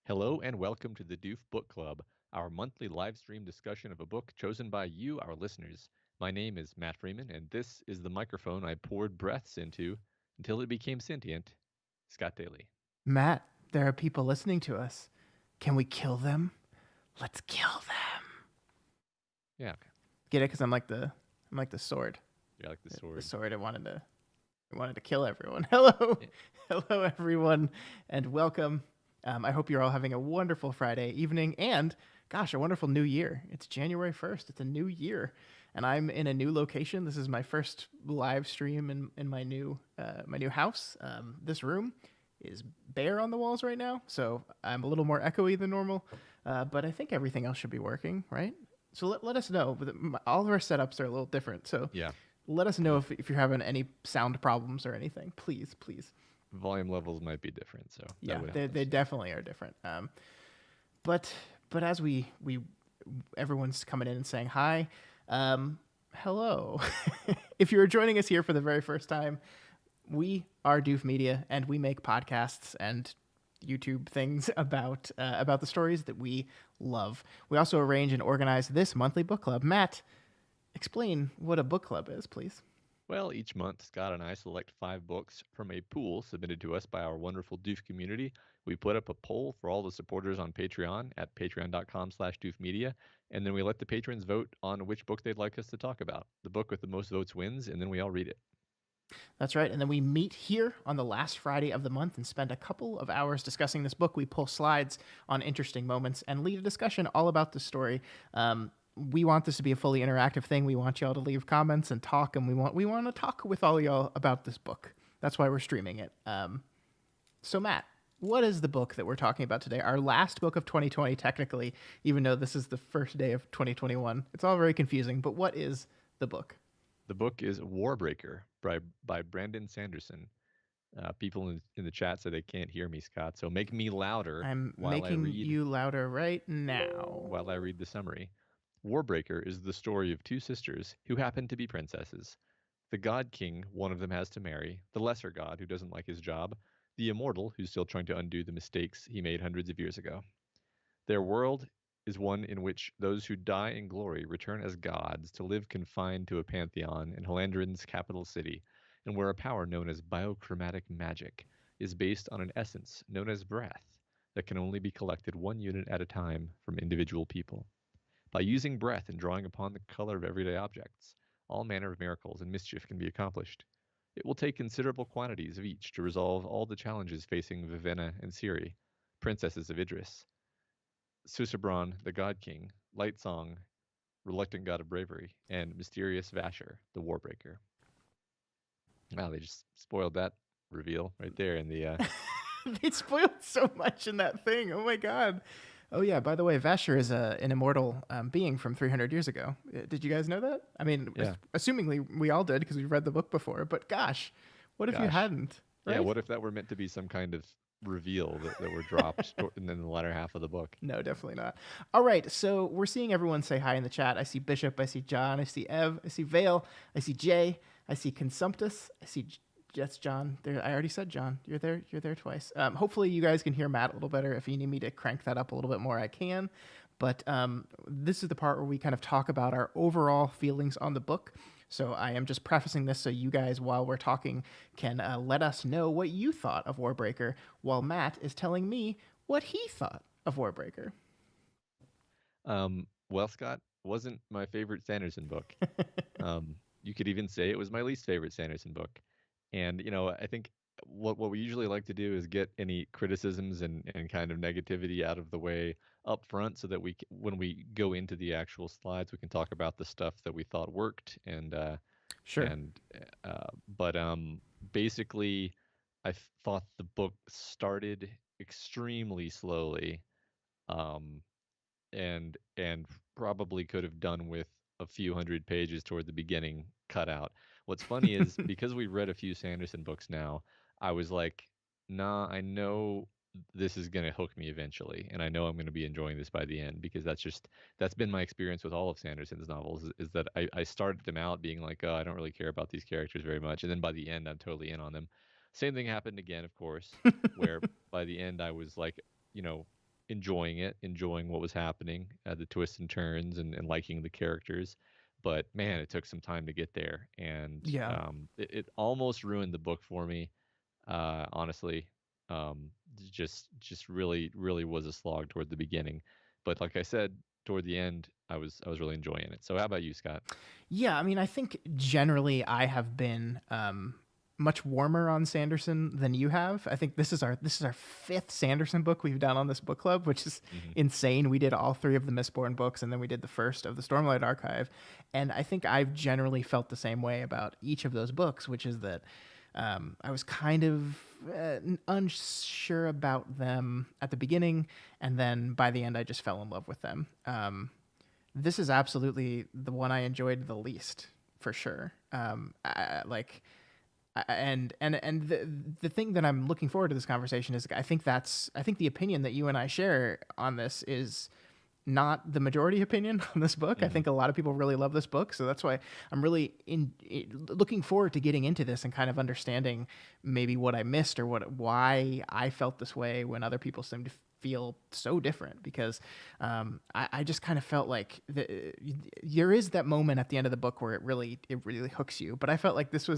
Hello and welcome to the Doof Book Club, our monthly live stream discussion of a book chosen by you, our listeners. My name is Matt Freeman, and this is the microphone I poured breaths into until it became sentient. Scott Daly. Matt, there are people listening to us. Can we kill them? Let's kill them. Yeah, okay. Get it? Because I'm like the sword. Yeah, like the sword. The sword. I wanted to kill everyone. Hello, Yeah. hello everyone, and welcome. I hope you're all having a wonderful Friday evening, and gosh, a wonderful new year. It's January 1st. It's a new year, and I'm in a new location. This is my first live stream in my new house. This room is bare on the walls right now, so I'm a little more echoey than normal. But I think everything else should be working, right? So let us know. All of our setups are a little different, so Yeah. let us know if you're having any sound problems or anything. Please. Volume levels might be different, so Yeah, that would they, help they us. definitely are different. But as we everyone's coming in and saying hi, hello. If you're joining us here for the very first time, we are Doof Media, and we make podcasts and YouTube things about the stories that we love. We also arrange and organize this monthly book club. Matt, explain what a book club is, please. Well, each month, Scott and I select 5 books from a pool submitted to us by our wonderful Doof community. We put up a poll for all the supporters on Patreon at patreon.com/doofmedia, and then we let the patrons vote on which book they'd like us to talk about. The book with the most votes wins, and then we all read it. That's right. And then we meet here on the last Friday of the month and spend a couple of hours discussing this book. We pull slides on interesting moments and lead a discussion all about the story. We want this to be a fully interactive thing. We want y'all to leave comments and talk, and we want to talk with all y'all about this book. That's why we're streaming it. So Matt, what is the book that we're talking about today? Our last book of 2020, technically, even though this is the first day of 2021. It's all very confusing. But what is the book? The book is WARBREAKER by Brandon Sanderson. People in the chat say they can't hear me, Scott, so make me louder I'm while I making read you louder right now. the summary. Warbreaker is the story of 2 sisters who happen to be princesses. The God King, one of them has to marry, the lesser god who doesn't like his job, the immortal who's still trying to undo the mistakes he made hundreds of years ago. Their world is one in which those who die in glory return as gods to live confined to a pantheon in Halandrin's capital city, and where a power known as biochromatic magic is based on an essence known as breath that can only be collected 1 unit at a time from individual people. By using breath and drawing upon the color of everyday objects, all manner of miracles and mischief can be accomplished. It will take considerable quantities of each to resolve all the challenges facing Vivenna and Ciri, princesses of Idris, Susebron, the God King, Lightsong, reluctant god of bravery, and mysterious Vasher, the Warbreaker. Wow, they just spoiled that reveal right there in the. They spoiled so much in that thing. Oh my god. Oh yeah. By the way, Vasher is an immortal being from 300 years ago. Did you guys know that? I mean, Yeah. assumingly we all did because we've read the book before. But gosh, what if you Gosh. hadn't? Yeah, Right? what if that were meant to be some kind of reveal that were dropped in the latter half of the book? No, definitely not. All right, so we're seeing everyone say hi in the chat. I see Bishop, I see John, I see Ev, I see Vale, I see Jay, I see Consumptus, I see that's John. There, I already said John. You're there. You're there twice. Hopefully, you guys can hear Matt a little better. If you need me to crank that up a little bit more, I can. But this is the part where we kind of talk about our overall feelings on the book. So I am just prefacing this so you guys, while we're talking, can let us know what you thought of Warbreaker, while Matt is telling me what he thought of Warbreaker. Well, Scott, wasn't my favorite Sanderson book. You could even say it was my least favorite Sanderson book. And I think what we usually like to do is get any criticisms and kind of negativity out of the way up front, so that when we go into the actual slides, we can talk about the stuff that we thought worked. Sure. And but basically, thought the book started extremely slowly, um, and probably could have done with a few hundred pages toward the beginning cut out. What's funny is, because we read a few Sanderson books now, I was like, nah, I know this is going to hook me eventually, and I know I'm going to be enjoying this by the end, because that's been my experience with all of Sanderson's novels, is that I started them out being like, oh, I don't really care about these characters very much, and then by the end I'm totally in on them. Same thing happened again, of course, where by the end I was like, you know, enjoying it, enjoying what was happening, the twists and turns, and liking the characters. But man, it took some time to get there, and Yeah. it almost ruined the book for me. Honestly, um, just really was a slog toward the beginning, but like I said, toward the end, I was really enjoying it. So how about you, Scott? Yeah, I mean, I think generally I have been much warmer on Sanderson than you have. I think this is our fifth Sanderson book we've done on this book club, which is Hmm. insane. We did all three of the Mistborn books, and then we did the first of the Stormlight Archive, and I think I've generally felt the same way about each of those books, which is that I was kind of unsure about them at the beginning, and then by the end, I just fell in love with them. This is absolutely the one I enjoyed the least, for sure. And the thing that I'm looking forward to this conversation is I think the opinion that you and I share on this is not the majority opinion on this book. I Hmm. think a lot of people really love this book, so that's why I'm really looking forward to getting into this and kind of understanding maybe what I missed or why I felt this way when other people seem to feel so different. Because I just kind of felt like there is that moment at the end of the book where it really hooks you, but I felt like this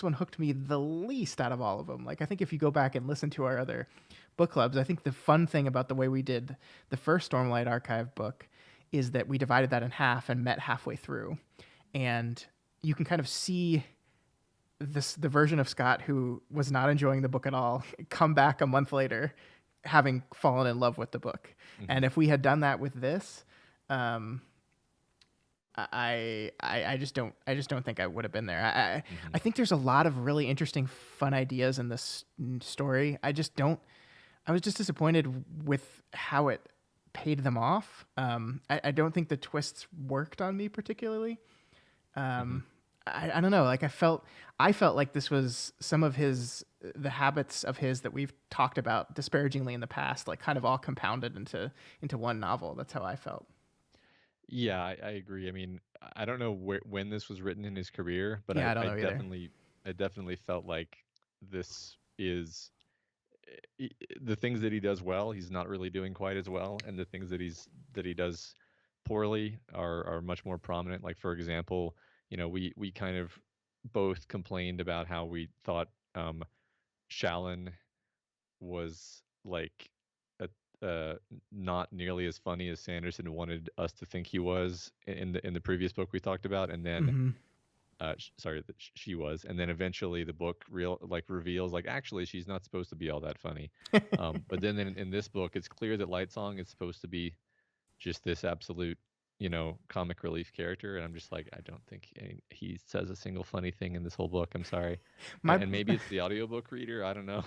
one hooked me the least out of all of them. Like I think if you go back and listen to our other book clubs, I think the fun thing about the way we did the first Stormlight Archive book is that we divided that in half and met halfway through, and you can kind of see the version of Scott who was not enjoying the book at all come back a month later, having fallen in love with the book. Hmm. And if we had done that with this, um, I just don't think I would have been there. I Hmm. think there's a lot of really interesting, fun ideas in this story. I was just disappointed with how it paid them off. I don't think the twists worked on me particularly. Hmm. I don't know. Like I felt like this was some of the habits of his that we've talked about disparagingly in the past, like kind of all compounded into one novel. That's how I felt. Yeah, I agree. I mean, I don't know when this was written in his career, but Yeah, I, I don't I know either. definitely I definitely felt like this is the things that he does well, he's not really doing quite as well, and the things that he does poorly are much more prominent. Like for example, we kind of both complained about how we thought Shallan was like a, not nearly as funny as Sanderson wanted us to think he was in the previous book we talked about, and then Hmm. sorry, that she was, and then eventually the book reveals like actually she's not supposed to be all that funny. But then in this book, it's clear that Lightsong is supposed to be just this absolute, comic relief character, and I'm just like, I don't think he says a single funny thing in this whole book. I'm sorry, and, My and maybe it's the audiobook reader. I don't know.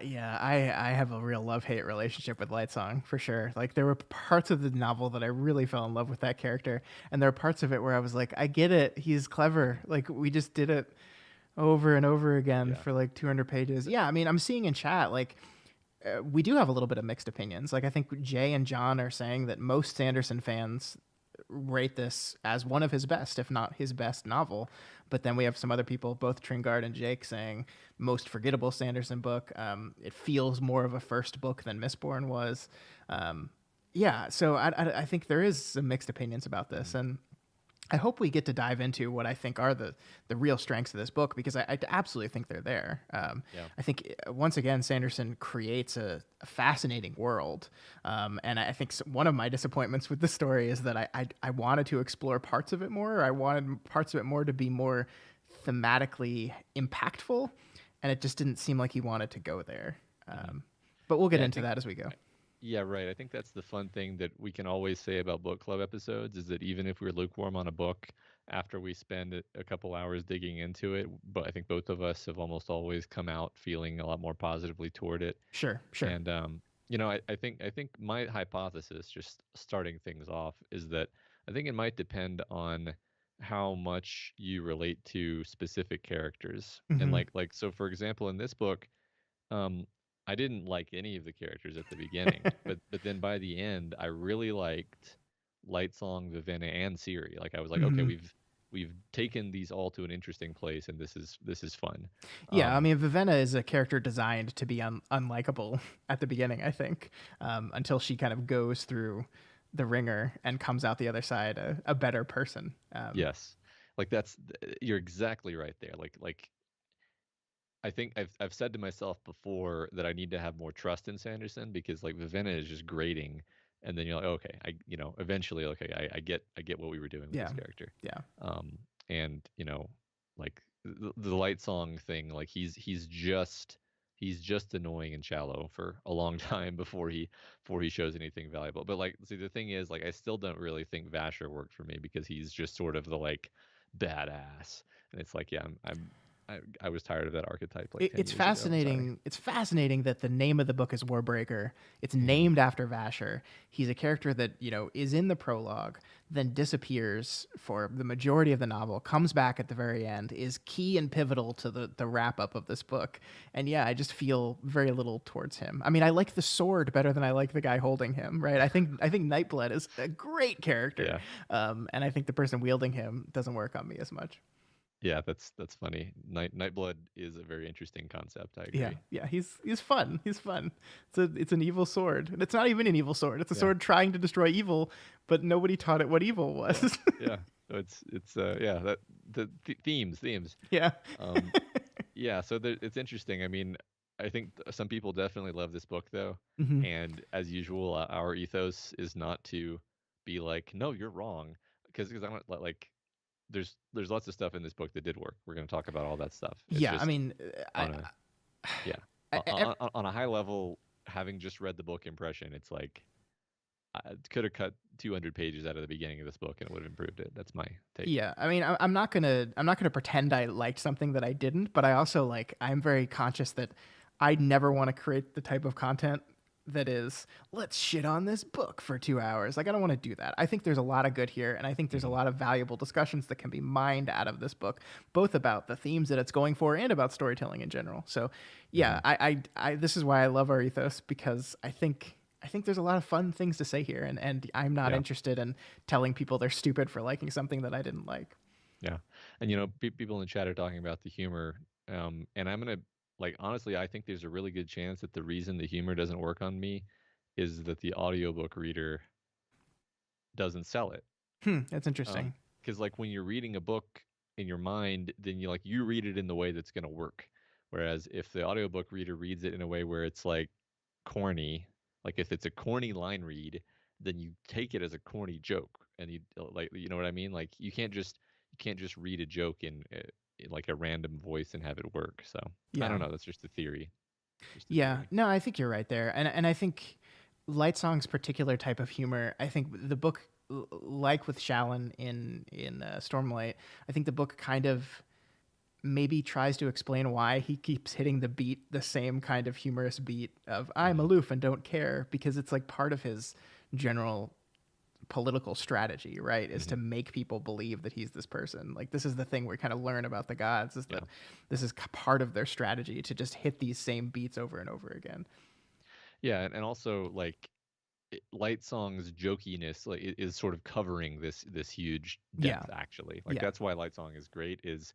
Yeah, I have a real love hate relationship with Lightsong for sure. Like there were parts of the novel that I really fell in love with that character, and there are parts of it where I was like, I get it, he's clever. Like we just did it over and over again Yeah. for like 200 pages. Yeah, I mean, I'm seeing in chat like we do have a little bit of mixed opinions. Like I think Jay and John are saying that most Sanderson fans rate this as one of his best, if not his best novel. But then we have some other people, both Tringard and Jake, saying most forgettable Sanderson book. It feels more of a first book than Mistborn was. Yeah, so I think there is some mixed opinions about this, Mhm. and I hope we get to dive into what I think are the real strengths of this book, because I absolutely think they're there. Yeah. I think once again Sanderson creates a fascinating world, and I think one of my disappointments with the story is that I wanted to explore parts of it more. I wanted parts of it more to be more thematically impactful, and it just didn't seem like he wanted to go there. Hmm. But we'll get Yeah, I into think that as we go. Yeah, right. I think that's the fun thing that we can always say about book club episodes is that even if we're lukewarm on a book, after we spend a couple hours digging into it, but I think both of us have almost always come out feeling a lot more positively toward it. Sure, sure. And I think my hypothesis, just starting things off, is that I think it might depend on how much you relate to specific characters. And Hmm. so for example, in this book, um, I didn't like any of the characters at the beginning, but then by the end, I really liked Lightsong, Vivenna, and Siri. Like I was like, okay, Hmm. we've taken these all to an interesting place, and this is fun. Yeah, I Um, mean, Vivenna is a character designed to be unlikable at the beginning, I think, until she kind of goes through the ringer and comes out the other side a better person. yes, like you're exactly right there. I think I've said to myself before that I need to have more trust in Sanderson because like Vivenna is just grating, and then you're like, okay, eventually, okay, I get what we were doing with Yeah, this character. yeah, um, and like the light song thing, like he's just annoying and shallow for a long time before he shows anything valuable. But like, see, the thing is, like, I still don't really think Vasher worked for me because he's just sort of the like badass, and it's like, yeah, I was tired of that archetype like 10 it's years ago. I'm sorry. fascinating. It's fascinating that the name of the book is Warbreaker. It's Hmm. named after Vasher. He's a character that is in the prologue, then disappears for the majority of the novel, comes back at the very end, is key and pivotal to the wrap up of this book. And yeah, I just feel very little towards him. I mean, I like the sword better than I like the guy holding him. Right? I think Nightblood is a great character, Yeah. and I think the person wielding him doesn't work on me as much. Yeah, that's funny. Nightblood is a very interesting concept. I Yeah, agree. yeah, he's fun. He's fun. It's an evil sword, and it's not even an evil sword. It's a Yeah. sword trying to destroy evil, but nobody taught it what evil Yeah. was. Yeah. So it's yeah, that themes. Yeah, Um yeah, so it's interesting. I mean, I think some people definitely love this book though, hmm and as usual, our ethos is not to be like, no, you're wrong, because I don't like there's lots of stuff in this book that did work. We're going to talk about all that stuff. It's yeah. I just mean, on a yeah, I on a high level, having just read the book impression, it's like I could have cut 200 pages out of the beginning of this book and it would have improved it. That's my take. yeah. I mean, I'm not gonna pretend I liked something that I didn't, but I also I'm very conscious that I never want to create the type of content that is let's shit on this book for 2 hours. Like I don't want to do that. I think there's a lot of good here, and I think there's a Hmm. lot of valuable discussions that can be mined out of this book, both about the themes that it's going for and about storytelling in general. So, Hmm. yeah, I this is why I love our ethos because I think there's a lot of fun things to say here, and I'm not Yeah, interested in telling people they're stupid for liking something that I didn't like. yeah, and people in the chat are talking about the humor, and I'm gonna like honestly, I think there's a really good chance that the reason the humor doesn't work on me is that the audiobook reader doesn't sell it. That's interesting. Because like when you're reading a book in your mind, then you read it in the way that's going to work. Whereas if the audiobook reader reads it in a way where it's like corny, like if it's a corny line read, then you take it as a corny joke, and you like, you know what I mean? Like you can't just read a joke in like a random voice and have it work. So I Yeah. don't know. That's just a theory. Just a Yeah, theory. no, I think you're right there, and I think Light Song's particular type of humor. I think the book, like with Shallan in Stormlight, I think the book kind of maybe tries to explain why he keeps hitting the same kind of humorous beat of I'm Hmm. aloof and don't care because it's like part of his general political strategy, right? Is Hmm. to make people believe that he's this person. Like this is the thing we kind of learn about the gods is that Yeah. this is part of their strategy to just hit these same beats over and over again. Yeah, and also like Light Song's jokiness like is sort of covering this huge Yeah, depth actually. Like yeah, that's why Light Song is great is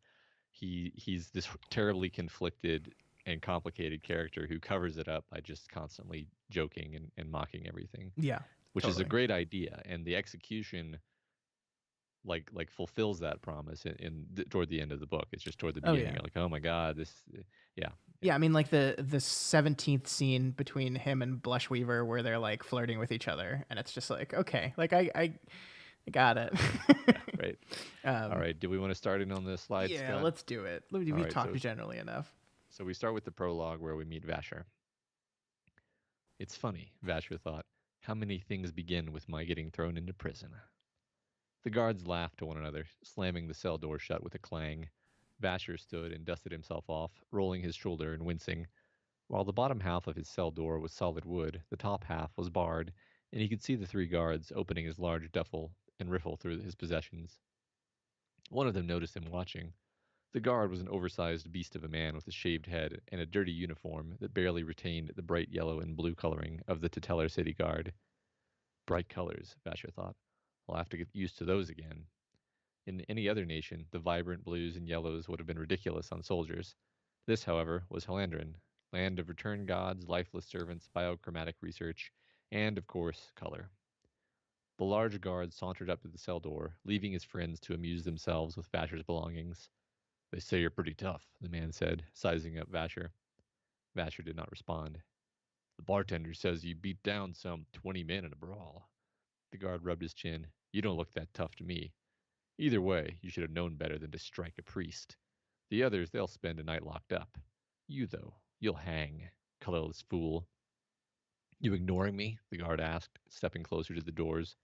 he's this terribly conflicted and complicated character who covers it up by just constantly joking and mocking everything, yeah, which is a totally. great idea, and the execution like fulfills that promise toward the end of the book. It's just toward the Oh beginning yeah, you're like, oh my god, this yeah, yeah, yeah. I mean, like the 17th scene between him and Blushweaver where they're like flirting with each other, and it's just like okay, like I got it. yeah, right. All um, right, do we want to start in on the slide, yeah, Scott? let's do it. All We right, talked so generally enough. So we start with the prologue where we meet Vasher. It's funny, Vasher thought, how many things begin with my getting thrown into prison. The guards laughed to one another, slamming the cell door shut with a clang. Vasher stood and dusted himself off, rolling his shoulder and wincing. While the bottom half of his cell door was solid wood, the top half was barred, and he could see the three guards opening his large duffel and riffle through his possessions. One of them noticed him watching. The guard was an oversized beast of a man with a shaved head and a dirty uniform that barely retained the bright yellow and blue coloring of the Tutelar City Guard. Bright colors, Vasher thought. I'll have to get used to those again. In any other nation, the vibrant blues and yellows would have been ridiculous on soldiers. This, however, was Helandrin, land of returned gods, lifeless servants, biochromatic research, and, of course, color. The large guard sauntered up to the cell door, leaving his friends to amuse themselves with Vasher's belongings. They say you're pretty tough, the man said, sizing up Vasher. Vasher did not respond. The bartender says you beat down some 20 men in a brawl. The guard rubbed his chin. You don't look that tough to me. Either way, you should have known better than to strike a priest. The others, they'll spend a night locked up. You, though, you'll hang, colorless fool. You ignoring me? The guard asked, stepping closer to the doors.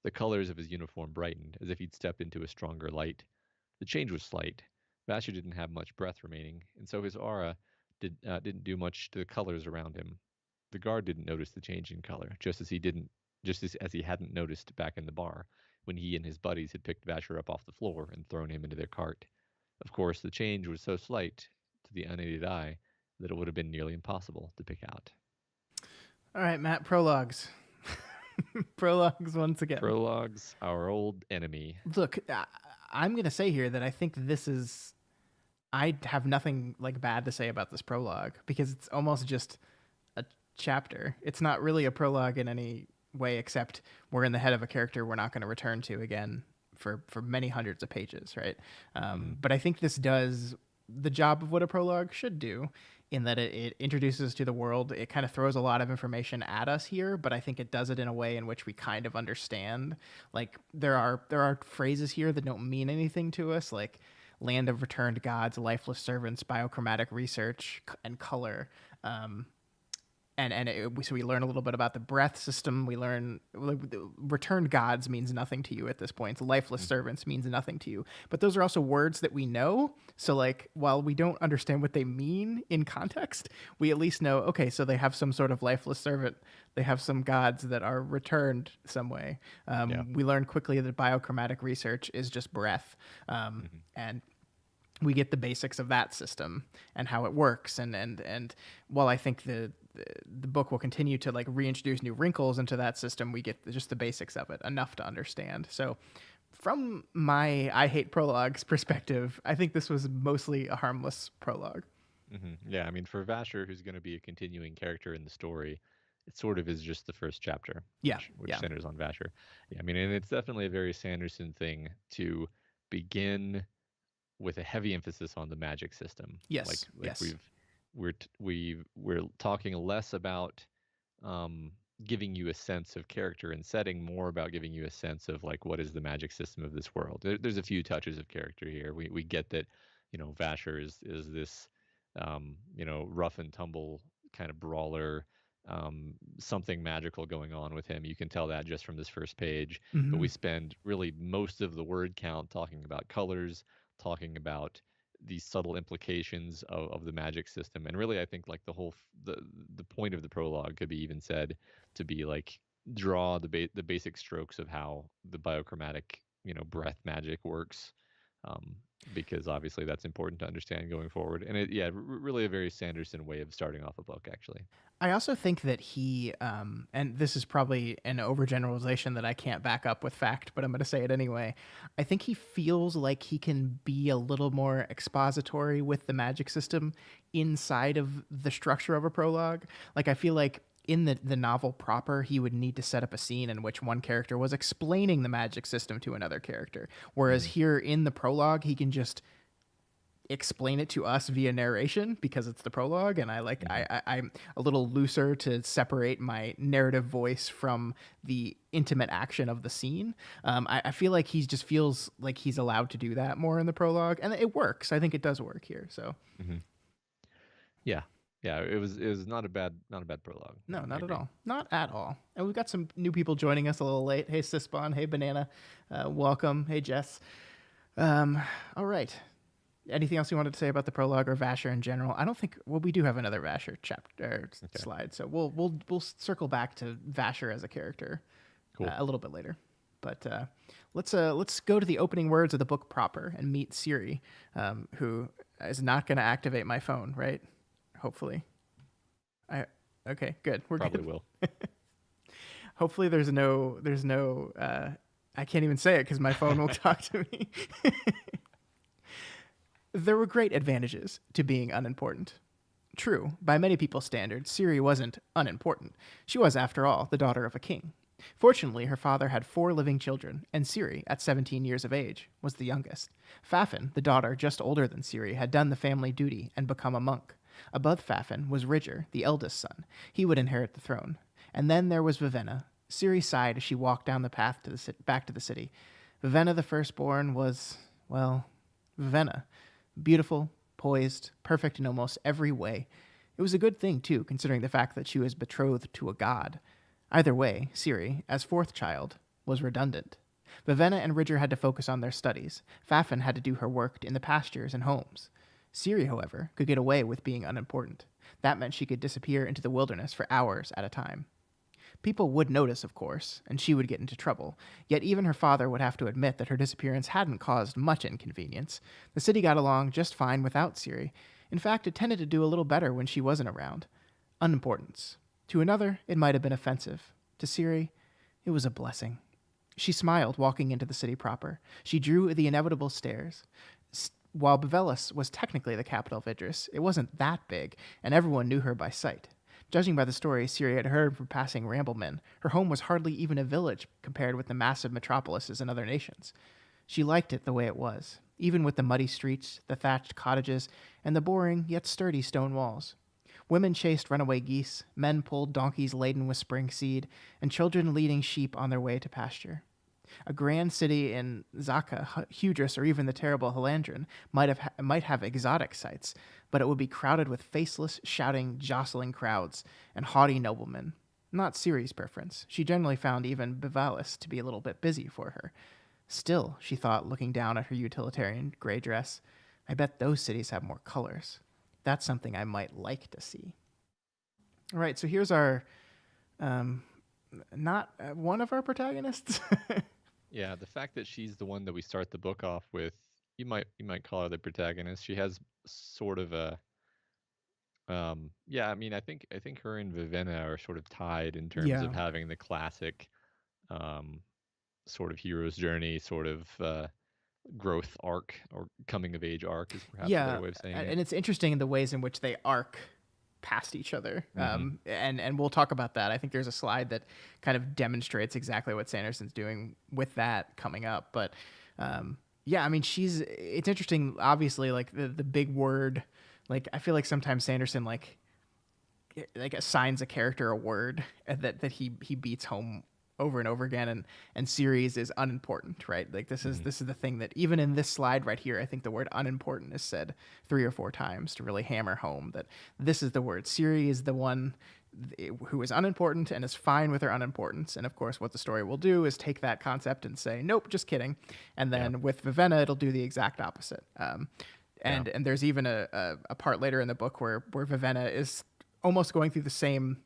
The colors of his uniform brightened, as if he'd stepped into a stronger light. The change was slight. Vasher didn't have much breath remaining, and so his aura didn't do much to the colors around him. The guard didn't notice the change in color, just as he hadn't noticed back in the bar, when he and his buddies had picked Vasher up off the floor and thrown him into their cart. Of course, the change was so slight to the unaided eye that it would have been nearly impossible to pick out. All right, Matt, prologues. Prologues once again. Prologues, our old enemy. Look, I'm going to say here that I think this is... I have nothing like bad to say about this prologue because it's almost just a chapter. It's not really a prologue in any way except we're in the head of a character we're not going to return to again for many hundreds of pages, right? But I think this does the job of what a prologue should do in that it introduces to the world. It kind of throws a lot of information at us here, but I think it does it in a way in which we kind of understand. Like there are phrases here that don't mean anything to us, like land of returned gods, lifeless servants, biochromatic research, and color. So we learn a little bit about the breath system. We learn returned gods means nothing to you at this point. Lifeless servants means nothing to you. But those are also words that we know. So like while we don't understand what they mean in context, we at least know, okay, so they have some sort of lifeless servant. They have some gods that are returned some way. We learn quickly that biochromatic research is just breath. And we get the basics of that system and how it works. And while I think the book will continue to like reintroduce new wrinkles into that system, we get just the basics of it, enough to understand. So from my I hate prologues perspective, I think this was mostly a harmless prologue. Yeah, I mean, for Vasher, who's going to be a continuing character in the story, it sort of is just the first chapter, which centers on Vasher. Yeah, I mean, and it's definitely a very Sanderson thing to begin with a heavy emphasis on the magic system. Yes, we're talking less about giving you a sense of character and setting, more about giving you a sense of like what is the magic system of this world. There's a few touches of character here. We get that, Vasher is this rough and tumble kind of brawler, something magical going on with him. You can tell that just from this first page. But we spend really most of the word count talking about colors, talking about these subtle implications of the magic system. And really, I think like the point of the prologue could be even said to be like draw the basic strokes of how the biochromatic breath magic works, because obviously that's important to understand going forward. And really a very Sanderson way of starting off a book, actually. I also think that he, and this is probably an overgeneralization that I can't back up with fact, but I'm going to say it anyway. I think he feels like he can be a little more expository with the magic system inside of the structure of a prologue. Like, I feel like in the novel proper, he would need to set up a scene in which one character was explaining the magic system to another character. Whereas here in the prologue, he can just explain it to us via narration because it's the prologue, and I'm a little looser to separate my narrative voice from the intimate action of the scene. I feel like he just feels like he's allowed to do that more in the prologue, and it works. I think it does work here. So, yeah, it was not a bad prologue. No, not at all, not at all. And we've got some new people joining us a little late. Hey, Sisbon. Hey, Banana. Welcome. Hey, Jess. All right. Anything else you wanted to say about the prologue or Vasher in general? I don't think. Well, we do have another Vasher chapter slide, so we'll circle back to Vasher as a character a little bit later. But let's go to the opening words of the book proper and meet Siri, who is not going to activate my phone, right? Hopefully. Okay, good. We're Probably good. will. Hopefully, there's no I can't even say it because my phone won't talk to me. There were great advantages to being unimportant. True, by many people's standards, Ciri wasn't unimportant. She was, after all, the daughter of a king. Fortunately, her father had 4 living children, and Ciri, at 17 years of age, was the youngest. Fafin, the daughter just older than Ciri, had done the family duty and become a monk. Above Fafin was Ridger, the eldest son. He would inherit the throne. And then there was Vivenna. Ciri sighed as she walked down the path back to the city. Vivenna the firstborn was, well, Vivenna. Beautiful, poised, perfect in almost every way. It was a good thing, too, considering the fact that she was betrothed to a god. Either way, Ciri, as 4th child, was redundant. Vivenna and Ridger had to focus on their studies. Fafin had to do her work in the pastures and homes. Ciri, however, could get away with being unimportant. That meant she could disappear into the wilderness for hours at a time. People would notice, of course, and she would get into trouble, yet even her father would have to admit that her disappearance hadn't caused much inconvenience. The city got along just fine without Ciri. In fact, it tended to do a little better when she wasn't around. Unimportance. To another, it might have been offensive. To Ciri, it was a blessing. She smiled walking into the city proper. She drew the inevitable stares. While Bevelis was technically the capital of Idris, it wasn't that big, and everyone knew her by sight. Judging by the stories Ciri had heard from passing ramblemen, her home was hardly even a village compared with the massive metropolises in other nations. She liked it the way it was, even with the muddy streets, the thatched cottages, and the boring yet sturdy stone walls. Women chased runaway geese, men pulled donkeys laden with spring seed, and children leading sheep on their way to pasture. A grand city in Zaka, Hudris, or even the terrible Halandrin might have exotic sights, but it would be crowded with faceless, shouting, jostling crowds and haughty noblemen. Not Ciri's preference. She generally found even Bevalis to be a little bit busy for her. Still, she thought, looking down at her utilitarian gray dress, I bet those cities have more colors. That's something I might like to see. All right, so here's our, not one of our protagonists. Yeah, the fact that she's the one that we start the book off with, you might call her the protagonist. She has sort of a yeah, I mean, I think her and Vivenna are sort of tied in terms Yeah. of having the classic um sort of hero's journey, sort of growth arc or coming of age arc is perhaps a Yeah, better way of saying it. and it's interesting in the ways in which they arc past each other. And we'll talk about that. I think there's a slide that kind of demonstrates exactly what Sanderson's doing with that coming up. But yeah, I mean, it's interesting. Obviously, like the big word. Like I feel like sometimes Sanderson like assigns a character a word that he beats home over and over again, and Ciri's is unimportant, right? Like this is the thing that even in this slide right here, I think the word unimportant is said 3 or 4 times to really hammer home that this is the word. Ciri is the one who is unimportant and is fine with her unimportance. And of course, what the story will do is take that concept and say, nope, just kidding. And then with Vivenna, it'll do the exact opposite. And there's even a part later in the book where Vivenna is almost going through the same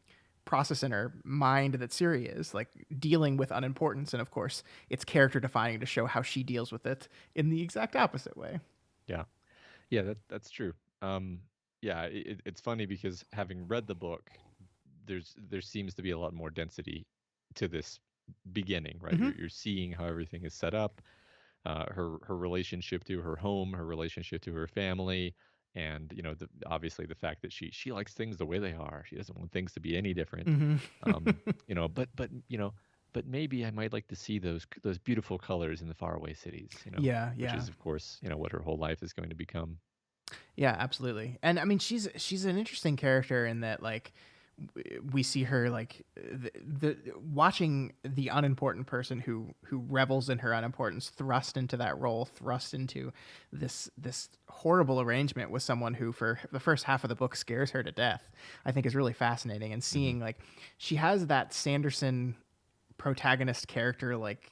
process in her mind that Ciri is, like dealing with unimportance. And of course, it's character defining to show how she deals with it in the exact opposite way. Yeah. That's true. Yeah, it's funny because having read the book, there seems to be a lot more density to this beginning, right? You're seeing how everything is set up, her relationship to her home, her relationship to her family, and obviously the fact that she likes things the way they are. She doesn't want things to be any different. But maybe I might like to see those beautiful colors in the faraway cities. Which is of course what her whole life is going to become. Yeah, absolutely. And I mean, she's an interesting character in that, like, we see her like the watching the unimportant person who revels in her unimportance thrust into that role, thrust into this horrible arrangement with someone who for the first half of the book scares her to death, I think is really fascinating. And seeing like she has that Sanderson protagonist character, like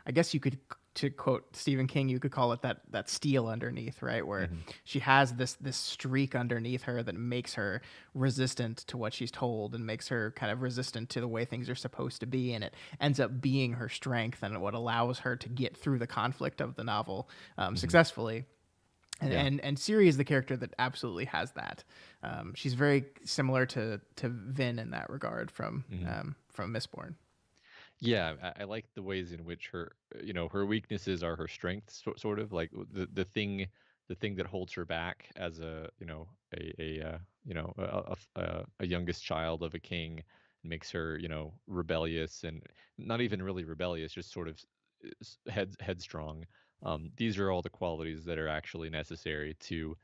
I guess you could, to quote Stephen King, you could call it that steel underneath, right? Where she has this streak underneath her that makes her resistant to what she's told and makes her kind of resistant to the way things are supposed to be. And it ends up being her strength and what allows her to get through the conflict of the novel successfully. And Ciri is the character that absolutely has that. She's very similar to Vin in that regard from Mistborn. Yeah, I like the ways in which her weaknesses are her strengths, sort of like the thing that holds her back as a youngest child of a king, makes her, rebellious, and not even really rebellious, just sort of headstrong. These are all the qualities that are actually necessary to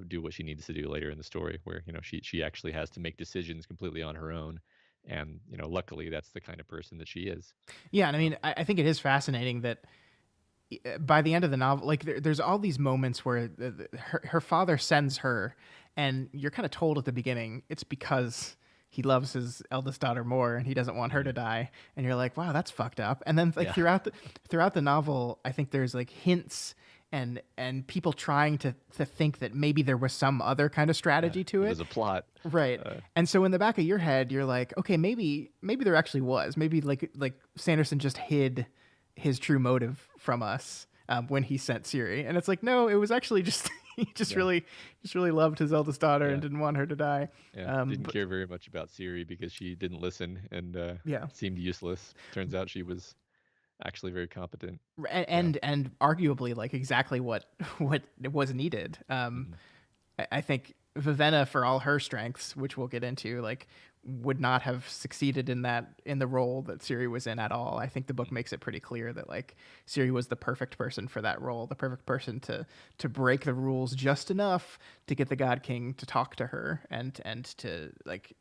do what she needs to do later in the story, where she actually has to make decisions completely on her own, and luckily that's the kind of person that she is. Yeah, and I Um, mean, I think it is fascinating that by the end of the novel, like there's all these moments where her father sends her, and you're kind of told at the beginning it's because he loves his eldest daughter more and he doesn't want her to mhm. die, and you're like, wow, that's fucked up. And then like Yeah, throughout the novel, I think there's like hints and people trying to think that maybe there was some other kind of yeah, strategy to there it. was a plot. Right. uh, And so in the back of your head, you're like, okay, maybe there actually was. Maybe like Sanderson just hid his true motive from us when he sent Siri. And it's like, no, it was actually just he yeah, just really loved his eldest daughter and yeah, didn't want her to die. yeah, didn't But care very much about Siri because she didn't listen, and yeah. seemed useless. Turns out she was actually very competent. And, So, and arguably like exactly what what was needed. mhm, I think Vivenna, for all her strengths, which we'll get into, like would not have succeeded in the role that Siri was in at all. I think the book makes it pretty clear that like Siri was the perfect person for that role, the perfect person to break the rules just enough to get the God King to talk to her, and to like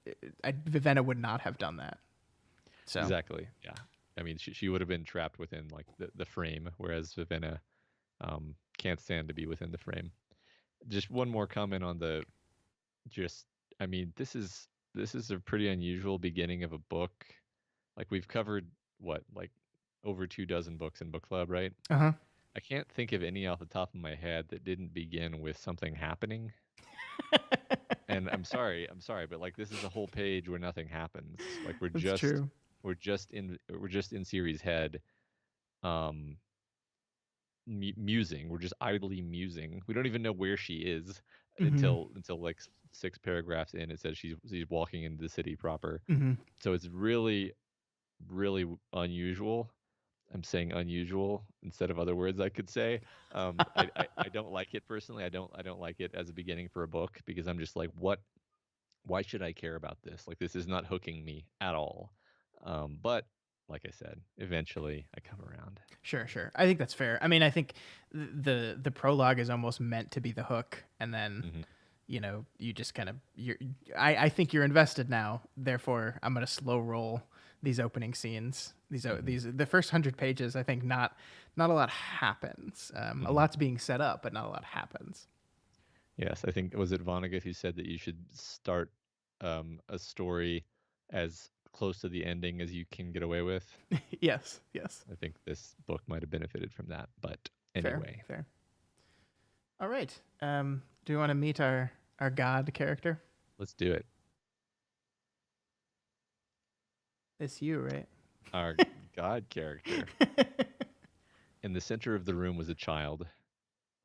Vivenna would not have done that. So exactly. Yeah, I mean, she would have been trapped within like the frame, whereas Vivenna can't stand to be within the frame. Just one more comment on the just I mean, this is a pretty unusual beginning of a book. Like, we've covered what, like, over 2 dozen books in book club, right? uh-huh. I can't think of any off the top of my head that didn't begin with something happening. And I'm sorry, but like, this is a whole page where nothing happens. Like, That's true. we're just in Siri's head, um musing. We're just idly musing. We don't even know where she is Mm-hmm. until like 6 paragraphs in. It says she's walking into the city proper. Mm-hmm. So it's really, really unusual. I'm saying unusual instead of other words I could say. I don't like it personally. I don't like it as a beginning for a book, because I'm just like, what? Why should I care about this? Like, this is not hooking me at all. But like I said, eventually I come around. Sure, sure. I think that's fair. I mean, I think the prologue is almost meant to be the hook, and then Hmm. you just kind of you're. I think you're invested now. Therefore, I'm gonna slow roll these opening scenes. Hmm. These the first 100 pages. I think not a lot happens. A Hmm. lot's being set up, but not a lot happens. Yes, I think, was it Vonnegut who said that you should start a story as close to the ending as you can get away with? Yes, yes. I think this book might have benefited from that. But Fair, anyway, fair. All right. Do you want to meet our god character? let's do it. It's you, right? Our God character. In the center of the room was a child.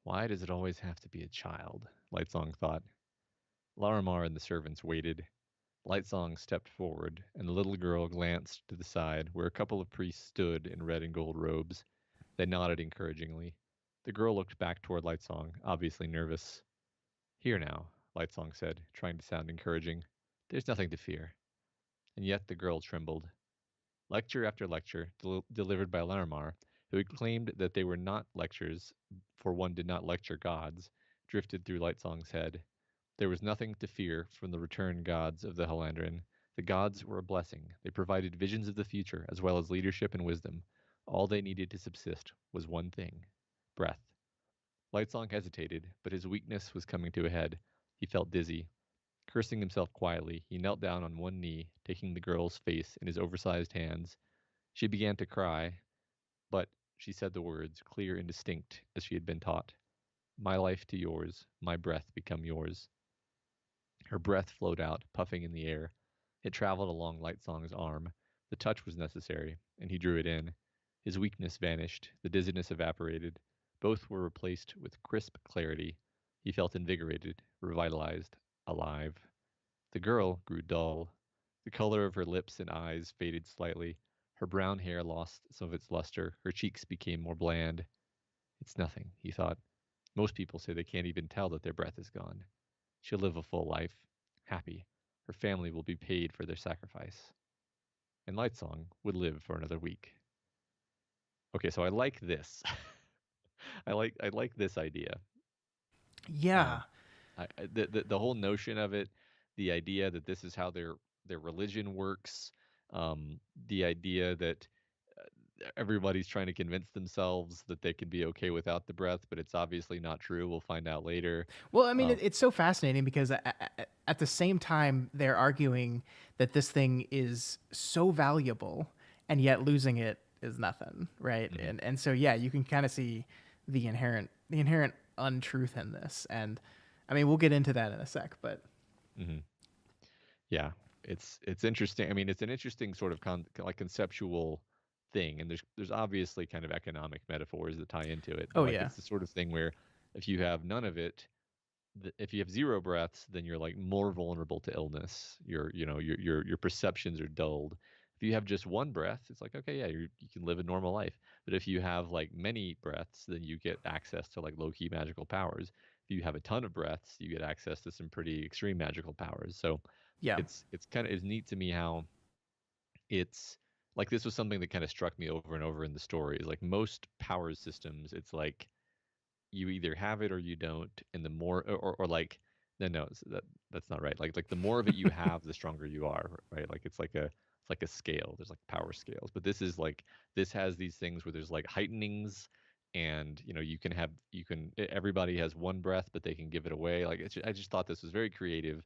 Why does it always have to be a child? Lightsong thought. Larimar and the servants waited. Lightsong stepped forward, and the little girl glanced to the side where a couple of priests stood in red and gold robes. They nodded encouragingly. The girl looked back toward Lightsong, obviously nervous. Here now, Lightsong said, trying to sound encouraging. There's nothing to fear. And yet the girl trembled. Lecture after lecture, delivered by Larimar, who had claimed that they were not lectures, for one did not lecture gods, drifted through Lightsong's head. There was nothing to fear from the returned gods of the Helandrin. The gods were a blessing. They provided visions of the future, as well as leadership and wisdom. All they needed to subsist was one thing: breath. Lightsong hesitated, but his weakness was coming to a head. He felt dizzy. Cursing himself quietly, he knelt down on one knee, taking the girl's face in his oversized hands. She began to cry, but she said the words, clear and distinct as she had been taught. My life to yours, my breath become yours. Her breath flowed out, puffing in the air. It traveled along Lightsong's arm. The touch was necessary, and he drew it in. His weakness vanished, the dizziness evaporated. Both were replaced with crisp clarity. He felt invigorated, revitalized, alive. The girl grew dull. The color of her lips and eyes faded slightly. Her brown hair lost some of its luster. Her cheeks became more bland. It's nothing, he thought. Most people say they can't even tell that their breath is gone. She'll live a full life, happy. Her family will be paid for their sacrifice. And Lightsong would live for another week. Okay, so I like this. I like this idea. Yeah. Um, the whole notion of it, the idea that this is how their religion works, the idea that everybody's trying to convince themselves that they can be okay without the breath, but it's obviously not true. We'll find out later. Well, I mean, Um, it's so fascinating because at the same time, they're arguing that this thing is so valuable, and yet losing it is nothing, right? mhm, And so yeah, you can kind of see the inherent untruth in this, and I mean, we'll get into that in a sec, but mhm. Yeah, it's interesting. I mean, it's an interesting sort of like conceptual thing, and there's obviously kind of economic metaphors that tie into it, but oh like yeah, it's the sort of thing where if you have none of it, if you have zero breaths, then you're like more vulnerable to illness. Your perceptions are dulled. If you have just one breath, it's like okay, yeah, you can live a normal life. But if you have like many breaths, then you get access to like low key magical powers. If you have a ton of breaths, you get access to some pretty extreme magical powers. So yeah, it's kind of it's neat to me how it's like this was something that kind of struck me over and over in the story. Is like most power systems, it's like you either have it or you don't, and the more or like no that's not right. Like the more of it you have, the stronger you are, right? Like it's like a scale. There's like power scales, but this is like this has these things where there's like heightenings, and everybody has one breath, but they can give it away. Like I just thought this was very creative,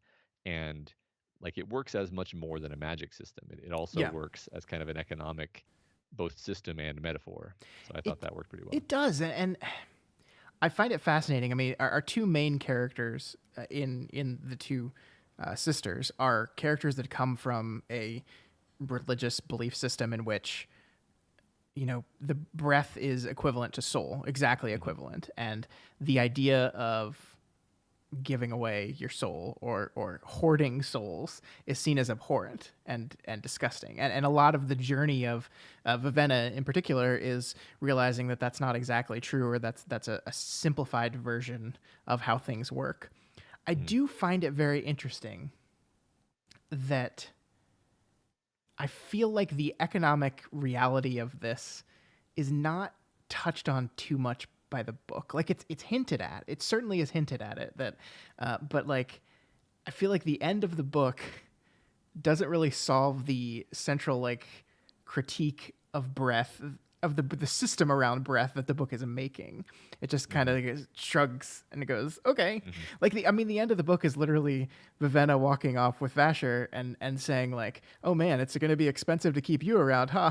and like it works as much more than a magic system. It also yeah. works as kind of an economic both system and metaphor. So I thought It that worked pretty well. it does, and I find it fascinating. I mean, our two main characters in the two sisters are characters that come from a religious belief system in which the breath is equivalent to soul, exactly Hmm. equivalent, and the idea of giving away your soul or hoarding souls is seen as abhorrent and disgusting. And a lot of the journey of Vivenna in particular is realizing that that's not exactly true, or that's a simplified version of how things work. I Hmm. do find it very interesting that I feel like the economic reality of this is not touched on too much by the book. Like it's hinted at. It certainly is hinted at it that, but like I feel like the end of the book doesn't really solve the central like critique of breath of the system around breath that the book is making. It just kind Hmm. of shrugs and it goes, okay. Hmm. Like the end of the book is literally Vivenna walking off with Vasher and saying like, oh man, it's going to be expensive to keep you around, huh?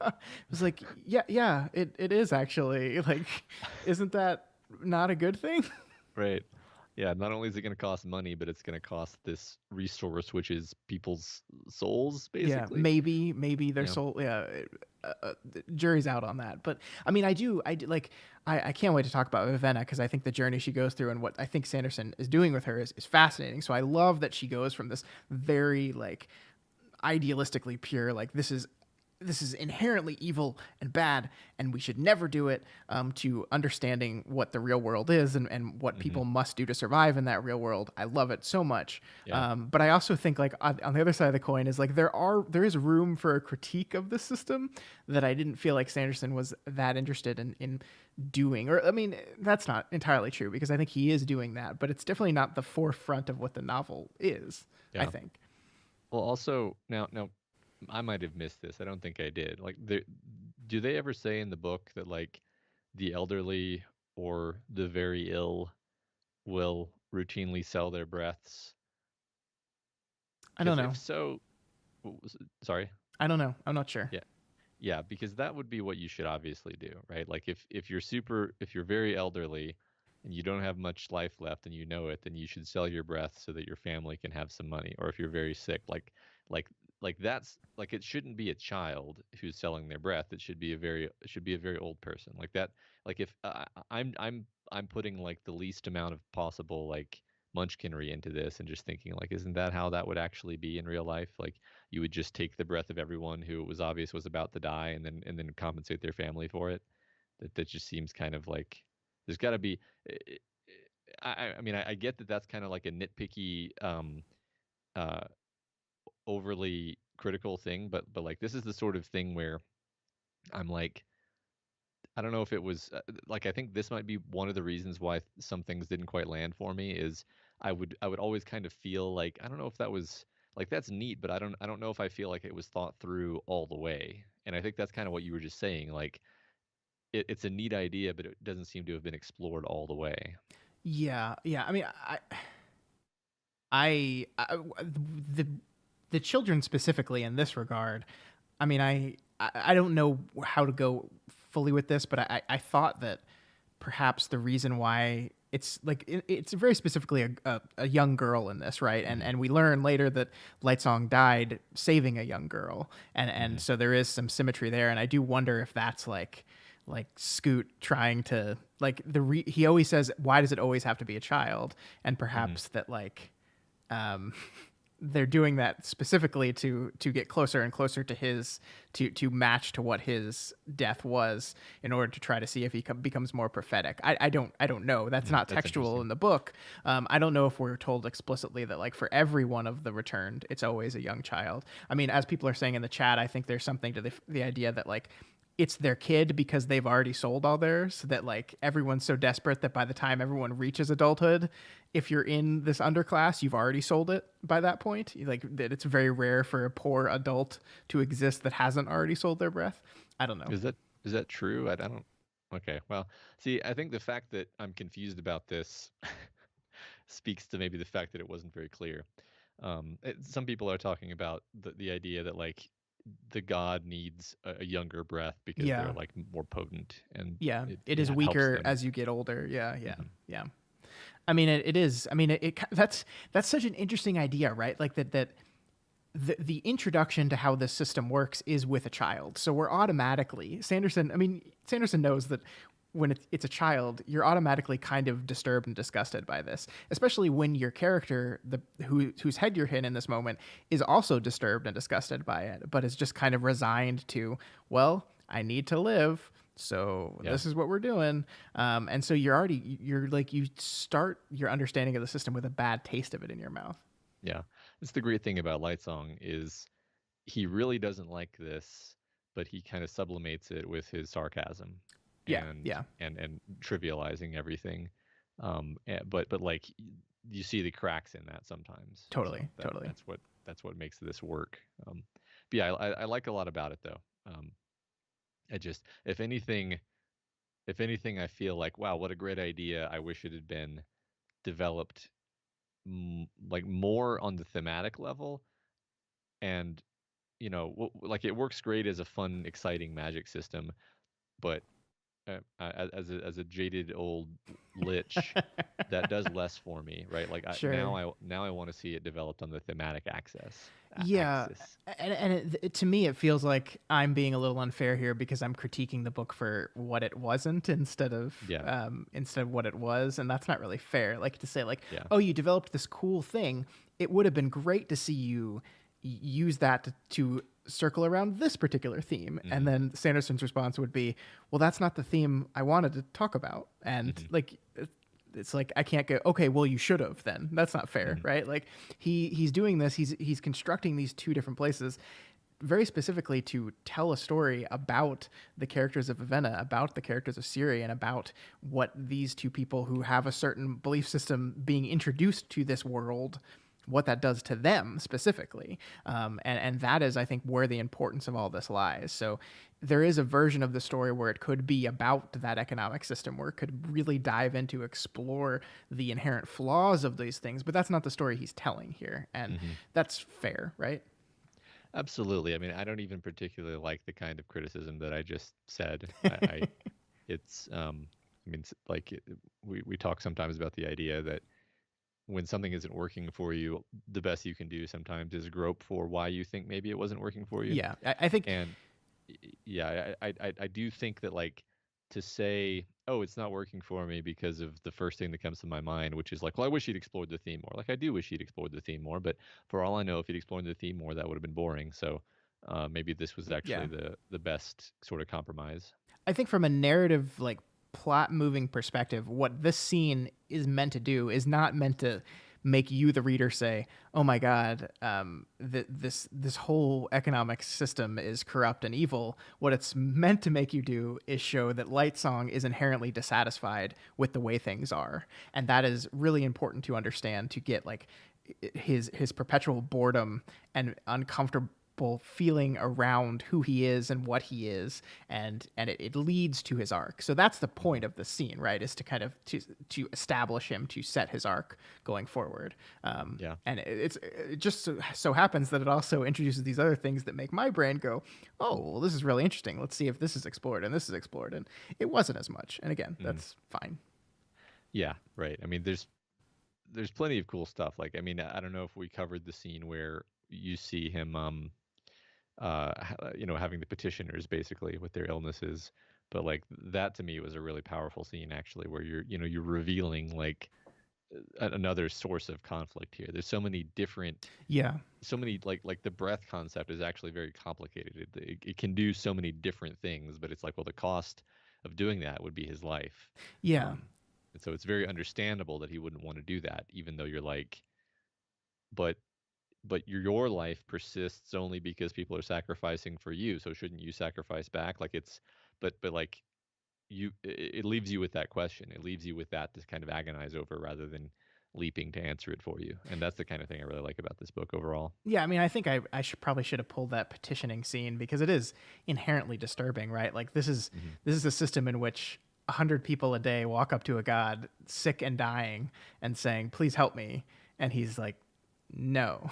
It was like, yeah, it is actually. Like, isn't that not a good thing? Right. Yeah, not only is it going to cost money, but it's going to cost this resource, which is people's souls, Yeah, basically. maybe their Yeah. soul. Yeah, the jury's out on that. But I mean, I do like. I can't wait to talk about Vivenna because I think the journey she goes through and what I think Sanderson is doing with her is fascinating. So I love that she goes from this very like idealistically pure, like this is inherently evil and bad and we should never do it, to understanding what the real world is and what Hmm. people must do to survive in that real world. I love it so much. Yeah. But I also think like on the other side of the coin is like there is room for a critique of the system that I didn't feel like Sanderson was that interested in doing. Or I mean, that's not entirely true because I think he is doing that, but it's definitely not the forefront of what the novel is, I Yeah. think. Well, also now, I might have missed this. I don't think I did. Like, do they ever say in the book that like the elderly or the very ill will routinely sell their breaths? I don't Because know. if so, sorry. I don't know. I'm not sure. Yeah. Yeah, because that would be what you should obviously do, right? Like if you're very elderly and you don't have much life left and you know it, then you should sell your breath so that your family can have some money. Or if you're very sick, like that's like it shouldn't be a child who's selling their breath. It should be a very old person. Like that like if I'm putting like the least amount of possible like munchkinry into this and just thinking like, isn't that how that would actually be in real life? Like you would just take the breath of everyone who it was obvious was about to die and then compensate their family for it. That just seems kind of like there's got to be. I mean, I get that that's kind of like a nitpicky, uh, overly critical thing, but like this is the sort of thing where I'm like, I don't know if it was like I think this might be one of the reasons why some things didn't quite land for me is I would always kind of feel like I don't know if that was like that's neat, but I don't know if I feel like it was thought through all the way. And I think that's kind of what you were just saying. Like it's a neat idea, but it doesn't seem to have been explored all the way. Yeah, yeah. I mean, the the children specifically in this regard. I mean, I don't know how to go fully with this, but I thought that perhaps the reason why it's like it's very specifically a young girl in this, right? Hmm. And we learn later that Lightsong died saving a young girl, and Hmm. so there is some symmetry there. And I do wonder if that's like Scoot trying to like he always says, why does it always have to be a child? And Hmm. perhaps that like um they're doing that specifically to get closer and closer to his to match to what his death was in order to try to see if he becomes more prophetic. I don't know. That's not That's textual interesting. in the book. I don't know if we're told explicitly that like for every one of the returned, it's always a young child. I mean, as people are saying in the chat, I think there's something to the idea that like it's their kid because they've already sold all theirs, so that like everyone's so desperate that by the time everyone reaches adulthood, if you're in this underclass, you've already sold it by that point. Like that it's very rare for a poor adult to exist that hasn't already sold their breath. I don't know. Is that true? I don't. Okay. Well, see, I think the fact that I'm confused about this speaks to maybe the fact that it wasn't very clear. Some people are talking about the idea that like the god needs a younger breath because they're Yeah. like more potent and Yeah, it, it is it helps weaker them. as you get older. Yeah, yeah, Hmm. yeah. I mean, it is. I mean, that's such an interesting idea, right? Like that the introduction to how this system works is with a child. So we're automatically Sanderson. I mean, Sanderson knows that when it's a child, you're automatically kind of disturbed and disgusted by this, especially when your character, whose head you're in this moment, is also disturbed and disgusted by it, but is just kind of resigned to, well, I need to live. So Yeah. this is what we're doing, and so you're like you start your understanding of the system with a bad taste of it in your mouth. Yeah. That's the great thing about Lightsong is he really doesn't like this, but he kind of sublimates it with his sarcasm Yeah, and yeah, and trivializing everything. But like you see the cracks in that sometimes. So totally, totally. that's what makes this work. But yeah, I like a lot about it though. I just if anything, I feel like wow, what a great idea. I wish it had been developed like more on the thematic level and like it works great as a fun, exciting magic system, but as a jaded old lich, that does less for me, right? Like Sure. now I want to see it developed on the thematic axis. Yeah, Axis. to me, it feels like I'm being a little unfair here because I'm critiquing the book for what it wasn't Yeah, instead of what it was, and that's not really fair. Like to say like, yeah, oh, you developed this cool thing. It would have been great to see you use that to circle around this particular theme, and hmm, then Sanderson's response would be, well, that's not the theme I wanted to talk about, and hmm, like it's like I can't go, okay, well, you should have then. That's not fair, hmm, right? Like he's doing this, he's constructing these two different places very specifically to tell a story about the characters of Avenna, about the characters of Ciri, and about what these two people who have a certain belief system being introduced to this world, what that does to them specifically. And that is, I think, where the importance of all this lies. So there is a version of the story where it could be about that economic system, where it could really dive into, explore the inherent flaws of these things, but that's not the story he's telling here. And hmm. that's fair, right? Absolutely. I mean, I don't even particularly like the kind of criticism that I just said. It's I mean, like we talk sometimes about the idea that when something isn't working for you, the best you can do sometimes is grope for why you think maybe it wasn't working for you. Yeah, I think And yeah, I do think that like to say, oh, it's not working for me because of the first thing that comes to my mind, which is like, well, I wish he'd explored the theme more. Like, I do wish he'd explored the theme more, but for all I know, if he'd explored the theme more, that would have been boring. So maybe this was actually Yeah. the best sort of compromise. I think from a narrative, like, plot moving perspective, what this scene is meant to do is not meant to make you, the reader, say, "Oh my God, this whole economic system is corrupt and evil." What it's meant to make you do is show that Lightsong is inherently dissatisfied with the way things are, and that is really important to understand, to get like his perpetual boredom and uncomfortable feeling around who he is and what he is, and it leads to his arc. So that's the point of the scene, right, is to kind of to establish him, to set his arc going forward. Yeah. And it just so happens that it also introduces these other things that make my brain go, oh, well, this is really interesting, let's see if this is explored and this is explored, and it wasn't as much, and again, that's fine. Yeah, right. I mean, there's plenty of cool stuff. Like, I mean, I don't know if we covered the scene where you see him having the petitioners basically with their illnesses, but like that to me was a really powerful scene actually, where you're revealing like another source of conflict here. There's so many different, Yeah. so many like the breath concept is actually very complicated. It can do so many different things, but it's like, well, the cost of doing that would be his life. Yeah. And so it's very understandable that he wouldn't want to do that, even though you're like, but your life persists only because people are sacrificing for you. So shouldn't you sacrifice back? Like it's, but like it leaves you with that question. It leaves you with that to kind of agonize over rather than leaping to answer it for you. And that's the kind of thing I really like about this book overall. Yeah, I mean, I think I should have pulled that petitioning scene, because it is inherently disturbing, right? Like this is a system in which 100 people a day walk up to a god sick and dying and saying, "Please help me," and he's like, "No,"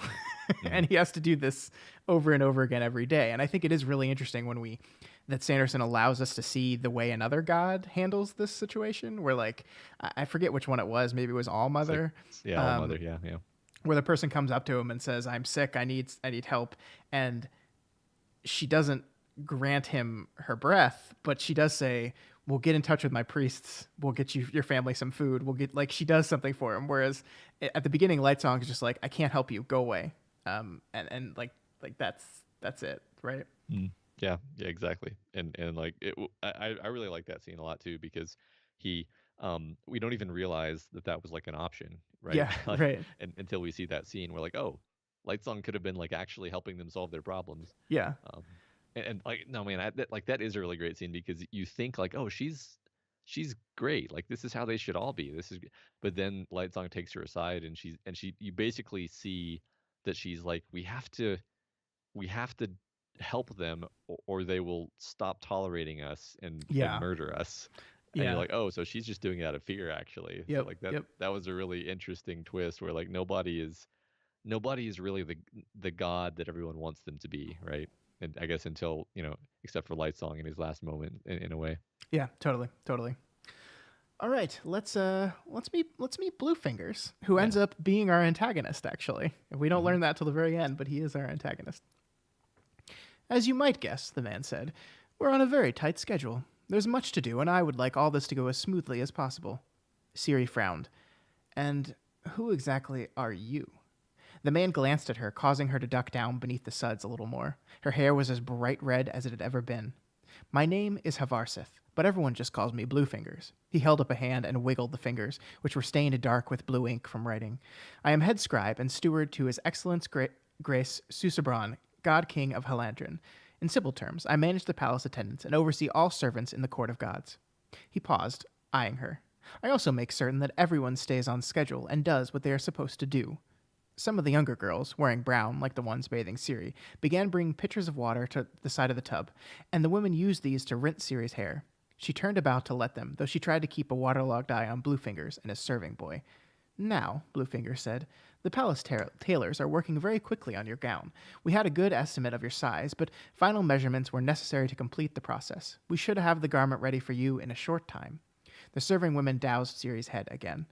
and he has to do this over and over again every day. And I think it is really interesting that Sanderson allows us to see the way another god handles this situation. Where like I forget which one it was, maybe it was All Mother. All Mother, yeah. Where the person comes up to him and says, "I'm sick, I need help," and she doesn't grant him her breath, but she does say, "We'll get in touch with my priests. We'll get your family some food. We'll get," like, she does something for him. Whereas at the beginning, Lightsong is just like, "I can't help you. Go away." And like that's it, right? Yeah, exactly. And like I really like that scene a lot too, because he we don't even realize that was like an option, right? Yeah, Like, right. and until we see that scene, we're like, oh, Lightsong could have been like actually helping them solve their problems. Yeah, And like, no, man, that is a really great scene, because you think like, oh, she's great, like this is how they should all be. But then Lightsong takes her aside, and you basically see that she's like, we have to help them, or they will stop tolerating us and yeah, murder us. And you're yeah. like, oh, so she's just doing it out of fear, actually. So Yep, like yep. that was a really interesting twist, where like nobody is really the god that everyone wants them to be, right? And I guess until, except for Lightsong in his last moment, in a way. Yeah, totally, totally. All right, let's meet Bluefingers, who ends up being our antagonist. Actually, we don't learn that till the very end, but he is our antagonist. "As you might guess," the man said, "we're on a very tight schedule. There's much to do, and I would like all this to go as smoothly as possible." Siri frowned. "And who exactly are you?" The man glanced at her, causing her to duck down beneath the suds a little more. Her hair was as bright red as it had ever been. "My name is Havarsith, but everyone just calls me Bluefingers." He held up a hand and wiggled the fingers, which were stained dark with blue ink from writing. "I am head scribe and steward to His Excellence Grace Susabron, God King of Halandrin. In simple terms, I manage the palace attendants and oversee all servants in the court of gods." He paused, eyeing her. "I also make certain that everyone stays on schedule and does what they are supposed to do." Some of the younger girls, wearing brown like the ones bathing Siri, began bringing pitchers of water to the side of the tub, and the women used these to rinse Siri's hair. She turned about to let them, though she tried to keep a waterlogged eye on Bluefingers and his serving boy. "Now," Bluefingers said, "the palace tailors are working very quickly on your gown. We had a good estimate of your size, but final measurements were necessary to complete the process. We should have the garment ready for you in a short time." The serving women doused Siri's head again.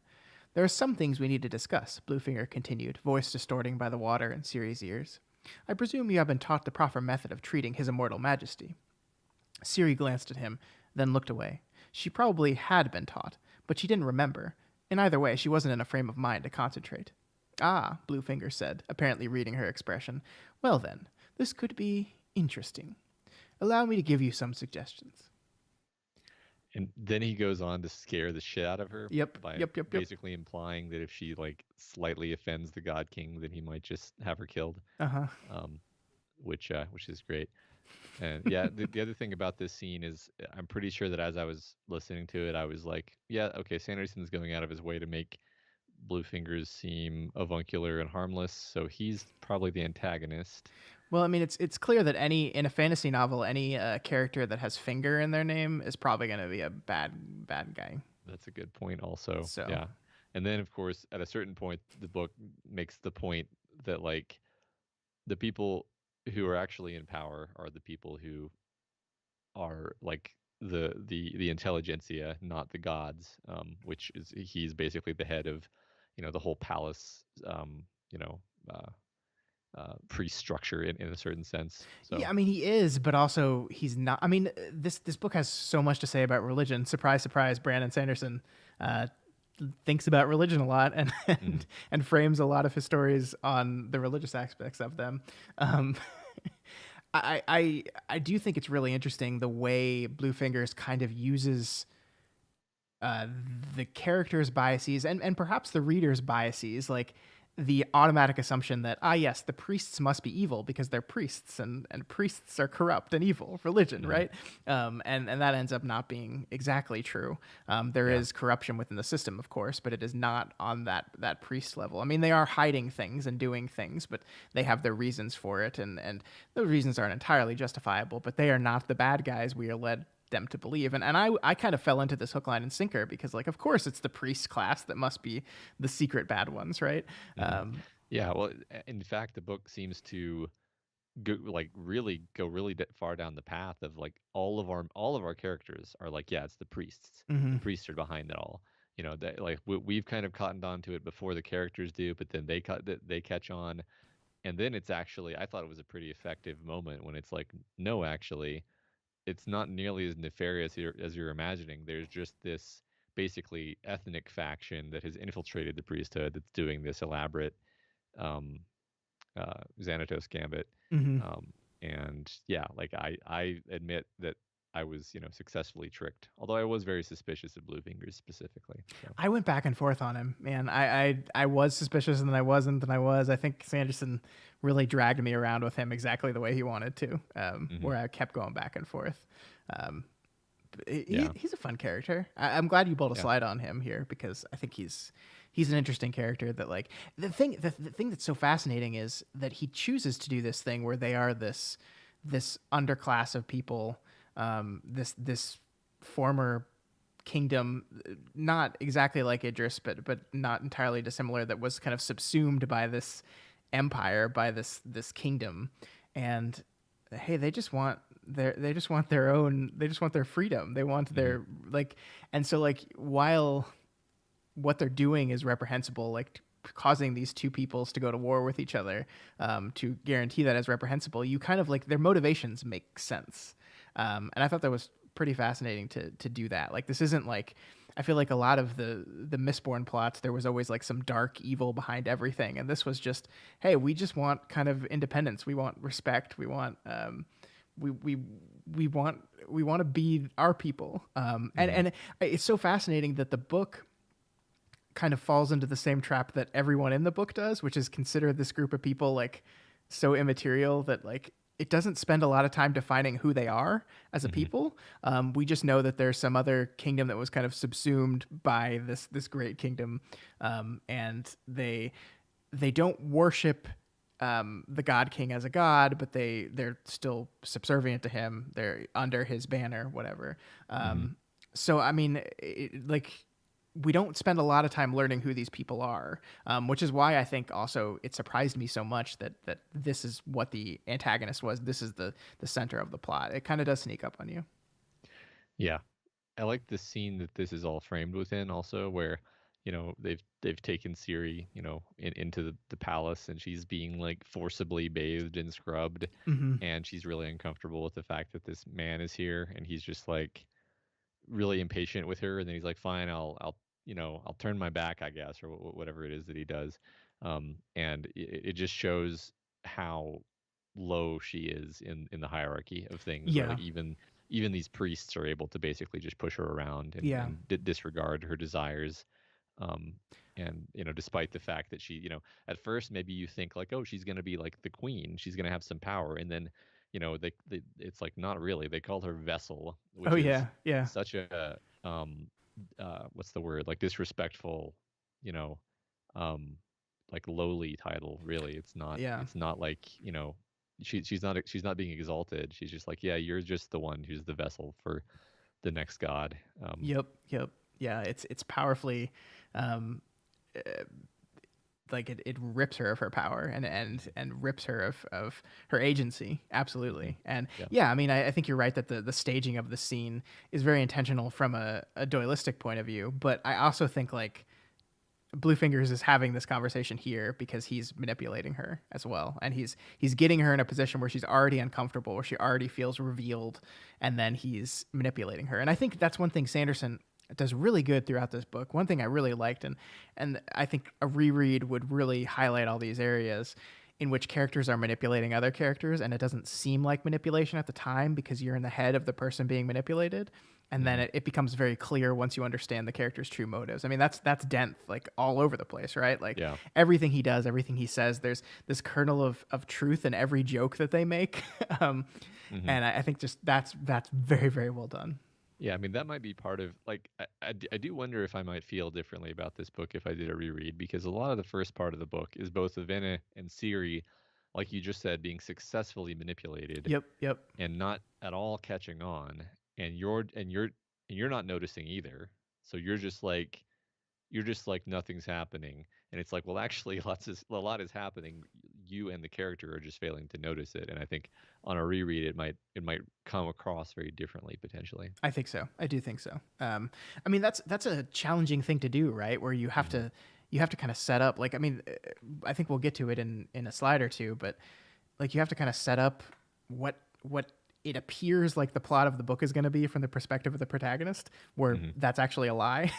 "There are some things we need to discuss," Bluefinger continued, voice distorting by the water in Siri's ears. "I presume you have been taught the proper method of treating His Immortal Majesty." Siri glanced at him, then looked away. She probably had been taught, but she didn't remember. In either way, she wasn't in a frame of mind to concentrate. Ah, Bluefinger said, apparently reading her expression. Well then, this could be interesting. Allow me to give you some suggestions. And then he goes on to scare the shit out of her Yep, by yep, yep, yep. basically implying that if she like slightly offends the God King, then he might just have her killed. Uh huh. Um, which is great. And yeah, the other thing about this scene is I'm pretty sure that as I was listening to it, I was like, yeah, okay, Sanderson's going out of his way to make Bluefingers seem avuncular and harmless, so he's probably the antagonist. Well, I mean, it's clear that in a fantasy novel, any character that has finger in their name is probably going to be a bad guy. That's a good point, also. So, Yeah. And then, of course, at a certain point, the book makes the point that, like, the people who are actually in power are the people who are like the intelligentsia, not the gods. Which is he's basically the head of, the whole palace. You know, priest structure in a certain sense. So yeah, I mean, he is, but also he's not. I mean, this book has so much to say about religion. Surprise, surprise, Brandon Sanderson uh, thinks about religion a lot and frames a lot of his stories on the religious aspects of them. Um, I do think it's really interesting the way Bluefingers kind of uses uh, the character's biases and perhaps the reader's biases, like the automatic assumption that yes, the priests must be evil because they're priests and priests are corrupt and evil religion, right? And that ends up not being exactly true. There is corruption within the system, of course, but it is not on that priest level. I mean, they are hiding things and doing things, but they have their reasons for it, and those reasons aren't entirely justifiable, but they are not the bad guys we are led them to believe. And I kind of fell into this hook, line, and sinker because, like, of course it's the priest class that must be the secret bad ones, right? yeah, well, in fact, the book seems to go really far down the path of like all of our characters are like, yeah, it's the priests. The priests are behind it all. That like we've kind of cottoned on to it before the characters do, but then they catch on, and then it's actually I thought it was a pretty effective moment when it's like, no, actually it's not nearly as nefarious as you're imagining. There's just this basically ethnic faction that has infiltrated the priesthood that's doing this elaborate um, Xanatos Gambit. hmm And yeah, like I admit that I was, successfully tricked. Although I was very suspicious of Bluefingers specifically. So. I went back and forth on him, man. I was suspicious and then I wasn't, and I was. I think Sanderson really dragged me around with him exactly the way he wanted to, where I kept going back and forth. Um, he's a fun character. I'm glad you pulled a slide on him here because I think he's an interesting character. That, like, the thing that's so fascinating is that he chooses to do this thing where they are this underclass of people, this former kingdom, not exactly like Idris, but not entirely dissimilar, that was kind of subsumed by this empire, by this kingdom, and hey, they just want their own, they just want their freedom, they want their, like, and so, like, while what they're doing is reprehensible, like causing these two peoples to go to war with each other, to guarantee that as reprehensible, you kind of, like, their motivations make sense. And I thought that was pretty fascinating to do that. Like, this isn't like, I feel like a lot of the Mistborn plots, there was always like some dark evil behind everything, and this was just, hey, we just want kind of independence, we want respect, we want we want to be our people. And it's so fascinating that the book kind of falls into the same trap that everyone in the book does, which is consider this group of people like so immaterial that, like, it doesn't spend a lot of time defining who they are as a people. We just know that there's some other kingdom that was kind of subsumed by this great kingdom, and they don't worship the God King as a god, but they're still subservient to him. They're under his banner, whatever. So I mean, like, we don't spend a lot of time learning who these people are, which is why I think also it surprised me so much that this is what the antagonist was. This is the center of the plot. It kind of does sneak up on you. Yeah, I like the scene that this is all framed within, also, where they've taken Ciri, into the palace, and she's being like forcibly bathed and scrubbed, and she's really uncomfortable with the fact that this man is here, and he's just like really impatient with her, and then he's like, "Fine, I'll turn my back, I guess," or whatever it is that he does. And it just shows how low she is in the hierarchy of things, where Yeah. like even these priests are able to basically just push her around and Yeah. disregard her desires. Um, and despite the fact that she, at first maybe you think like, oh, she's gonna be like the queen, she's gonna have some power, and then it's like not really. They call her vessel, Oh which is yeah. Yeah. such a what's the word, like disrespectful, you know, um, like lowly title. Really, it's not. Yeah. It's not like she's not being exalted. She's just like, yeah, you're just the one who's the vessel for the next god. Yep. Yep. Yeah. It's powerfully, um, like it rips her of her power and rips her of her agency. Absolutely. And Yeah. yeah, I mean, I think you're right that the staging of the scene is very intentional from a dualistic point of view. But I also think like Bluefingers is having this conversation here because he's manipulating her as well, and he's getting her in a position where she's already uncomfortable, where she already feels revealed, and then he's manipulating her. And I think that's one thing Sanderson does really good throughout this book. One thing I really liked, and I think a reread would really highlight all these areas in which characters are manipulating other characters, and it doesn't seem like manipulation at the time because you're in the head of the person being manipulated, and then it becomes very clear once you understand the character's true motives. I mean, that's Dent like all over the place, right? Like Yeah. everything he does, everything he says, there's this kernel of truth in every joke that they make. And I think just that's very, very well done. Yeah, I mean that might be part of like I do wonder if I might feel differently about this book if I did a reread, because a lot of the first part of the book is both Avena and Ciri, like you just said, being successfully manipulated Yep, yep. and not at all catching on, and you're not noticing either. So you're just like nothing's happening, and it's like, well, actually a lot is happening. You and the character are just failing to notice it, and I think on a reread it might come across very differently potentially. I think so. I do think so. I mean, that's a challenging thing to do, right? Where you have to kind of set up. Like, I mean, I think we'll get to it in a slide or two, but like you have to kind of set up what it appears like the plot of the book is going to be from the perspective of the protagonist, where that's actually a lie.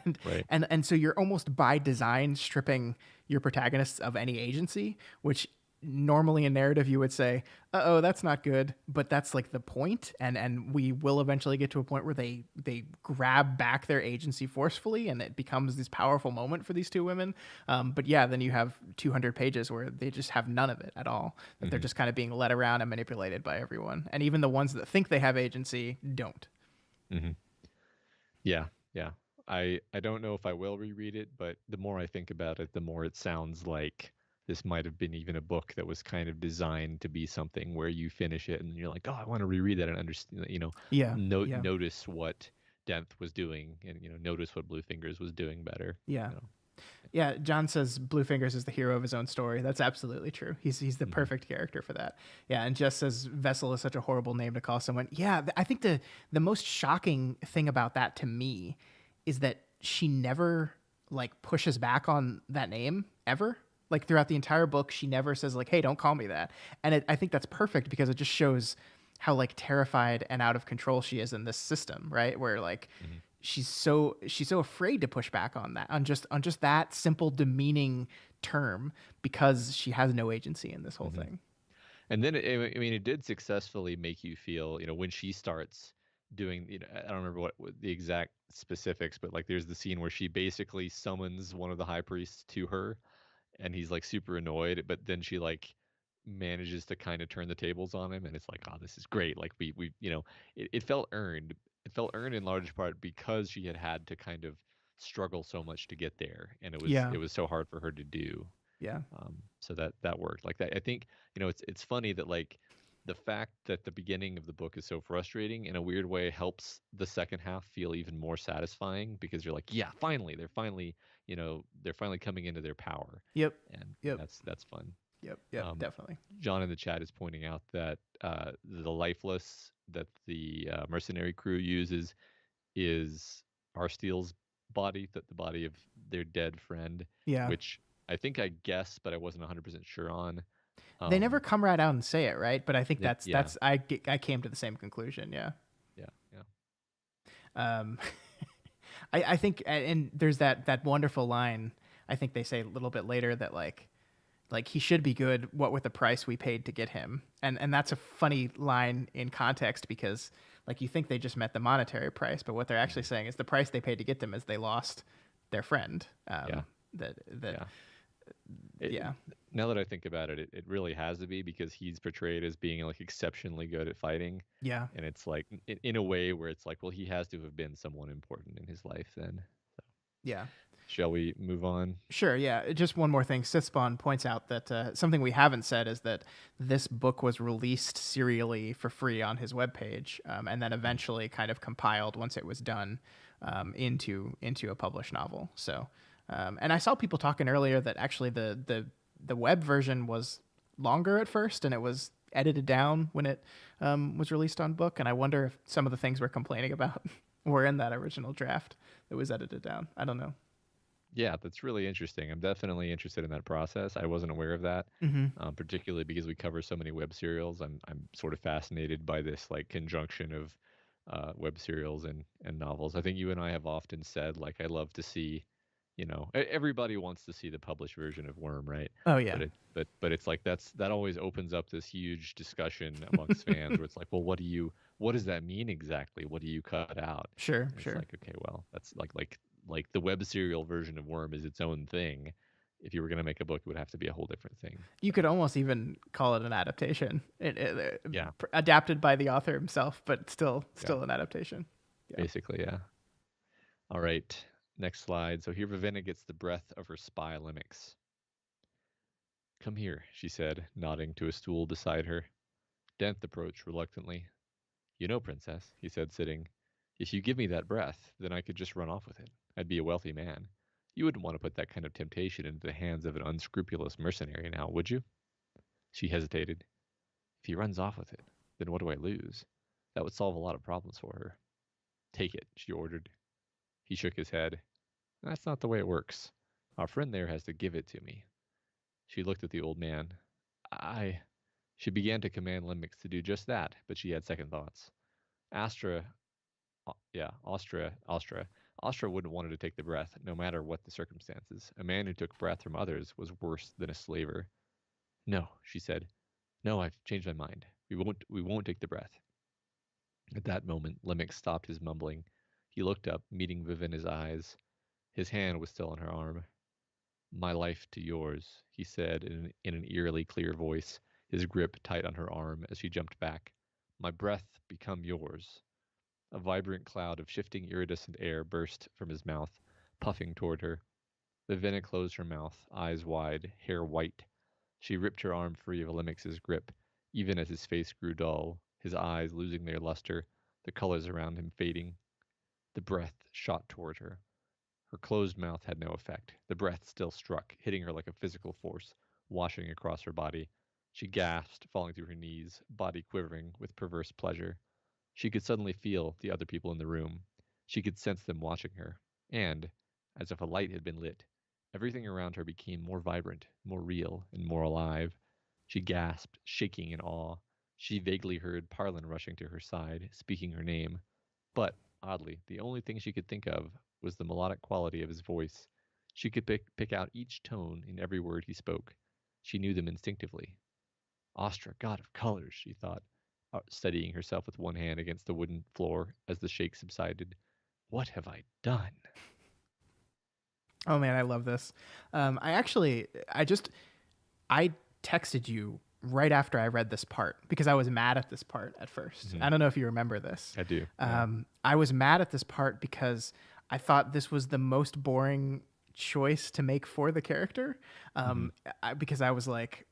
and, Right. and so you're almost by design stripping your protagonists of any agency, which normally in narrative you would say, oh, that's not good, but that's like the point. And we will eventually get to a point where they grab back their agency forcefully, and it becomes this powerful moment for these two women. But yeah, then you have 200 pages where they just have none of it at all, that they're just kind of being led around and manipulated by everyone, and even the ones that think they have agency don't. Hmm. Yeah, yeah. I don't know if I will reread it, but the more I think about it, the more it sounds like this might have been even a book that was kind of designed to be something where you finish it and you're like, oh, I want to reread that and understand, Yeah, yeah, notice what Denth was doing, and notice what Bluefingers was doing better. yeah. You know. Yeah, John says Bluefingers is the hero of his own story. That's absolutely true. He's the perfect character for that. Yeah, and Jess says Vessel is such a horrible name to call someone. Yeah, I think the most shocking thing about that to me is that she never like pushes back on that name ever. Like throughout the entire book, she never says like, "Hey, don't call me that." And I think that's perfect because it just shows how like terrified and out of control she is in this system, right? Where like she's so afraid to push back on that, on just that simple demeaning term, because she has no agency in this whole thing. And then, I mean, it did successfully make you feel, when she starts doing, I don't remember what the exact specifics, but like there's the scene where she basically summons one of the high priests to her, and he's like super annoyed, but then she like manages to kind of turn the tables on him, and it's like, oh, this is great. Like we it felt earned. It felt earned in large part because she had to kind of struggle so much to get there, and Yeah, it was so hard for her to do. yeah, So that worked. Like that, I think it's funny that like the fact that the beginning of the book is so frustrating in a weird way helps the second half feel even more satisfying, because you're like, yeah, finally they're finally coming into their power, yep, and yep, that's fun. yep, Um, definitely. John in the chat is pointing out that the lifeless that the mercenary crew uses is Arsteel's body, that the body of their dead friend, Yeah, which I think I guessed, but I wasn't 100% sure on. they never Um, come right out and say it, right? But I think yeah, that's I came to the same conclusion. Yeah. yeah, yeah. Um, I think, and there's that wonderful line. I think they say a little bit later that like he should be good. What with the price we paid to get him, and that's a funny line in context because like you think they just met the monetary price, but what they're actually saying is the price they paid to get them is they lost their friend. Yeah. That Yeah. It, yeah. Now that I think about it, it really has to be because he's portrayed as being like exceptionally good at fighting, Yeah. and it's like in a way where it's like, well, he has to have been someone important in his life then. So, Yeah. shall we move on? Sure, yeah. Just one more thing. Sithspawn points out that something we haven't said is that this book was released serially for free on his webpage, and then eventually kind of compiled once it was done into a published novel. So, and I saw people talking earlier that actually the web version was longer at first, and it was edited down when it was released on book. And I wonder if some of the things we're complaining about were in that original draft that was edited down. I don't know. Yeah, that's really interesting. I'm definitely interested in that process. I wasn't aware of that, Mm-hmm. particularly because we cover so many web serials. I'm sort of fascinated by this like conjunction of web serials and novels. I think you and I have often said like I love to see, everybody wants to see the published version of Worm, right? Oh yeah. But it's like that always opens up this huge discussion amongst fans where it's like, well, what does that mean exactly? What do you cut out? Sure, And it's sure. like, okay, well, that's like the web serial version of Worm is its own thing. If you were going to make a book, it would have to be a whole different thing. You So, could almost even call it an adaptation, yeah, adapted by the author himself, but still yeah, an adaptation. Yeah. basically, yeah. All right, next slide. So here Vivenna gets the breath of her spy Limix. Come here, she said, nodding to a stool beside her. Dent approached reluctantly. You know, Princess, he said, sitting, if you give me that breath, then I could just run off with it. I'd be a wealthy man. You wouldn't want to put that kind of temptation into the hands of an unscrupulous mercenary now, would you? She hesitated. If he runs off with it, then what do I lose? That would solve a lot of problems for her. Take it, she ordered. He shook his head. That's not the way it works. Our friend there has to give it to me. She looked at the old man. I. She began to command Limix to do just that, but she had second thoughts. Astra Astra wouldn't want her to take the breath, no matter what the circumstances. A man who took breath from others was worse than a slaver. No, she said. No, I've changed my mind. We won't take the breath. At that moment, Limix stopped his mumbling. He looked up, meeting Vivenna's eyes. His hand was still on her arm. My life to yours, he said in an eerily clear voice, his grip tight on her arm as she jumped back. My breath become yours. A vibrant cloud of shifting iridescent air burst from his mouth, puffing toward her. Vivenna closed her mouth, eyes wide, hair white. She ripped her arm free of Olimix's grip, even as his face grew dull, his eyes losing their luster, the colors around him fading. The breath shot toward her. Her closed mouth had no effect. The breath still struck, hitting her like a physical force, washing across her body. She gasped, falling to her knees, body quivering with perverse pleasure. She could suddenly feel the other people in the room. She could sense them watching her. And, as if a light had been lit, everything around her became more vibrant, more real, and more alive. She gasped, shaking in awe. She vaguely heard Parlin rushing to her side, speaking her name. But, oddly, the only thing she could think of was the melodic quality of his voice. She could pick out each tone in every word he spoke. She knew them instinctively. Astra, god of colors, she thought, steadying herself with one hand against the wooden floor as the shake subsided. What have I done? Oh man, I love this. I texted you right after I read this part because I was mad at this part at 1st. Mhm. I don't know if you remember this. I do. Yeah. I was mad at this part because I thought this was the most boring choice to make for the character. Because I was like,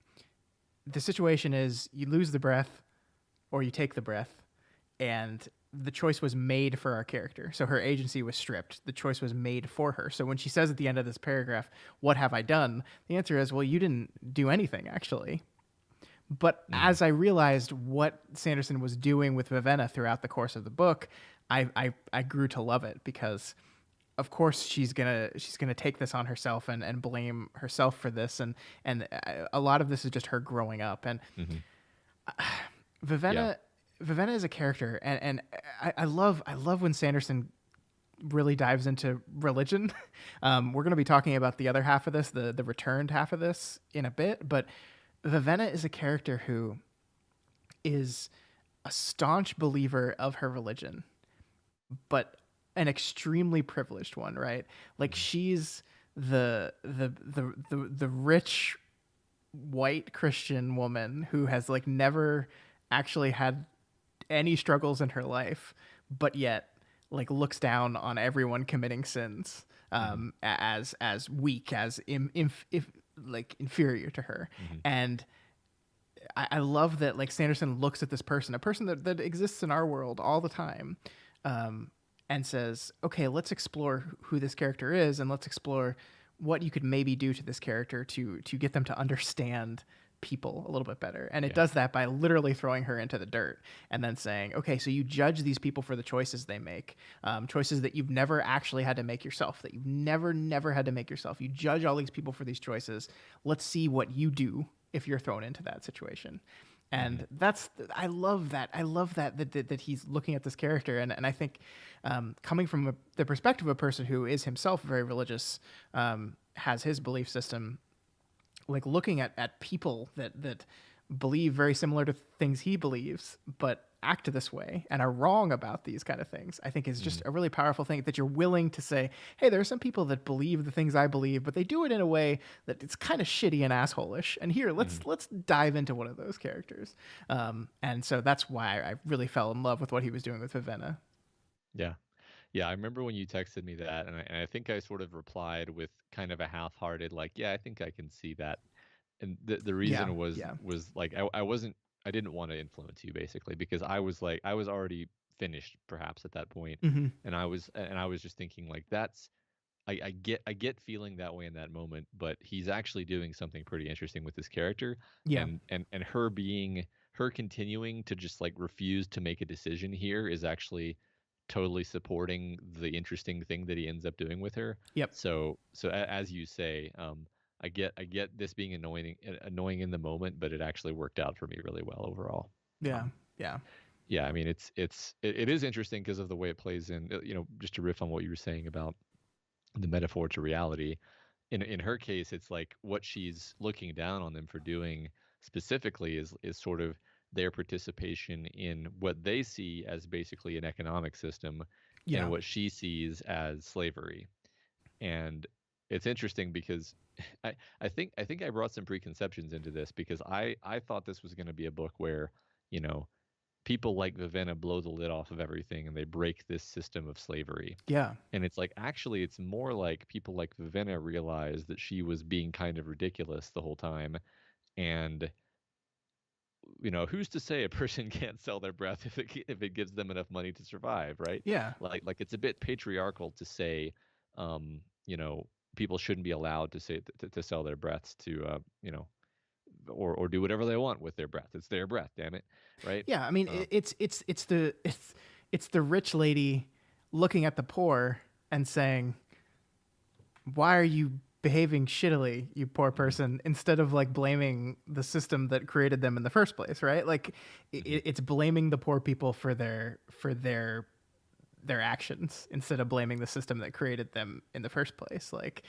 the situation is you lose the breath or you take the breath, and the choice was made for our character. So her agency was stripped. The choice was made for her. So when she says at the end of this paragraph, "What have I done?" the answer is, well, you didn't do anything actually. But as I realized what Sanderson was doing with Vivenna throughout the course of the book, I grew to love it because of course she's gonna take this on herself and blame herself for this, and a lot of this is just her growing up. And Mhm. Vivenna, Vivenna is a character, and I love when Sanderson really dives into religion. We're going to be talking about the other half of this, the returned half of this, in a bit. But Vivenna is a character who is a staunch believer of her religion, but an extremely privileged one, right? Like she's the rich white Christian woman who has like never actually had any struggles in her life, but yet like looks down on everyone committing sins as weak, as like inferior to her. Mm-hmm. And I love that like Sanderson looks at this person, a person that exists in our world all the time, and says, okay, let's explore who this character is, and let's explore what you could maybe do to this character to get them to understand people a little bit better. And it does that by literally throwing her into the dirt and then saying, okay, so you judge these people for the choices they make, choices that you've never actually had to make yourself, that you've never had to make yourself. You judge all these people for these choices. Let's see what you do if you're thrown into that situation. And that's, I love that he's looking at this character. And I think coming from the perspective of a person who is himself very religious, has his belief system, like looking at people that believe very similar to things he believes, but act this way and are wrong about these kind of things, I think is just a really powerful thing, that you're willing to say, hey, there are some people that believe the things I believe, but they do it in a way that it's kind of shitty and asshole-ish. And here, let's dive into one of those characters. And so that's why I really fell in love with what he was doing with Vivenna. Yeah. Yeah, I remember when you texted me that, and I think I sort of replied with kind of a half-hearted, like, yeah, I think I can see that. And the reason was like I didn't want to influence you basically, because I was already finished perhaps at that point, and I was just thinking like I get feeling that way in that moment, but he's actually doing something pretty interesting with this character, and her continuing to just like refuse to make a decision here is actually totally supporting the interesting thing that he ends up doing with her. Yep. So as you say, I get this being annoying in the moment, but it actually worked out for me really well overall. Yeah. Yeah. I mean, it is interesting because of the way it plays in. Just to riff on what you were saying about the metaphor to reality. In her case, it's like what she's looking down on them for doing specifically is sort of their participation in what they see as basically an economic system, and what she sees as slavery. And it's interesting because I think I brought some preconceptions into this, because I thought this was going to be a book where, people like Vivenna blow the lid off of everything and they break this system of slavery. Yeah. And it's like, actually, it's more like people like Vivenna realized that she was being kind of ridiculous the whole time. And, who's to say a person can't sell their breath if it gives them enough money to survive, right? Yeah. Like it's a bit patriarchal to say, people shouldn't be allowed to say to sell their breaths to, or do whatever they want with their breath. It's their breath, damn it, right? Yeah, I mean, it's the rich lady looking at the poor and saying, "Why are you behaving shittily, you poor person?" Instead of like blaming the system that created them in the first place, right? Like, it's blaming the poor people for their actions instead of blaming the system that created them in the first place. Like,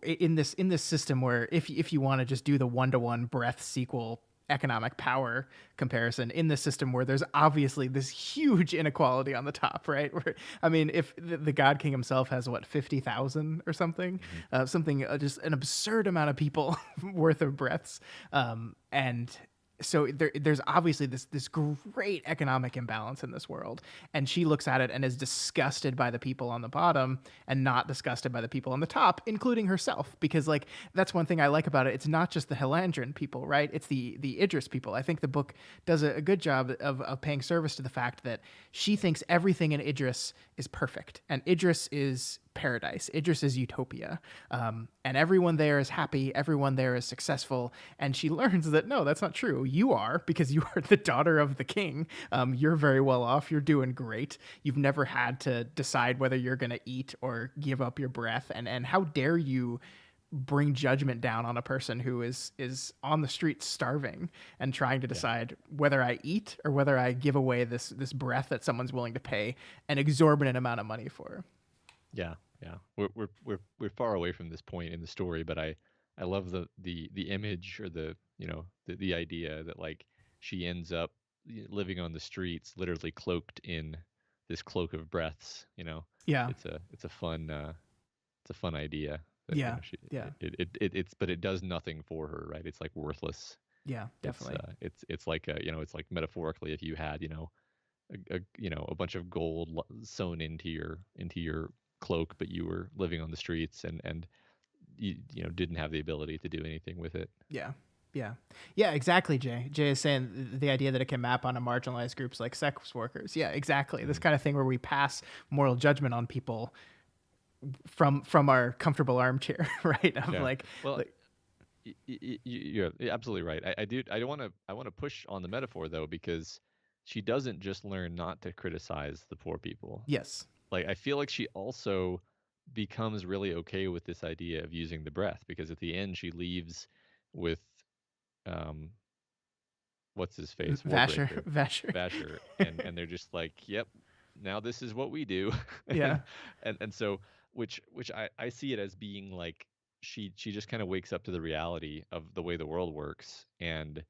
in this system where if you want to just do the 1-to-1 breath sequel economic power comparison, in this system where there's obviously this huge inequality on the top, right? Where, I mean, if the God King himself has what, 50,000 or something, just an absurd amount of people worth of breaths, and so there's obviously this great economic imbalance in this world, and she looks at it and is disgusted by the people on the bottom and not disgusted by the people on the top, including herself, because like that's one thing I like about it. It's not just the Helandrin people, right? It's the Idris people. I think the book does a good job of paying service to the fact that she thinks everything in Idris is perfect, and Idris is paradise. Idris is utopia. And everyone there is happy. Everyone there is successful. And she learns that, no, that's not true. You are, because you are the daughter of the king. You're very well off. You're doing great. You've never had to decide whether you're going to eat or give up your breath. And how dare you bring judgment down on a person who is on the street starving and trying to Yeah. decide whether I eat or whether I give away this breath that someone's willing to pay an exorbitant amount of money for. Yeah, yeah. We're far away from this point in the story, but I love the image, or the idea that like she ends up living on the streets, literally cloaked in this cloak of breaths. Yeah, It's a fun idea that yeah, she yeah, it's but it does nothing for her, right? It's like worthless. yeah, It's definitely. it's like it's like metaphorically, if you had a bunch of gold sewn into your cloak, but you were living on the streets, and didn't have the ability to do anything with it. Yeah. Yeah. Yeah, exactly, Jay. Jay is saying the idea that it can map onto marginalized groups like sex workers. Yeah, exactly. This Mhm. kind of thing where we pass moral judgment on people from our comfortable armchair, right? Of Yeah. like, Well, like you're absolutely right. I do. I want to push on the metaphor though, because she doesn't just learn not to criticize the poor people. yes. Like, I feel like she also becomes really okay with this idea of using the breath, because at the end she leaves with um what's his face, Vasher, Warbreaker, Vasher. Vasher, and they're just like, yep, now this is what we do. Yeah. and and so, which I see it as being like, she just kind of wakes up to the reality of the way the world works and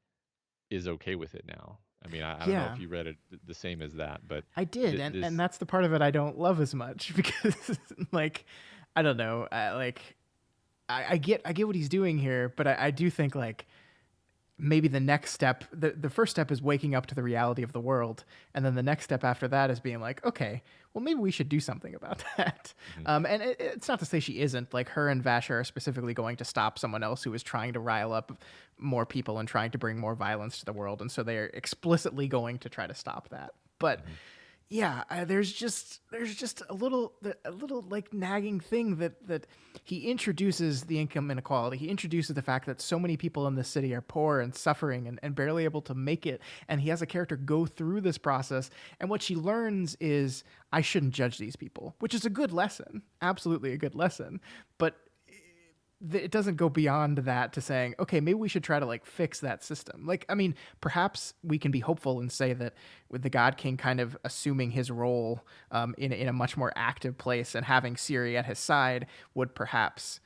is okay with it now. I mean, I don't know Yeah. if you read it the same as that, but I did, and this that's the part of it I don't love as much because like I don't know, I get what he's doing here, but I do think like maybe the next step, the first step is waking up to the reality of the world, and then the next step after that is being like, okay, well maybe we should do something about that. Mhm. And it's not to say she isn't. Like her and Vasher are specifically going to stop someone else who is trying to rile up more people and trying to bring more violence to the world, and so they are explicitly going to try to stop that. But Mhm. yeah, there's just a little like nagging thing that he introduces the income inequality. He introduces the fact that so many people in this city are poor and suffering and barely able to make it. And he has a character go through this process. And what she learns is I shouldn't judge these people, which is a good lesson, absolutely a good lesson. But it doesn't go beyond that to saying, okay, maybe we should try to like fix that system. Like, I mean, perhaps we can be hopeful and say that with the God King kind of assuming his role in a much more active place and having Siri at his side would perhaps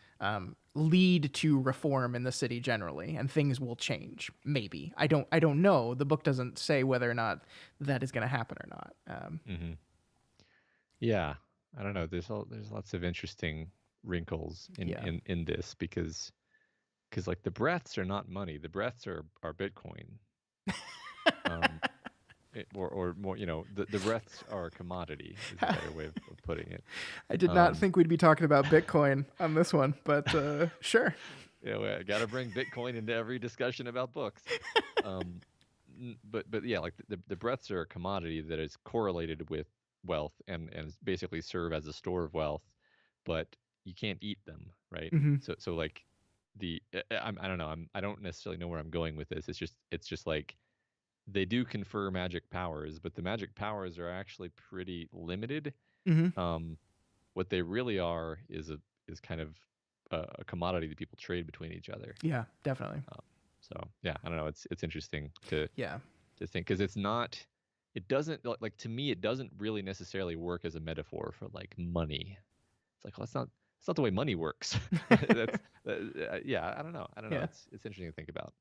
lead to reform in the city generally, and things will change. Maybe I don't know. The book doesn't say whether or not that is going to happen or not. Mhm. Yeah, I don't know. There's lots of interesting wrinkles in Yeah. in this, because like the breaths are not money. The breaths are Bitcoin. Um, or more, the breaths are a commodity, is a better way of putting it. I did not Um, think we'd be talking about Bitcoin on this one, but sure. I got to bring Bitcoin into every discussion about books. Um, but yeah, like the breaths are a commodity that is correlated with wealth, and basically serve as a store of wealth, but you can't eat them, right? Hmm. So like I don't know, I don't necessarily know where I'm going with this. It's just like they do confer magic powers, but the magic powers are actually pretty limited. Hmm. Um, what they really are is kind of a commodity that people trade between each other. Yeah, definitely. Um, so yeah, I don't know. It's interesting to Yeah. think, because it's not. It doesn't like, to me. It doesn't really necessarily work as a metaphor for like money. It's like, well, that's not the way money works. That's yeah. I don't know. I don't know. Yeah. It's interesting to think about.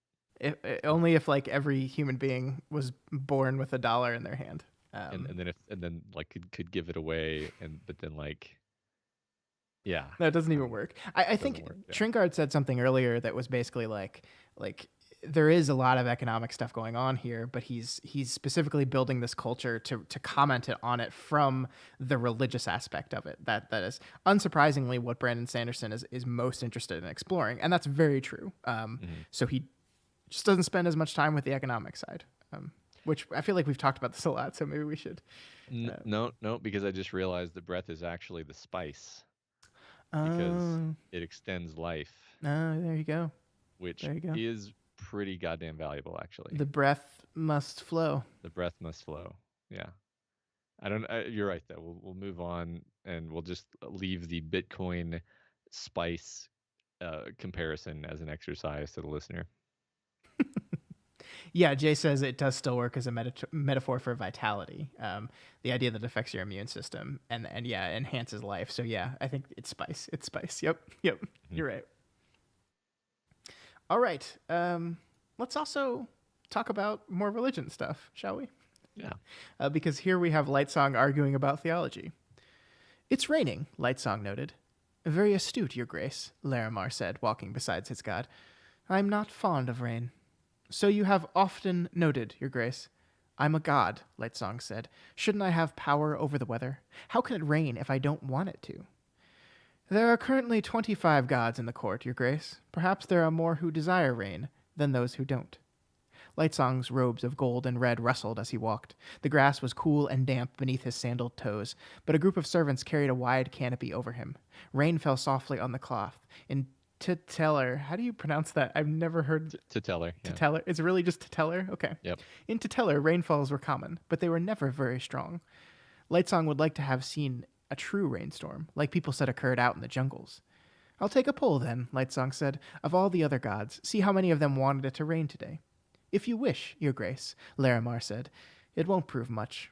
Only if like every human being was born with a dollar in their hand. And then like could give it away, but then like, yeah, No, it doesn't I even don't know. work. I It doesn't think work. Yeah. Trinkard said something earlier that was basically like there is a lot of economic stuff going on here, but he's specifically building this culture to comment on it from the religious aspect of it. That is unsurprisingly what Brandon Sanderson is most interested in exploring, and that's very true. Mhm. So he just doesn't spend as much time with the economic side, which I feel like we've talked about this a lot. So maybe we should. No, no, because I just realized the breath is actually the spice, because Oh, it extends life, there you go. which There you go. is pretty goddamn valuable, actually. The breath must flow. The breath must flow. Yeah. I don't. You're right, though. We'll move on, and we'll just leave the Bitcoin spice comparison as an exercise to the listener. Yeah, Jay says it does still work as a metaphor for vitality. The idea that it affects your immune system and yeah, enhances life. So yeah, I think it's spice. It's spice. Yep. Mhm. You're right. All right. Let's also talk about more religion stuff, shall we? Yeah. Because here we have Lightsong arguing about theology. It's raining, Lightsong noted. Very astute, Your Grace, Larimar said, walking beside his god. I'm not fond of rain. So you have often noted, Your Grace. I'm a god, Lightsong said. Shouldn't I have power over the weather? How can it rain if I don't want it to? There are currently 25 gods in the court, Your Grace. Perhaps there are more who desire rain than those who don't. Lightsong's robes of gold and red rustled as he walked. The grass was cool and damp beneath his sandaled toes, but a group of servants carried a wide canopy over him. Rain fell softly on the cloth. In Tutelar, how do you pronounce that? I've never heard Tutelar. Yeah. Tutelar. It's really just Tutelar? Okay. Yep. In Tutelar, rainfalls were common, but they were never very strong. Lightsong would like to have seen a true rainstorm, like people said occurred out in the jungles. I'll take a poll then, Lightsong said, of all the other gods. See how many of them wanted it to rain today. If you wish, Your Grace, Larimar said. It won't prove much.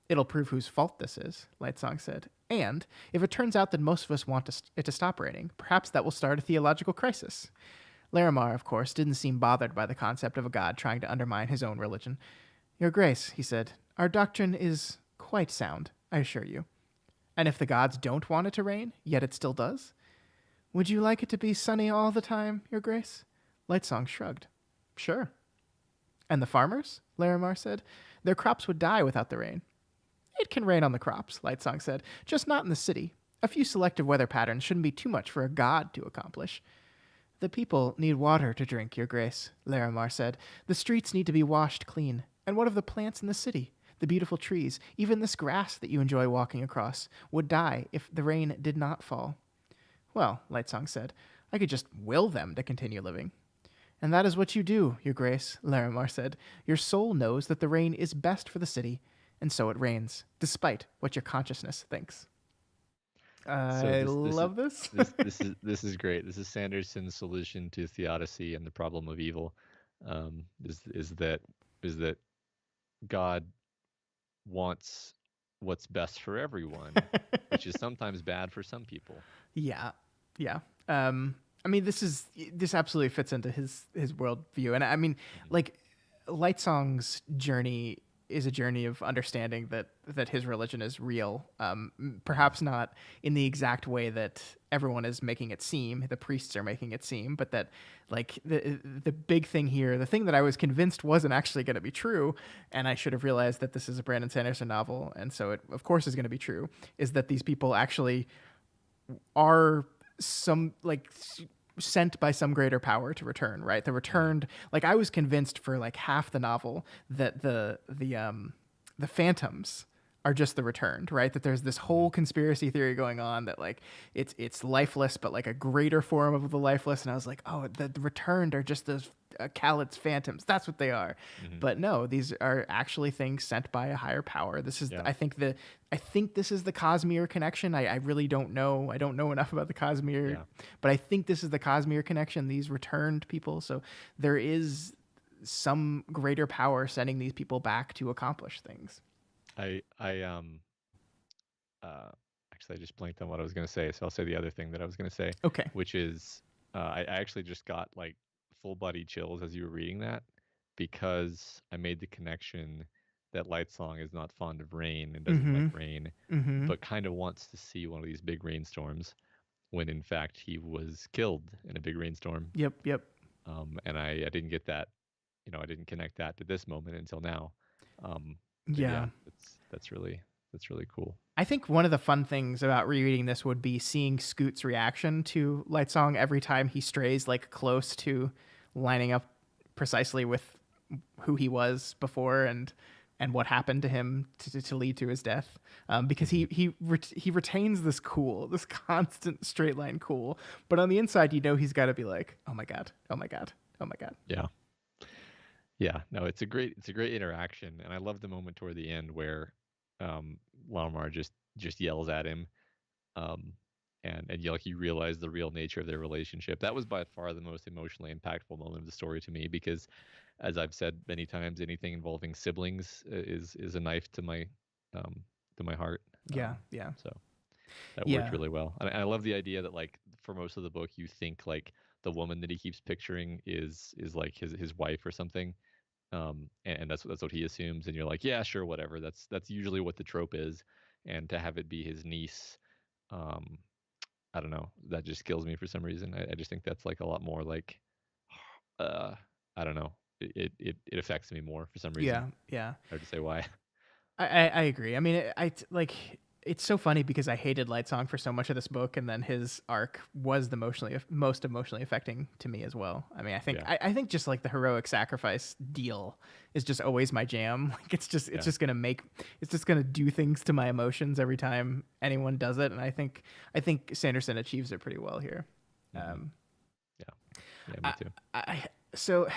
It'll prove whose fault this is, Lightsong said. And if it turns out that most of us want it to stop raining, perhaps that will start a theological crisis. Larimar, of course, didn't seem bothered by the concept of a god trying to undermine his own religion. Your Grace, he said, our doctrine is quite sound, I assure you. And if the gods don't want it to rain, yet it still does? Would you like it to be sunny all the time, Your Grace? Lightsong shrugged. Sure. And the farmers? Larimar said. Their crops would die without the rain. It can rain on the crops, Lightsong said, just not in the city. A few selective weather patterns shouldn't be too much for a god to accomplish. The people need water to drink, Your Grace, Larimar said. The streets need to be washed clean. And what of the plants in the city? The beautiful trees, even this grass that you enjoy walking across, would die if the rain did not fall. Well, Lightsong said, I could just will them to continue living. And that is what you do, Your Grace, Larimar said. Your soul knows that the rain is best for the city, and so it rains, despite what your consciousness thinks. I love this. This is great. This is Sanderson's solution to theodicy and the problem of evil. Is that God wants what's best for everyone, which is sometimes bad for some people. Yeah. I mean, this absolutely fits into his worldview, and I mean, like, Lightsong's journey is a journey of understanding that his religion is real. Perhaps not in the exact way that everyone is making it seem, the priests are making it seem, but that, like, the big thing here, the thing that I was convinced wasn't actually going to be true, and I should have realized that this is a Brandon Sanderson novel, and so it of course is going to be true, is that these people actually are sent by some greater power to return, right? The returned, like, I was convinced for like half the novel that the phantoms are just the returned, right? That there's this whole conspiracy theory going on that, like, it's lifeless, but like a greater form of the lifeless. And I was like, oh, the returned are just those Khaled's phantoms. That's what they are. Mm-hmm. But no, these are actually things sent by a higher power. This is, I think this is the Cosmere connection. I really don't know. I don't know enough about the Cosmere, but I think this is the Cosmere connection. These returned people. So there is some greater power sending these people back to accomplish things. Actually, I just blanked on what I was going to say, so I'll say the other thing that I was going to say. Okay. Which is, I actually just got like full body chills as you were reading that, because I made the connection that Lightsong is not fond of rain and doesn't like rain, but kind of wants to see one of these big rainstorms, when in fact he was killed in a big rainstorm. Yep. And I didn't get that, I didn't connect that to this moment until now. That's really cool. I think one of the fun things about rereading this would be seeing Scoot's reaction to Lightsong every time he strays like close to lining up precisely with who he was before and what happened to him to lead to his death. Because he retains this constant straight line cool, but on the inside, he's got to be like, oh my god. Yeah, no, it's a great interaction, and I love the moment toward the end where Lamar just yells at him, and you realize the real nature of their relationship. That was by far the most emotionally impactful moment of the story to me, because, as I've said many times, anything involving siblings is a knife um, to my heart. Yeah, yeah, So that worked yeah, really well. And I love the idea that, like, for most of the book, you think like the woman that he keeps picturing is like his wife or something. And that's what he assumes, and you're like, yeah, sure, whatever. That's usually what the trope is, and to have it be his niece, um, I don't know, that just kills me for some reason. I just think that's like a lot more like, uh, I don't know, it affects me more for some reason. yeah, yeah. Hard to say why. I agree. I mean, like it's so funny because I hated Lightsong for so much of this book, and then his arc was the most emotionally affecting to me as well. I mean, Yeah, I think just like the heroic sacrifice deal is just always my jam. Like yeah, it's just gonna do things to my emotions every time anyone does it, and I think Sanderson achieves it pretty well here. hmm Um, yeah, yeah, me I, too. so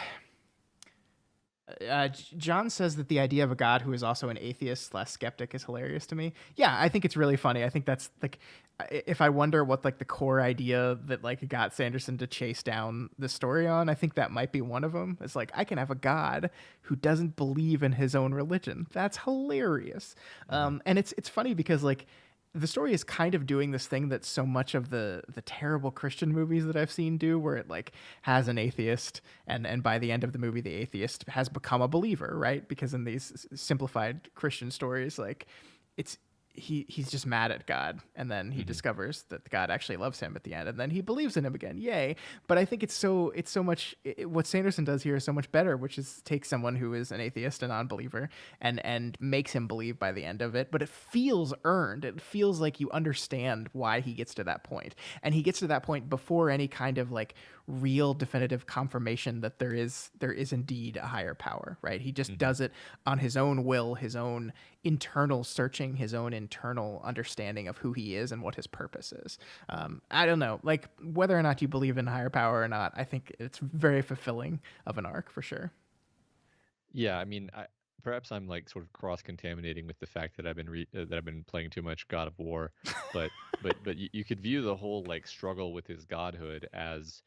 John says that the idea of a god who is also an atheist / skeptic is hilarious to me. Yeah, I think it's really funny. I think that's like, if I wonder what like the core idea that like got Sanderson to chase down the story on, I think that might be one of them. It's like, I can have a god who doesn't believe in his own religion. That's hilarious. hmm And it's funny because like the story is kind of doing this thing that so much of the terrible Christian movies that I've seen do, where it like has an atheist, and by the end of the movie, the atheist has become a believer, right? Because in these simplified Christian stories, like it's he's just mad at God, and then he hmm discovers that God actually loves him at the end, and then he believes in him again. Yay! But I think it's so much what Sanderson does here is so much better, which is take someone who is an atheist, a non-believer, and makes him believe by the end of it. But it feels earned. It feels like you understand why he gets to that point, and he gets to that point before any kind of like real definitive confirmation that there is indeed a higher power, right? He just hmm does it on his own will, his own internal searching, his own internal understanding of who he is and what his purpose is. I don't know, like whether or not you believe in a higher power or not, I think it's very fulfilling of an arc for sure. Yeah, I mean, perhaps I'm like sort of cross-contaminating with the fact that that I've been playing too much God of War, but you could view the whole like struggle with his godhood as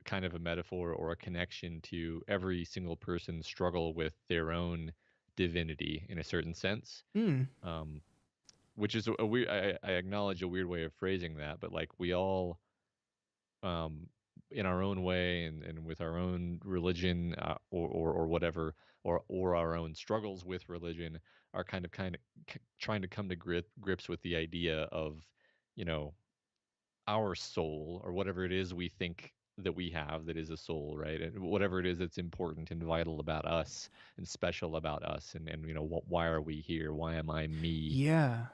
kind of a metaphor or a connection to every single person's struggle with their own divinity in a certain sense. Mm, Um, which is a weird. I acknowledge a weird way of phrasing that, but like we all um, in our own way and with our own religion or whatever or our own struggles with religion are trying to come to grips with the idea of, you know, our soul or whatever it is we think that we have that is a soul, right? And whatever it is that's important and vital about us and special about us, and you know, why are we here? Why am I me? yeah,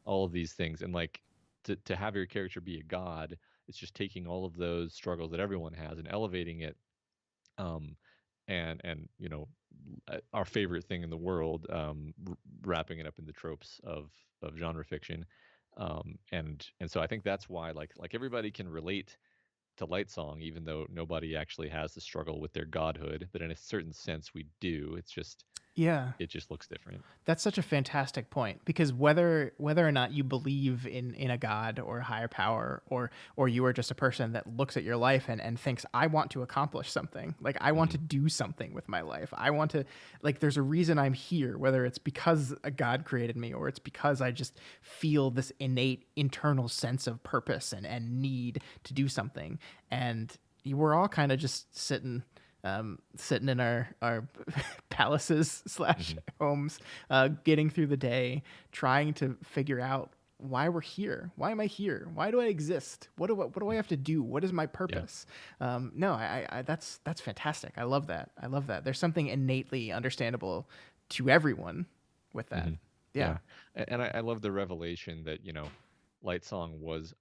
All of these things, and like to have your character be a god, it's just taking all of those struggles that everyone has and elevating it, um, and you know, our favorite thing in the world, wrapping it up in the tropes of genre fiction, and so I think that's why like everybody can relate to Light Song, even though nobody actually has the struggle with their godhood, but in a certain sense we do. It's just yeah. it just looks different. That's such a fantastic point, because whether or not you believe in a god or a higher power, or you are just a person that looks at your life and thinks, I want to accomplish something, like I want hmm to do something with my life, I want to, like, there's a reason I'm here, whether it's because a god created me or it's because I just feel this innate internal sense of purpose and need to do something. And we're all kind of just sitting in our palaces hmm / homes, getting through the day, trying to figure out why we're here. Why am I here? Why do I exist? What do I have to do? What is my Yeah. purpose? No, that's fantastic. I love that. I love that. There's something innately understandable to everyone with that. hmm Yeah. Yeah, and I love the revelation that, you know, Light Song was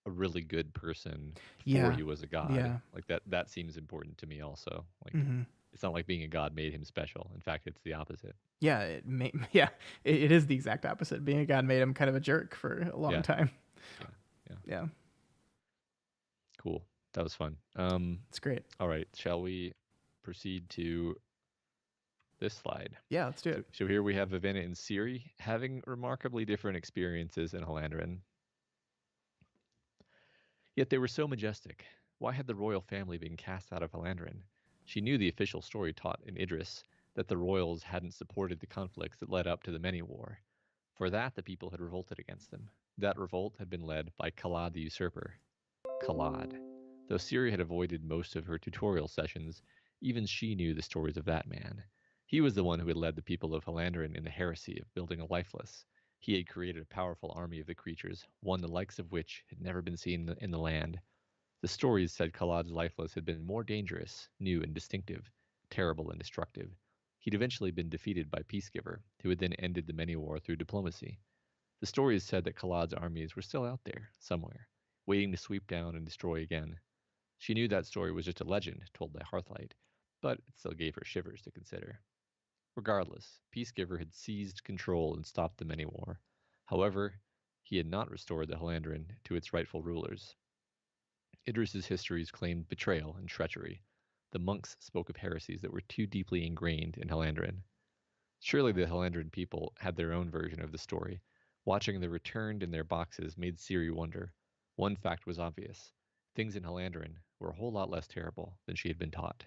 a really good person before Yeah. he was a god. Yeah. Like that seems important to me also. Like Hmm. it's not like being a god made him special. In fact, it's the opposite. Yeah. Yeah. It is the exact opposite. Being a god made him kind of a jerk for a long Yeah, time. yeah, yeah. Yeah. Cool. That was fun. It's great. All right, shall we proceed to this slide? Yeah. Let's do it. So here we have Vivenna and Ciri having remarkably different experiences in Halandren. Yet they were so majestic. Why had the royal family been cast out of Halandrin? She knew the official story taught in Idris that the royals hadn't supported the conflicts that led up to the Many War. For that, the people had revolted against them. That revolt had been led by Khalad the Usurper. Khalad. Though Ciri had avoided most of her tutorial sessions, even she knew the stories of that man. He was the one who had led the people of Halandrin in the heresy of building a lifeless. He had created a powerful army of the creatures, one the likes of which had never been seen in the land. The stories said Khalad's lifeless had been more dangerous, new and distinctive, terrible and destructive. He'd eventually been defeated by Peacegiver, who had then ended the Many War through diplomacy. The stories said that Khalad's armies were still out there, somewhere, waiting to sweep down and destroy again. She knew that story was just a legend told by Hearthlight, but it still gave her shivers to consider. Regardless, Peacegiver had seized control and stopped the Many War. However, he had not restored the Halandrin to its rightful rulers. Idris's histories claimed betrayal and treachery. The monks spoke of heresies that were too deeply ingrained in Halandrin. Surely the Halandrin people had their own version of the story. Watching the returned in their boxes made Ciri wonder. One fact was obvious. Things in Halandrin were a whole lot less terrible than she had been taught.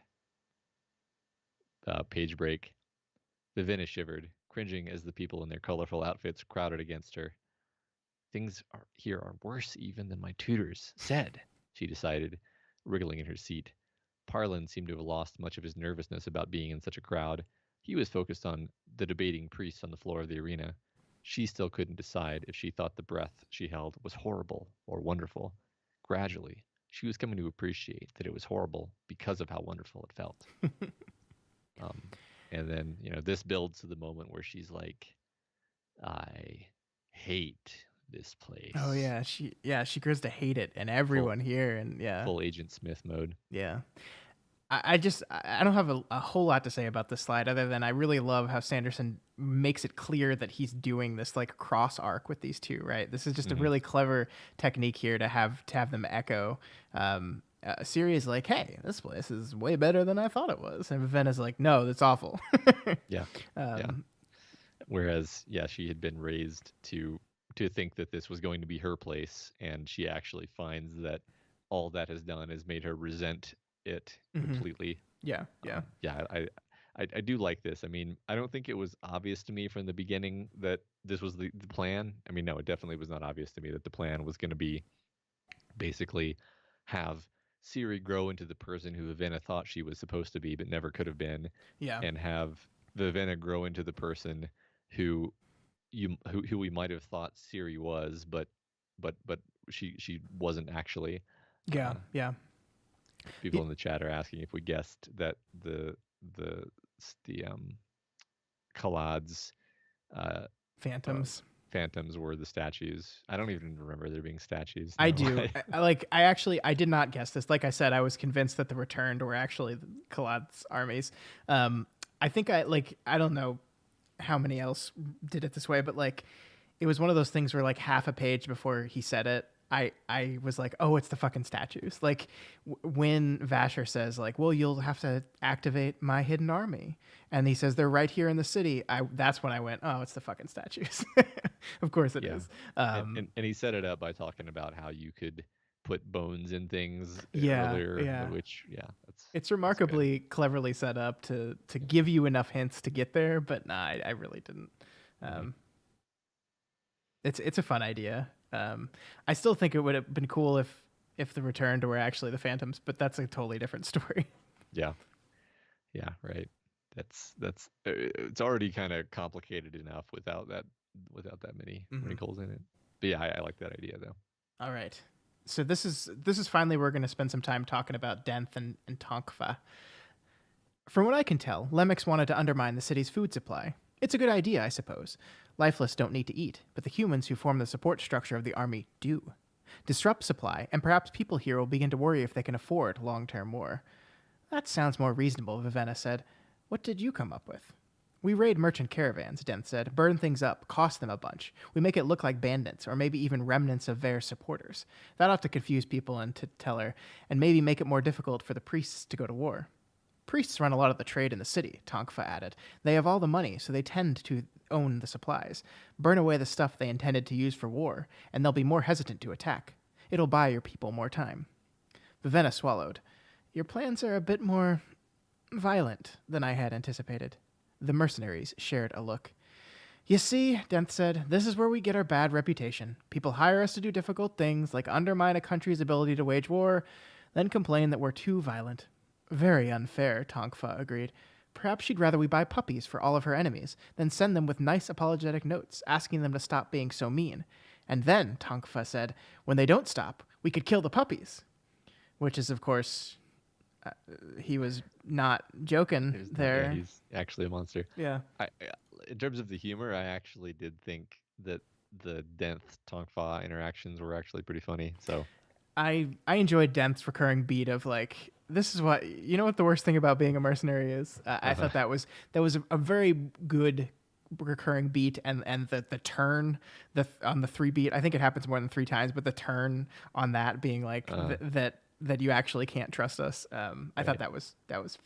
Page break. Vivenna shivered, cringing as the people in their colorful outfits crowded against her. Things here are worse even than my tutors said, she decided, wriggling in her seat. Parlin seemed to have lost much of his nervousness about being in such a crowd. He was focused on the debating priests on the floor of the arena. She still couldn't decide if she thought the breath she held was horrible or wonderful. Gradually, she was coming to appreciate that it was horrible because of how wonderful it felt. And then, this builds to the moment where she's like, I hate this place. Oh yeah, she grows to hate it, and everyone here, and yeah, full Agent Smith mode. Yeah, I don't have a whole lot to say about this slide other than I really love how Sanderson makes it clear that he's doing this like cross arc with these two. Right, this is just a really clever technique here to have them echo. Ciri is like, hey, this place is way better than I thought it was, and Vivenna's like, no, that's awful. Yeah. Whereas, she had been raised to think that this was going to be her place, and she actually finds that all that has done is made her resent it completely. I do like this. I mean, I don't think it was obvious to me from the beginning that this was the plan. I mean, no, it definitely was not obvious to me that the plan was going to be basically have Ciri grow into the person who Vivenna thought she was supposed to be but never could have been. Yeah. And have Vivenna grow into the person who we might have thought Ciri was, but she wasn't actually. Yeah. People in the chat are asking if we guessed that the Khalad's phantoms were the statues. I don't even remember there being statues. I do. I did not guess this. Like I said, I was convinced that the returned were actually the Khalad's armies. I think I don't know how many else did it this way, but like it was one of those things where like half a page before he said it, I was like, oh, it's the fucking statues. Like when Vasher says like, well, you'll have to activate my hidden army. And he says, they're right here in the city. That's when I went, oh, it's the fucking statues. Of course it is. And he set it up by talking about how you could put bones in things earlier, which, it's remarkably cleverly set up to give you enough hints to get there. But nah, I really didn't. It's a fun idea. I still think it would have been cool if the returned were actually the phantoms, but that's a totally different story. Yeah, right. That's it's already kind of complicated enough without that many wrinkles in it. But yeah, I like that idea though. All right, so this is finally we're going to spend some time talking about Denth and Tonkfa. From what I can tell, Lemix wanted to undermine the city's food supply. It's a good idea, I suppose. Lifeless don't need to eat, but the humans who form the support structure of the army do. Disrupt supply, and perhaps people here will begin to worry if they can afford long-term war. That sounds more reasonable, Vivenna said. What did you come up with? We raid merchant caravans, Denth said, burn things up, cost them a bunch. We make it look like bandits, or maybe even remnants of Vare's supporters. that ought to confuse people and to tell her, and maybe make it more difficult for the priests to go to war. Priests run a lot of the trade in the city, Tonkfa added. They have all the money, so they tend to own the supplies. Burn away the stuff they intended to use for war, and they'll be more hesitant to attack. It'll buy your people more time. Vivenna swallowed. Your plans are a bit more violent than I had anticipated. The mercenaries shared a look. You see, Dent said, this is where we get our bad reputation. People hire us to do difficult things, like undermine a country's ability to wage war, then complain that we're too violent. Very unfair, Tongfa agreed. Perhaps she'd rather we buy puppies for all of her enemies, then send them with nice apologetic notes, asking them to stop being so mean. And then, Tongfa said, when they don't stop, we could kill the puppies. Which is, of course, he was not joking there. Yeah, he's actually a monster. Yeah. In terms of the humor, I actually did think that the Denth Tongfa interactions were actually pretty funny. So I enjoyed Denth's recurring beat of like, this is what you know what the worst thing about being a mercenary is. I thought that was a very good recurring beat, and the turn on the 3 beat. I think it happens more than 3 times, but the turn on that being like that you actually can't trust us. I thought that was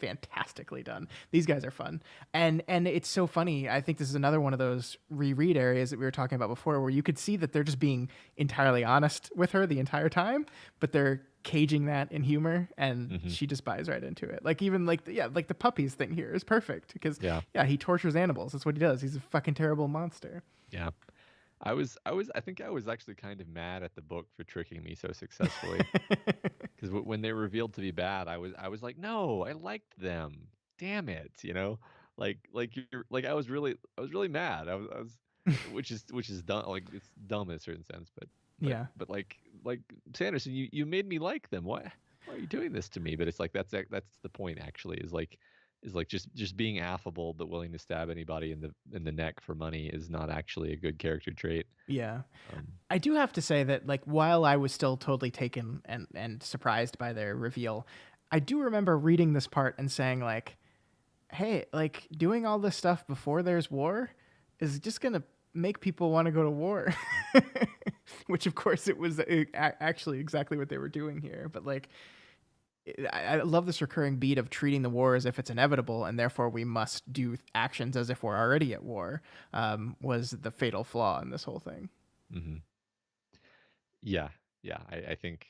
fantastically done. These guys are fun, and it's so funny. I think this is another one of those reread areas that we were talking about before, where you could see that they're just being entirely honest with her the entire time, but they're caging that in humor, and she just buys right into it. Like even like the puppies thing here is perfect because he tortures animals. That's what he does. He's a fucking terrible monster. Yeah. I think I was actually kind of mad at the book for tricking me so successfully. Because when they were revealed to be bad, I was like, no, I liked them. Damn it, I was really mad. I was which is dumb. Like it's dumb in a certain sense, but like Sanderson, you made me like them. Why are you doing this to me? But it's like that's the point actually. Is like just being affable but willing to stab anybody in the neck for money is not actually a good character trait. Yeah. I do have to say that like while I was still totally taken and surprised by their reveal, I do remember reading this part and saying like, hey, like doing all this stuff before there's war is just going to make people want to go to war. Which of course it was actually exactly what they were doing here, but like I love this recurring beat of treating the war as if it's inevitable, and therefore we must do actions as if we're already at war. Was the fatal flaw in this whole thing? Mm-hmm. Yeah. I think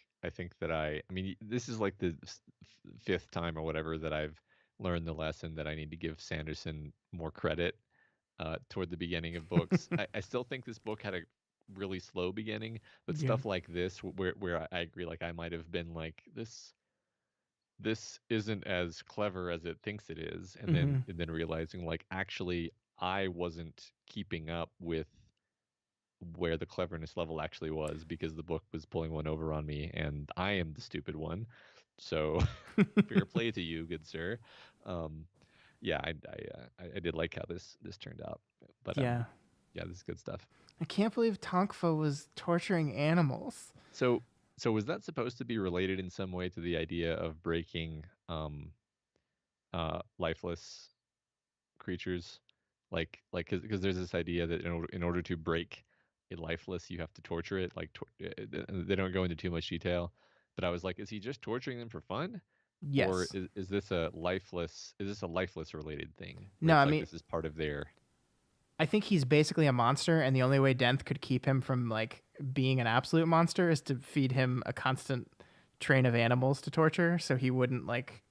that I mean this is like the 5th time or whatever that I've learned the lesson that I need to give Sanderson more credit toward the beginning of books. I still think this book had a really slow beginning, but stuff like this where I agree, like I might have been like this isn't as clever as it thinks it is, and then realizing like actually I wasn't keeping up with where the cleverness level actually was because the book was pulling one over on me and I am the stupid one. So fair play to you, good sir. Yeah, I did like how this turned out. But yeah, this is good stuff. I can't believe Tonkfa was torturing animals. So was that supposed to be related in some way to the idea of breaking lifeless creatures? Like because there's this idea that in order to break a lifeless, you have to torture it. Like they don't go into too much detail, but I was like, is he just torturing them for fun? Yes. Or is this a lifeless related thing? No, I mean this is part of their. I think he's basically a monster, and the only way Denth could keep him from like being an absolute monster is to feed him a constant train of animals to torture, so he wouldn't like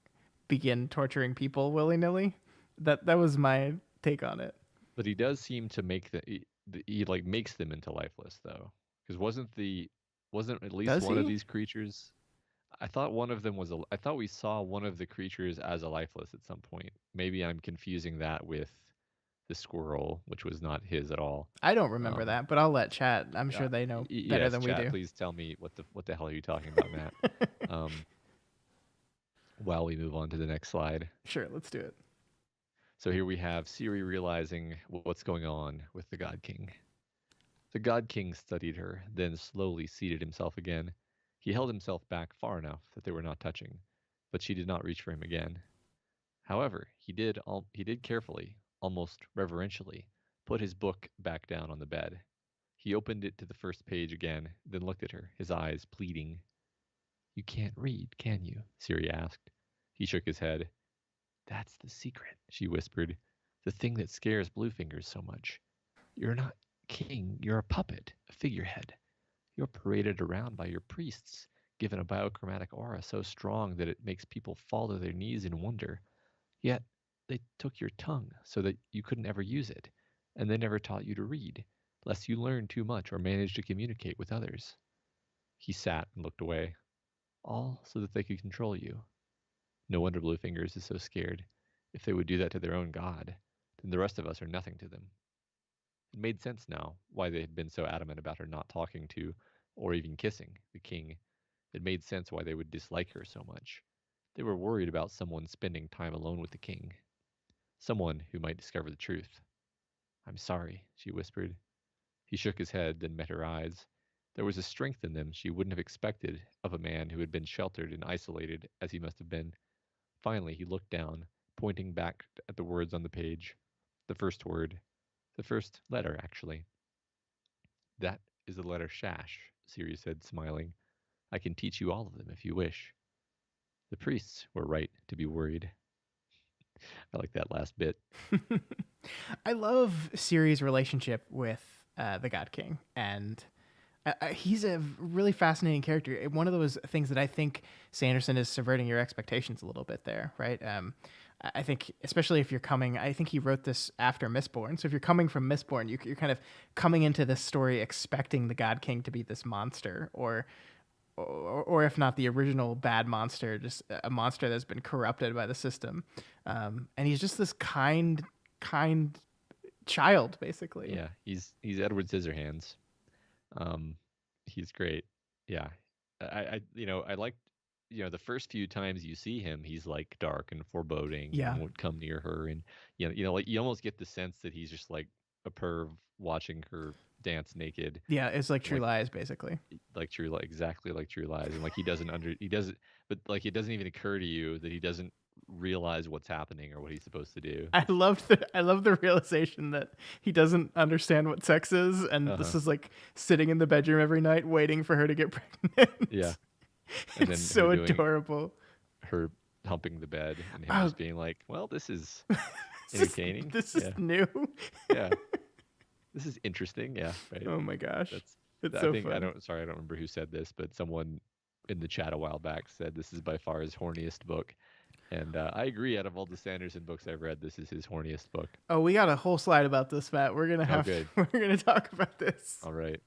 begin torturing people willy nilly. That was my take on it. But he does seem to make he like makes them into lifeless though, because wasn't at least one of these creatures? I thought one of them was I thought we saw one of the creatures as a lifeless at some point. Maybe I'm confusing that with the squirrel, which was not his at all. I don't remember that, but I'll let chat. I'm sure they know better than we do. Please tell me what the hell are you talking about, Matt? While we move on to the next slide. Sure, let's do it. So here we have Ciri realizing what's going on with the God King. The God King studied her, then slowly seated himself again. He held himself back far enough that they were not touching, but she did not reach for him again. However, he did carefully, almost reverentially, put his book back down on the bed. He opened it to the first page again, then looked at her, his eyes pleading. You can't read, can you? Ciri asked. He shook his head. That's the secret, she whispered. The thing that scares Bluefingers so much. You're not king, you're a puppet, a figurehead. You're paraded around by your priests, given a biochromatic aura so strong that it makes people fall to their knees in wonder. Yet, they took your tongue so that you couldn't ever use it, and they never taught you to read, lest you learn too much or manage to communicate with others. He sat and looked away, all so that they could control you. No wonder Bluefingers is so scared. If they would do that to their own god, then the rest of us are nothing to them. It made sense now why they had been so adamant about her not talking to, or even kissing, the king. It made sense why they would dislike her so much. They were worried about someone spending time alone with the king. Someone who might discover the truth. I'm sorry, she whispered. He shook his head, then met her eyes. There was a strength in them she wouldn't have expected of a man who had been sheltered and isolated as he must have been. Finally, he looked down, pointing back at the words on the page. The first word. The first letter, actually. That is the letter Shash, Siri said, smiling. I can teach you all of them if you wish. The priests were right to be worried. I like that last bit. I love Ciri's relationship with the God King, and he's a really fascinating character. One of those things that I think Sanderson is subverting your expectations a little bit there, right? I think, especially if you're coming, I think he wrote this after Mistborn. So if you're coming from Mistborn, you're kind of coming into this story expecting the God King to be this monster, or if not the original bad monster, just a monster that's been corrupted by the system. And he's just this kind child, basically. Yeah, he's Edward Scissorhands. He's great. Yeah, I liked, the first few times you see him, he's like dark and foreboding, Yeah. and won't come near her, and like you almost get the sense that he's just like a perv watching her dance naked. Yeah, it's like True Lies, basically. Like True Lies, exactly like True Lies, and like he doesn't, but like it doesn't even occur to you that he doesn't realize what's happening or what he's supposed to do. I love the realization that he doesn't understand what sex is, and this is like sitting in the bedroom every night waiting for her to get pregnant. Yeah, and it's so adorable. Her humping the bed and him just being like, "Well, this is entertaining. This is new. Yeah, this is interesting. Yeah, right. Oh my gosh, it's I so think fun. I don't remember who said this, but someone in the chat a while back said this is by far his horniest book. And I agree. Out of all the Sanderson books I've read, this is his horniest book. Oh, we got a whole slide about this, Matt. We're gonna have we're gonna talk about this. All right.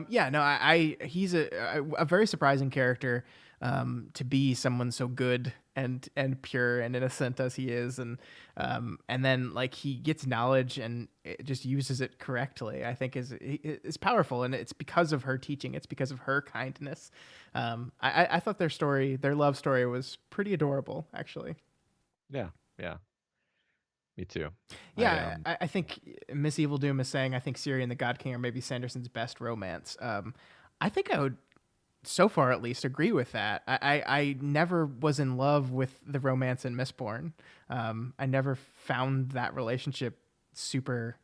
Yeah, no, he's a very surprising character to be someone so good and pure and innocent as he is, and then like he gets knowledge and it just uses it correctly. I think is powerful, and it's because of her teaching. It's because of her kindness. I thought their love story was pretty adorable, actually. Yeah. Me too. Yeah, I think Miss Evil Doom is saying I think Ciri and the God King are maybe Sanderson's best romance. I think I would, so far at least, agree with that. I never was in love with the romance in Mistborn. I never found that relationship super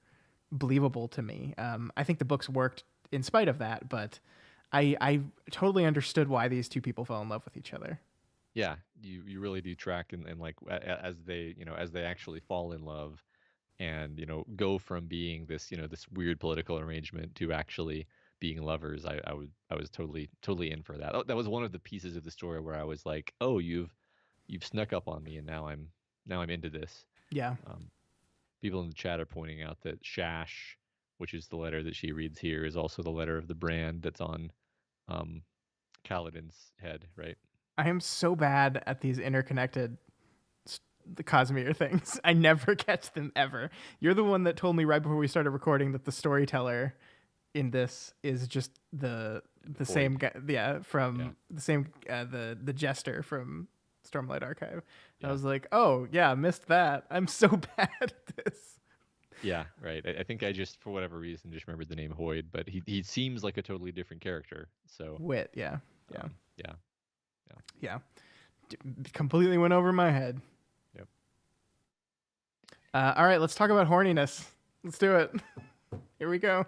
believable to me. I think the books worked in spite of that, but I totally understood why these two people fell in love with each other. Yeah, you really do track and like as they actually fall in love and go from being this this weird political arrangement to actually being lovers. I was totally in for that. That was one of the pieces of the story where I was like, oh, you've snuck up on me, and now I'm into this. Yeah. People in the chat are pointing out that Shash, which is the letter that she reads here, is also the letter of the brand that's on Kaladin's head, right? I am so bad at these interconnected the Cosmere things. I never catch them ever. You're the one that told me right before we started recording that the storyteller in this is just the same guy, the jester from Stormlight Archive. Yeah. I was like, oh yeah, missed that. I'm so bad at this. Yeah, right. I think I just, for whatever reason, just remembered the name Hoyd, but he seems like a totally different character. So Wit, yeah. Completely went over my head. Yep. All right, let's talk about horniness. Let's do it. Here we go.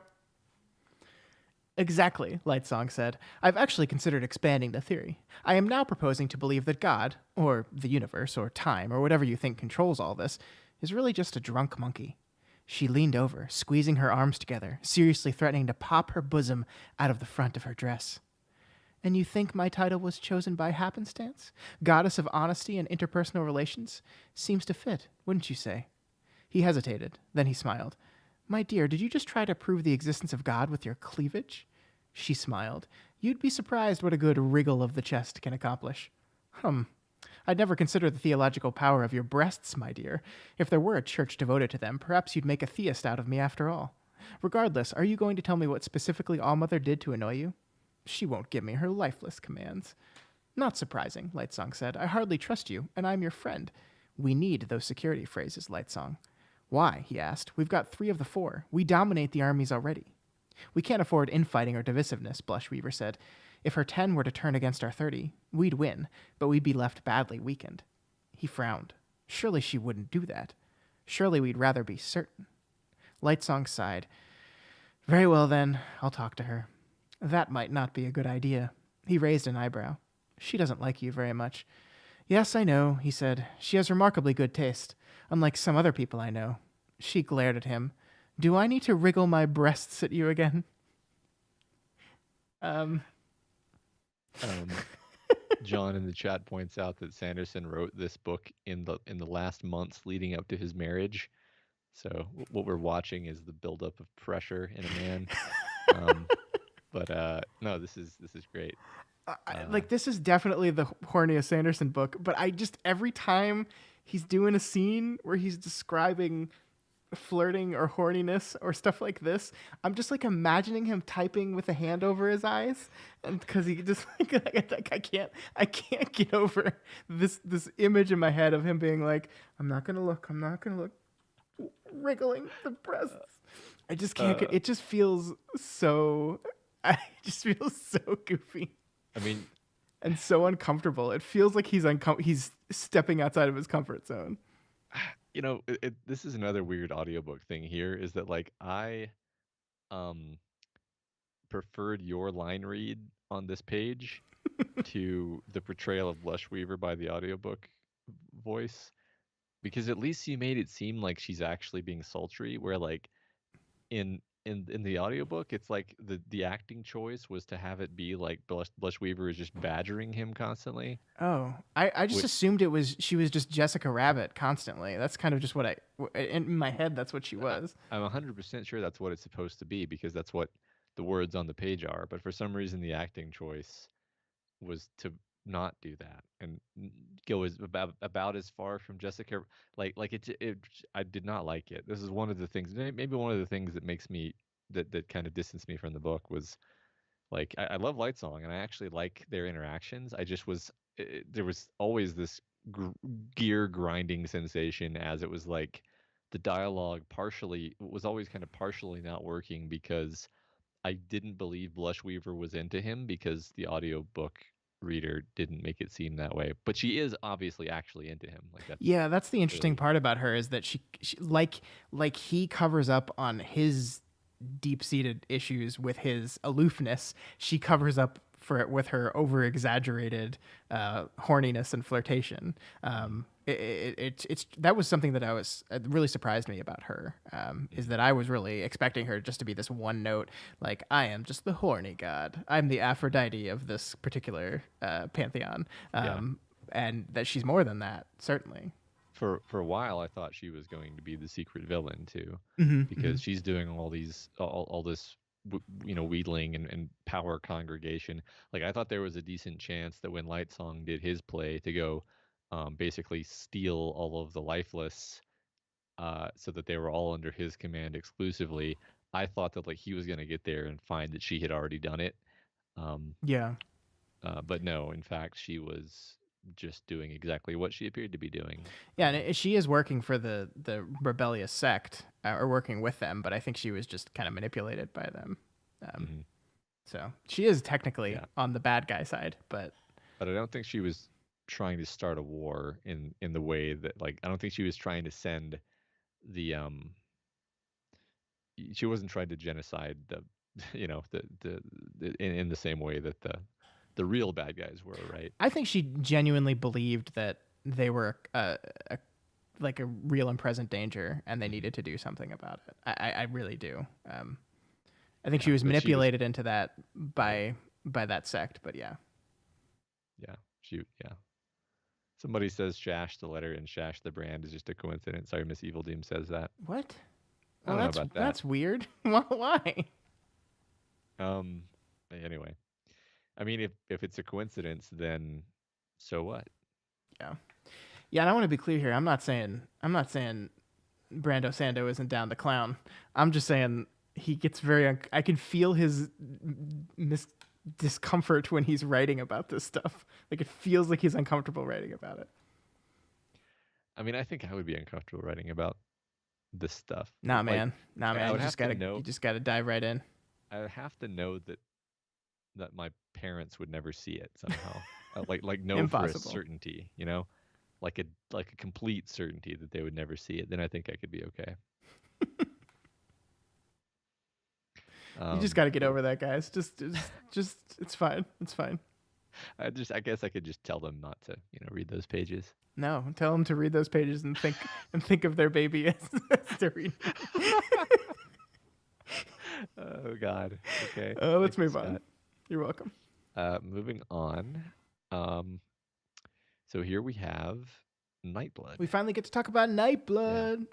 Exactly, Lightsong said. I've actually considered expanding the theory. I am now proposing to believe that God, or the universe, or time, or whatever you think controls all this, is really just a drunk monkey. She leaned over, squeezing her arms together, seriously threatening to pop her bosom out of the front of her dress. And you think my title was chosen by happenstance? Goddess of honesty and interpersonal relations? Seems to fit, wouldn't you say? He hesitated, then he smiled. My dear, did you just try to prove the existence of God with your cleavage? She smiled. You'd be surprised what a good wriggle of the chest can accomplish. I'd never considered the theological power of your breasts, my dear. If there were a church devoted to them, perhaps you'd make a theist out of me after all. Regardless, are you going to tell me what specifically Allmother did to annoy you? She won't give me her lifeless commands. Not surprising, Lightsong said. I hardly trust you, and I'm your friend. We need those security phrases, Lightsong. Why? He asked. We've got 3 of the 4. We dominate the armies already. We can't afford infighting or divisiveness, Blushweaver said. If her 10 were to turn against our 30, we'd win, but we'd be left badly weakened. He frowned. Surely she wouldn't do that. Surely we'd rather be certain. Lightsong sighed. Very well, then. I'll talk to her. That might not be a good idea. He raised an eyebrow. She doesn't like you very much. Yes, I know, he said. She has remarkably good taste, unlike some other people I know. She glared at him. Do I need to wriggle my breasts at you again? John in the chat points out that Sanderson wrote this book in the last months leading up to his marriage. So what we're watching is the buildup of pressure in a man. No, this is great. This is definitely the horniest Sanderson book, but I just, every time he's doing a scene where he's describing flirting or horniness or stuff like this, I'm just like imagining him typing with a hand over his eyes, and because he just I can't get over this image in my head of him being like, I'm not gonna look, wriggling the breasts. I just can't get, it just feels so goofy. I mean, and so uncomfortable. It feels like he's stepping outside of his comfort zone. You know, this is another weird audiobook thing here, is that like I preferred your line read on this page to the portrayal of Blushweaver by the audiobook voice, because at least you made it seem like she's actually being sultry, where like in the audiobook it's like the acting choice was to have it be like Blushweaver is just badgering him constantly. Oh, I just assumed she was just Jessica Rabbit constantly. That's kind of just what in my head, that's what she was. I'm 100% sure that's what it's supposed to be, because that's what the words on the page are, but for some reason the acting choice was to not do that and go as about as far from Jessica. Like it I did not like it. This is one of the things, maybe one of the things that makes me that kind of distanced me from the book, was like I love Lightsong and I actually like their interactions. I just was there was always this gear grinding sensation, as it was like the dialogue was always kind of partially not working, because I didn't believe Blushweaver was into him, because the audiobook reader didn't make it seem that way. But she is obviously actually into him. Like that's the interesting part about her, is that she like he covers up on his deep-seated issues with his aloofness. She covers up for it with her over-exaggerated horniness and flirtation. It's that was something that I was really surprised me about her, is that I was really expecting her just to be this one note, like, I am just the horny god. I'm the Aphrodite of this particular pantheon, and that she's more than that, certainly. For a while, I thought she was going to be the secret villain too, because because she's doing all this wheedling and power congregation. Like I thought there was a decent chance that when Lightsong did his play to go basically steal all of the lifeless, so that they were all under his command exclusively, I thought that like he was going to get there and find that she had already done it. But no, in fact, she was just doing exactly what she appeared to be doing. Yeah, and she is working for the rebellious sect, or working with them, but I think she was just kind of manipulated by them. So she is technically on the bad guy side, but I don't think she was trying to start a war in the way that, like, I don't think she was trying to send the she wasn't trying to genocide the in the same way that the real bad guys were, right? I think she genuinely believed that they were like a real and present danger, and they needed to do something about it. I really do. I think Yeah, she was but she was manipulated into that right. by that sect. But yeah, Yeah, yeah. Somebody says Shash the letter and Shash the brand is just a coincidence. Sorry, Miss Evil Doom says that. what? I Well, don't know about that. that's weird. Why? Um. Anyway, I mean, if it's a coincidence, then so what? Yeah, yeah. And I want to be clear here. I'm not saying BrandoSando isn't down to clown. I'm just saying he gets very. I can feel his discomfort when he's writing about this stuff. Like it feels like he's uncomfortable writing about it. I mean, I think I would be uncomfortable writing about this stuff. Nah, Like, man. Nah, I man. would have to know. You just gotta dive right in. I would have to know that my parents would never see it somehow. Like know for a Impossible. certainty, like a complete certainty that they would never see it. Then I think I could be okay. You just gotta get But over that, guys. Just it's fine. It's fine. I guess I could just tell them not to, read those pages. No, tell them to read those pages and think of their baby as to read. Oh God. Okay. Let's Thank you, move on. Scott. You're welcome. Moving on. Um, so here we have Nightblood. We finally get to talk about Yeah. Nightblood.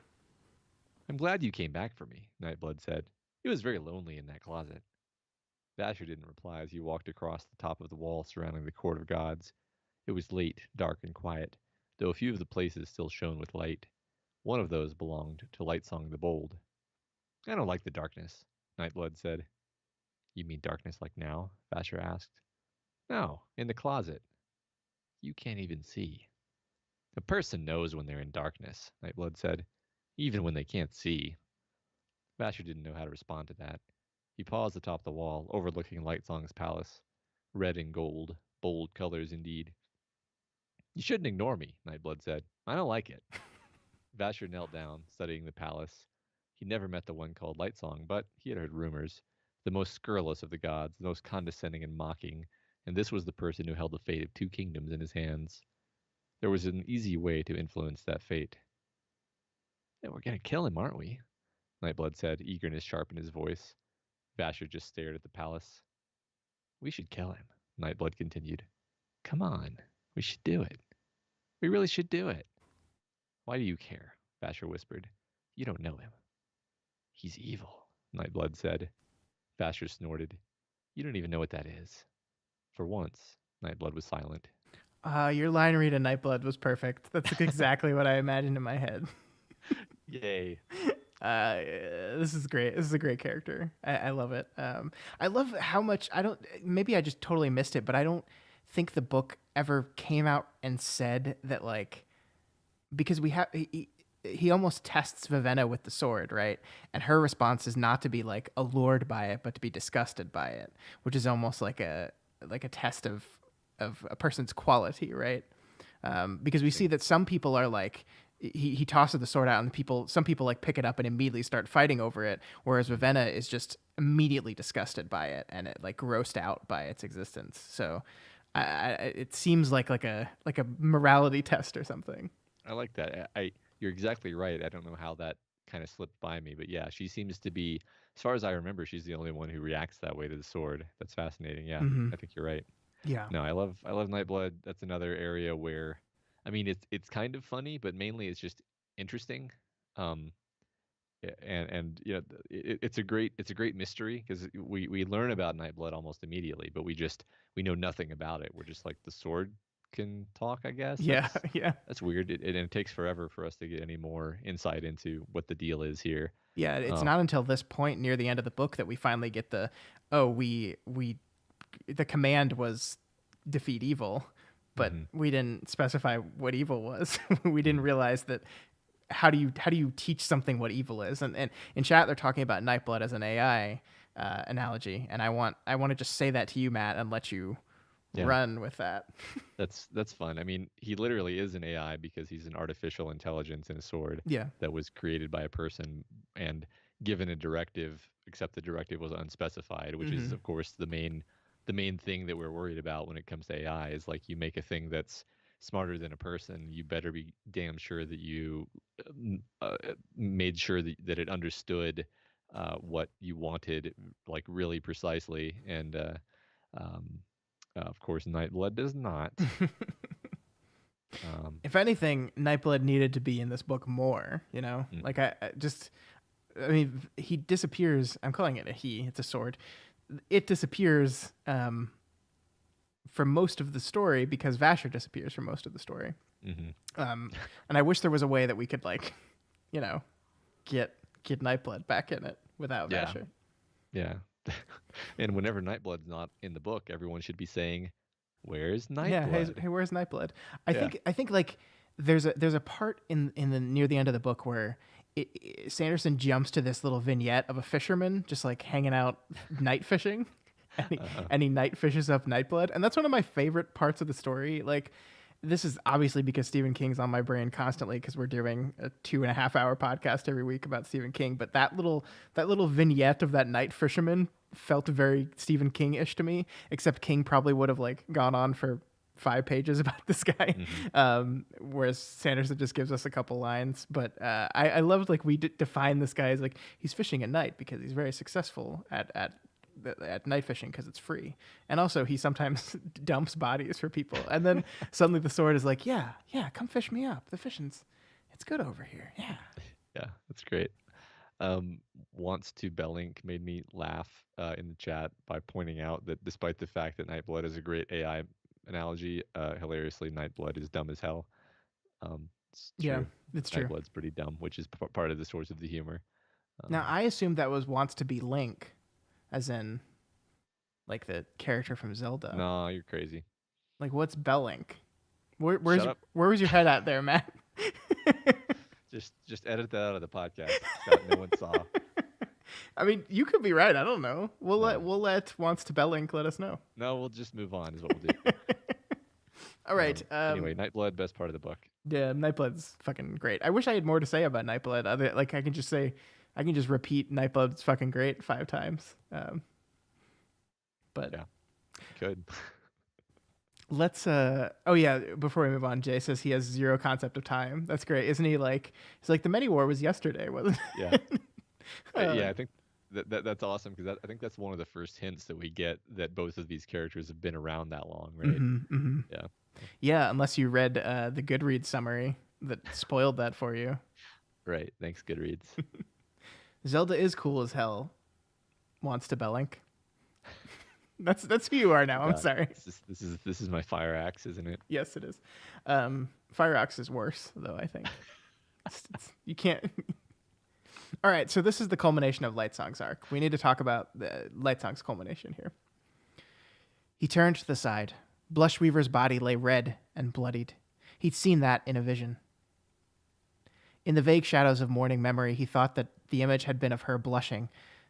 I'm glad you came back for me, Nightblood said. It was very lonely in that closet. Vasher didn't reply as he walked across the top of the wall surrounding the court of gods. It was late, dark, and quiet, though a few of the places still shone with light. One of those belonged to Lightsong the Bold. I don't like the darkness, Nightblood said. You mean darkness like now? Vasher asked. No, in the closet. You can't even see. A person knows when they're in darkness, Nightblood said, even when they can't see. Vasher didn't know how to respond to that. He paused atop the wall, overlooking Lightsong's palace. Red and gold, bold colors indeed. You shouldn't ignore me, Nightblood said. I don't like it. Vasher knelt down, studying the palace. He'd never met the one called Lightsong, but he had heard rumors. The most scurrilous of the gods, the most condescending and mocking, and this was the person who held the fate of 2 kingdoms in his hands. There was an easy way to influence that fate. Yeah, we're gonna kill him, aren't we? Nightblood said, eagerness sharp in his voice. Vasher just stared at the palace. We should kill him, Nightblood continued. Come on, we should do it. We really should do it. Why do you care? Vasher whispered. You don't know him. He's evil, Nightblood said. Vasher snorted. You don't even know what that is. For once, Nightblood was silent. Your line read of Nightblood was perfect. That's exactly what I imagined in my head. Yay. This is great. This is a great character. I love it. I love how much maybe I just totally missed it, but I don't think the book ever came out and said that, like, because he almost tests Vivenna with the sword, right? And her response is not to be like allured by it, but to be disgusted by it, which is almost like a test of a person's quality, right? Because we see that some people are like, he tosses the sword out, and some people like pick it up and immediately start fighting over it, whereas Vivenna is just immediately disgusted by it and it like grossed out by its existence. So it seems like a morality test or something. I like that. You're exactly right. I don't know how that kind of slipped by me, but yeah, she seems to be, as far as I remember, she's the only one who reacts that way to the sword. That's fascinating. Yeah, Mm-hmm. I think you're right. Yeah. No, I love Nightblood. That's another area where, I mean, it's kind of funny, but mainly it's just interesting. Um, and it's a great mystery because we learn about Nightblood almost immediately, but we know nothing about it. We're just like the sword can talk, I guess. Yeah. Yeah. That's weird. And it takes forever for us to get any more insight into what the deal is here. Yeah. It's Um, not until this point near the end of the book that we finally get the the command was defeat evil, but mhm, we didn't specify what evil was. We didn't mhm. realize that. How do you teach something what evil is? And in chat they're talking about Nightblood as an AI analogy, and I want to just say that to you, Matt, and let you Yeah, run with that. that's fun. I mean, he literally is an AI because he's an artificial intelligence in a sword Yeah. that was created by a person and given a directive, except the directive was unspecified, which is Mm-hmm. of course the main thing that we're worried about when it comes to AI is like you make a thing that's smarter than a person, you better be damn sure that you made sure that it understood what you wanted, like really precisely. And um, of course, Nightblood does not. If anything, Nightblood needed to be in this book more. Mm. Like I mean, he disappears. I'm calling it a he. It's a sword. It disappears for most of the story because Vasher disappears for most of the story. Mm-hmm. And I wish there was a way that we could get Nightblood back in it without Vasher. Yeah. And whenever Nightblood's not in the book, everyone should be saying, "Where's Nightblood?" Yeah, hey, where's Nightblood? I think like there's a part in the near the end of the book where Sanderson jumps to this little vignette of a fisherman just like hanging out night fishing, and he night fishes up Nightblood, and that's one of my favorite parts of the story. Like, this is obviously because Stephen King's on my brain constantly because we're doing a 2.5-hour podcast every week about Stephen King. But that little vignette of that night fisherman felt very Stephen King-ish to me, except King probably would have like gone on for 5 pages about this guy, whereas Sanderson just gives us a couple lines. But I loved like we define this guy as like he's fishing at night because he's very successful at night fishing because it's free, and also he sometimes dumps bodies for people, and then suddenly the sword is like, yeah, come fish me up, the fishing's it's good over here. Yeah, that's great. Wants to Bellink made me laugh in the chat by pointing out that despite the fact that Nightblood is a great AI analogy, hilariously Nightblood is dumb as hell. It's true. Yeah, it's true. Nightblood's pretty dumb, which is part of the source of the humor. Now I assumed that was wants to be Link, as in like the character from Zelda. No, you're crazy. Like, what's Bellink? Where was your head at there, Matt? Just edit that out of the podcast. Scott, no one saw. I mean, you could be right. I don't know. We'll let wants to Bellink let us know. No, we'll just move on. Is what we'll do. All right. Anyway, Nightblood, best part of the book. Yeah, Nightblood's fucking great. I wish I had more to say about Nightblood. I can just repeat Nightblood's fucking great 5 times. But yeah, good. Let's oh yeah, before we move on, Jay says he has zero concept of time. That's great. Isn't he like he's like the many war was yesterday, wasn't it? Yeah. Yeah, I think that's awesome because I think that's one of the first hints that we get that both of these characters have been around that long, right? Mm-hmm. Yeah. Yeah, unless you read the Goodreads summary that spoiled that for you. Right. Thanks, Goodreads. Zelda is cool as hell. Wants to Bellink. That's who you are now. I'm sorry. This is my fire axe, isn't it? Yes, it is. Fire axe is worse, though. I think you can't. All right, so this is the culmination of Lightsong's arc. We need to talk about the Lightsong's culmination here. He turned to the side. Blushweaver's body lay red and bloodied. He'd seen that in a vision. In the vague shadows of morning memory, he thought that the image had been of her blushing,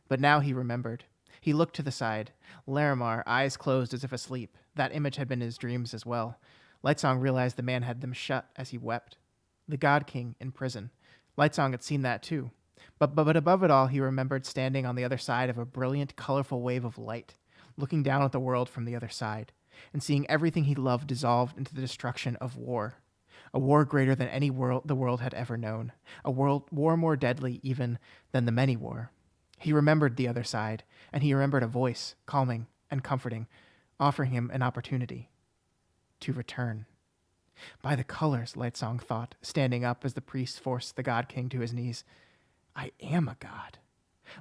but now he remembered. He looked to the side. Larimar, eyes closed as if asleep. That image had been his dreams as well. Lightsong realized the man had them shut as he wept. The God King in prison. Lightsong had seen that too. But above it all, he remembered standing on the other side of a brilliant, colorful wave of light, looking down at the world from the other side, and seeing everything he loved dissolved into the destruction of war. A war greater than any the world had ever known. A war more deadly even than the many war. He remembered the other side, and he remembered a voice, calming and comforting, offering him an opportunity to return. By the colors, Lightsong thought, standing up as the priest forced the God King to his knees. I am a god.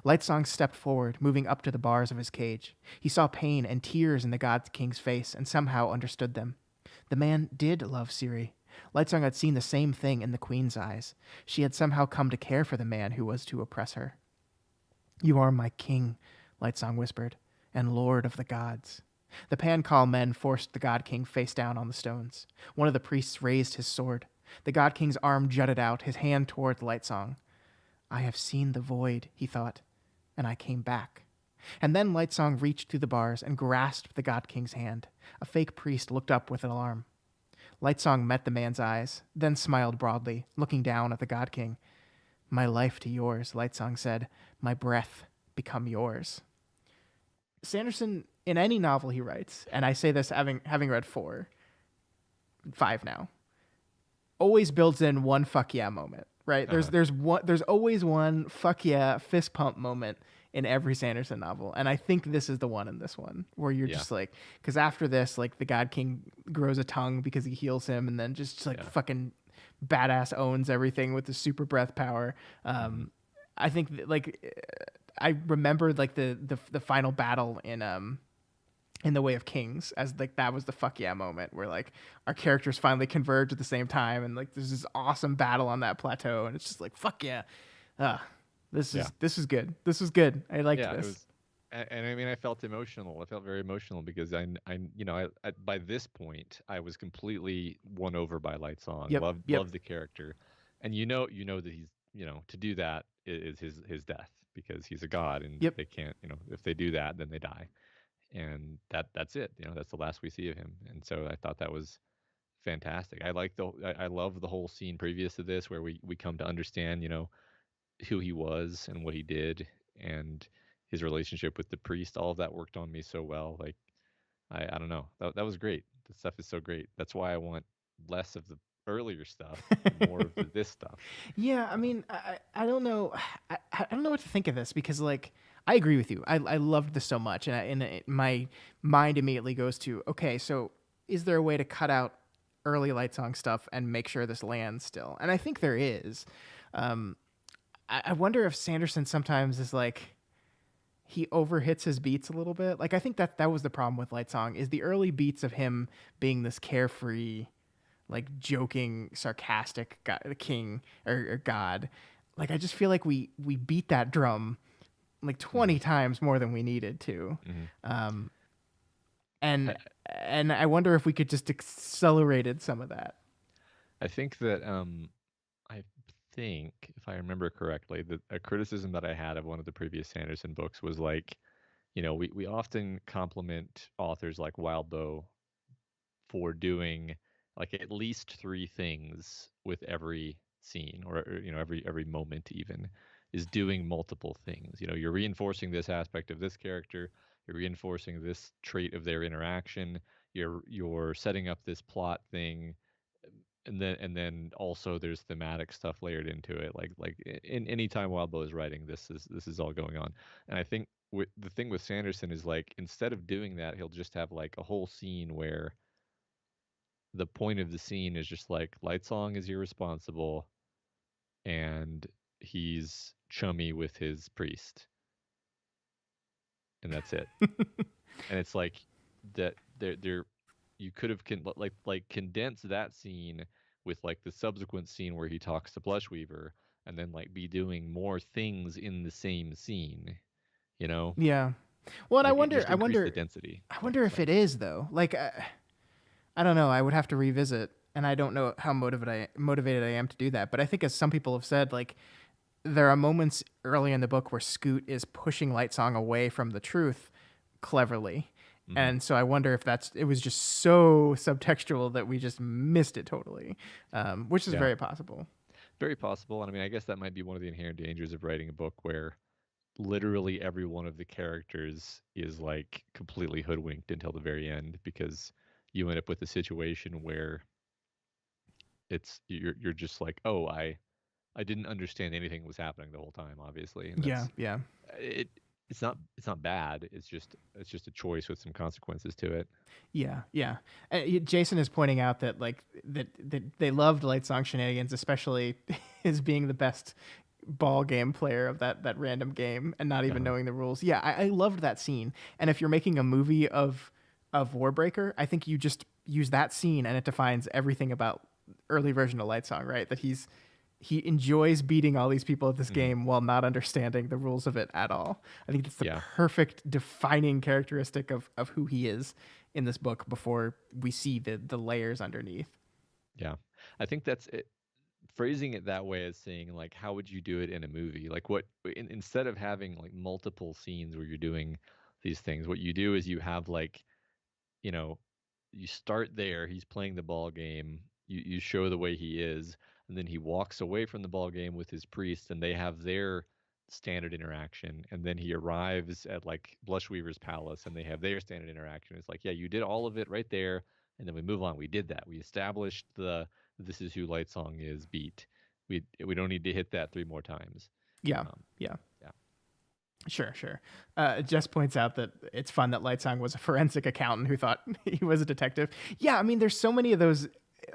Lightsong stepped forward, moving up to the bars of his cage. He saw pain and tears in the God King's face and somehow understood them. The man did love Ciri. Lightsong had seen the same thing in the Queen's eyes. She had somehow come to care for the man who was to oppress her. You are my king, Lightsong whispered, and lord of the gods. The Pancall men forced the God King face down on the stones. One of the priests raised his sword. The God King's arm jutted out, his hand toward Lightsong. I have seen the void, he thought, and I came back. And then Lightsong reached through the bars and grasped the God King's hand. A fake priest looked up with alarm. Lightsong met the man's eyes, then smiled broadly, looking down at the God King. My life to yours, Lightsong said. My breath become yours. Sanderson, in any novel he writes, and I say this having read 4, 5 now, always builds in one fuck yeah moment, right? Uh-huh. There's always one fuck yeah fist pump moment in every Sanderson novel, and I think this is the one in this one where you're Yeah. just like, because after this, like the God King grows a tongue because he heals him, and then just like Yeah. fucking badass owns everything with the super breath power. Hmm. I think I remember like the final battle in the Way of Kings as like that was the fuck yeah moment where like our characters finally converge at the same time, and like there's this awesome battle on that plateau, and it's just like fuck yeah. uh, Yeah. this is good. This was good. I liked Yeah, it this. was, and I mean, I felt emotional. I felt very emotional because by this point, I was completely won over by Light Song. Yep, yep. Loved the character, and that he's, to do that is his death because he's a god, and Yep. they can't, if they do that, then they die, and that's it. That's the last we see of him, and so I thought that was fantastic. I love the whole scene previous to this where we come to understand, who he was and what he did and his relationship with the priest. All of that worked on me so well. Like I don't know. That was great. The stuff is so great. That's why I want less of the earlier stuff and more of this stuff. Yeah, I Um, mean, I don't know. I don't know what to think of this because, like, I agree with you. I loved this so much, my mind immediately goes to, okay, so is there a way to cut out early Light Song stuff and make sure this lands still? And I think there is. Um, I wonder if Sanderson sometimes is like he overhits his beats a little bit. Like I think that was the problem with Light Song is the early beats of him being this carefree, like joking, sarcastic king or god. Like I just feel like we beat that drum like mhm, 20 times more than we needed to. mhm. Um, I and and I wonder if we could just accelerated some of that. I think that I think if I remember correctly, that a criticism that I had of one of the previous Sanderson books was like, we often compliment authors like Wildbow for doing like at least three things with every scene or every moment even is doing multiple things. You're reinforcing this aspect of this character, you're reinforcing this trait of their interaction, you're setting up this plot thing, and then also there's thematic stuff layered into it. Like in any time Wildbow is writing, this is all going on. And I think the thing with Sanderson is like instead of doing that, he'll just have like a whole scene where the point of the scene is just like Lightsong is irresponsible and he's chummy with his priest, and that's it. And it's like that there you could have like condensed that scene with like the subsequent scene where he talks to Blushweaver and then like be doing more things in the same scene, you know? Yeah. Well, and Like it just increase the density. I Like wonder if sorry. it is though. Like I don't know. I would have to revisit, and I don't know how motivated I am to do that. But I think, as some people have said, like there are moments early in the book where Scoot is pushing Lightsong away from the truth cleverly, Mhm. and so I wonder if it was just so subtextual that we just missed it totally, which is Yeah. very possible. Very possible. And I mean, I guess that might be one of the inherent dangers of writing a book where literally every one of the characters is like completely hoodwinked until the very end because you end up with a situation where you're just like, oh, I didn't understand anything that was happening the whole time, obviously. And Yeah, that's yeah. it. It's not bad. It's just a choice with some consequences to it. Yeah, yeah. Jason is pointing out that that they loved Light Song Shenanigans, especially his being the best ball game player of that random game and not even Uh-huh. knowing the rules. Yeah, I loved that scene. And if you're making a movie of Warbreaker, I think you just use that scene and it defines everything about early version of Light Song, right? That he enjoys beating all these people at this Hmm. game while not understanding the rules of it at all. I think it's the Yeah. perfect defining characteristic of who he is in this book before we see the layers underneath. Yeah. I think that's it. Phrasing it that way as saying like, how would you do it in a movie? Like instead of having like multiple scenes where you're doing these things, what you do is you have like, you know, you start there, he's playing the ball game, you show the way he is, and then he walks away from the ball game with his priest and they have their standard interaction, and then he arrives at like Blushweaver's palace and they have their standard interaction. It's like, yeah, you did all of it right there. and then we move on. We did that. We established the "this is who Lightsong is" beat. We don't need to hit that 3 more times. Yeah. Um, Yeah. yeah. Sure, sure. Jess points out that it's fun that Lightsong was a forensic accountant who thought he was a detective. Yeah, I mean, there's so many of those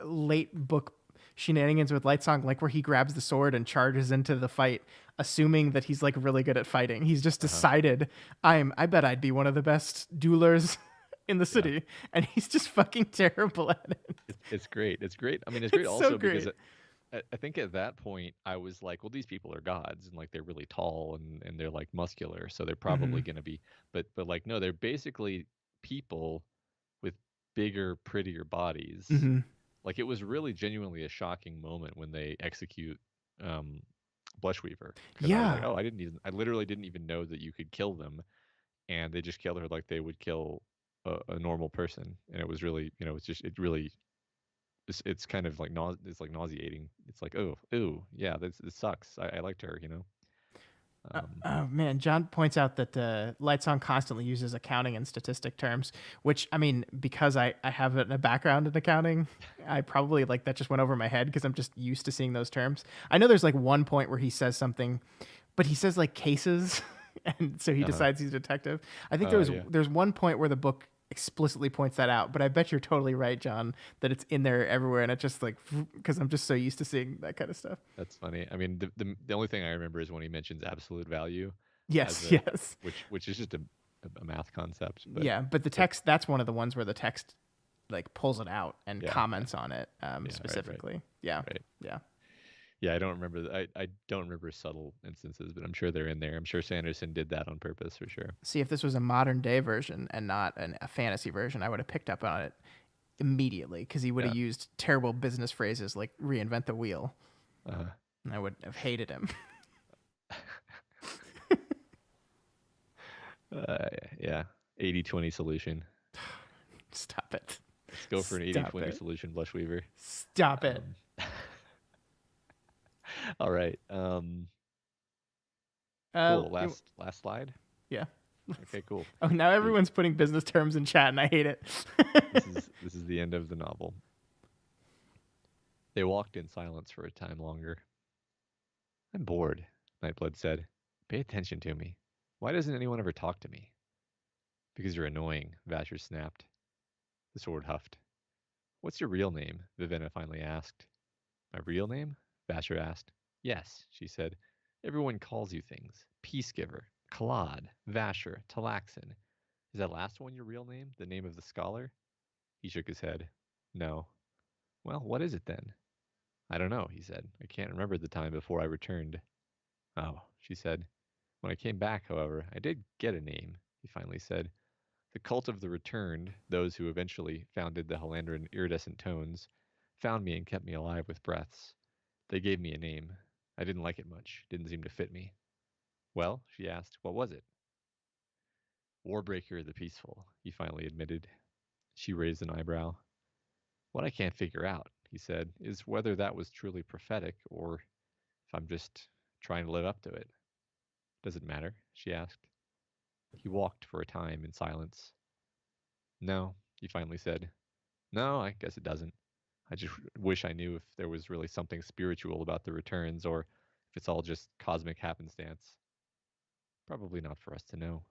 late book shenanigans with Lightsong, like where he grabs the sword and charges into the fight, assuming that he's like really good at fighting. He's just decided, I bet I'd be one of the best duelers in the city, and he's just fucking terrible at it. It's great. It's great. I mean, it's great It's also so great. because I think at that point I was like, well, these people are gods and like they're really tall and they're like muscular, so they're probably going to be. But like no, they're basically people with bigger, prettier bodies. Mm-hmm. Like it was really genuinely a shocking moment when they execute um, Blushweaver because I was like, Yeah. oh, I literally didn't even know that you could kill them, and they just killed her like they would kill a normal person, and it was really, it really it's kind of like it's like nauseating. It's like, oh, ooh, yeah, this sucks. I liked her, you know. Oh man, John points out that Lightsong constantly uses accounting and statistic terms, which I mean, because I have a background in accounting, I probably like that just went over my head because I'm just used to seeing those terms. I know there's like one point where he says something, but he says like cases, and so he decides he's a detective. I think Yeah. there's one point where the book explicitly points that out, but I bet you're totally right, John, that it's in there everywhere, and it just like because I'm just so used to seeing that kind of stuff. That's funny. I mean, the only thing I remember is when he mentions absolute value as Yes, a yes. which is just a math concept, but Yeah, but the but text, that's one of the ones where the text like pulls it out and yeah, comments on it right, specifically. Yeah. right. Yeah. Yeah, I don't remember. I don't remember subtle instances, but I'm sure they're in there. I'm sure Sanderson did that on purpose for sure. See, if this was a modern day version and not a fantasy version, I would have picked up on it immediately because he would Yeah. have used terrible business phrases like reinvent the wheel. Uh, And I would have hated him. yeah. 80-20 solution. Stop it. Let's go for an Stop 80-20 it. solution, Blushweaver. Stop it. All right. Cool. Last slide. Yeah. Okay, cool. Oh, now everyone's putting business terms in chat, and I hate it. This is the end of the novel. They walked in silence for a time longer. I'm bored, Nightblood said. Pay attention to me. Why doesn't anyone ever talk to me? Because you're annoying, Vasher snapped. The sword huffed. What's your real name? Vivenna finally asked. My real name? Vasher asked. Yes, she said. Everyone calls you things. Peacegiver, Kalad, Vasher, Talaxin. Is that last one your real name? The name of the scholar? He shook his head. No. Well, what is it then? I don't know, he said. I can't remember the time before I returned. Oh, she said. When I came back, however, I did get a name, he finally said. The cult of the returned, those who eventually founded the Halandran iridescent tones, found me and kept me alive with breaths. They gave me a name. I didn't like it much. Didn't seem to fit me. Well, she asked, what was it? Warbreaker the Peaceful, he finally admitted. She raised an eyebrow. What I can't figure out, he said, is whether that was truly prophetic or if I'm just trying to live up to it. Does it matter? She asked. He walked for a time in silence. No, he finally said. No, I guess it doesn't. I just wish I knew if there was really something spiritual about the returns or if it's all just cosmic happenstance. Probably not for us to know.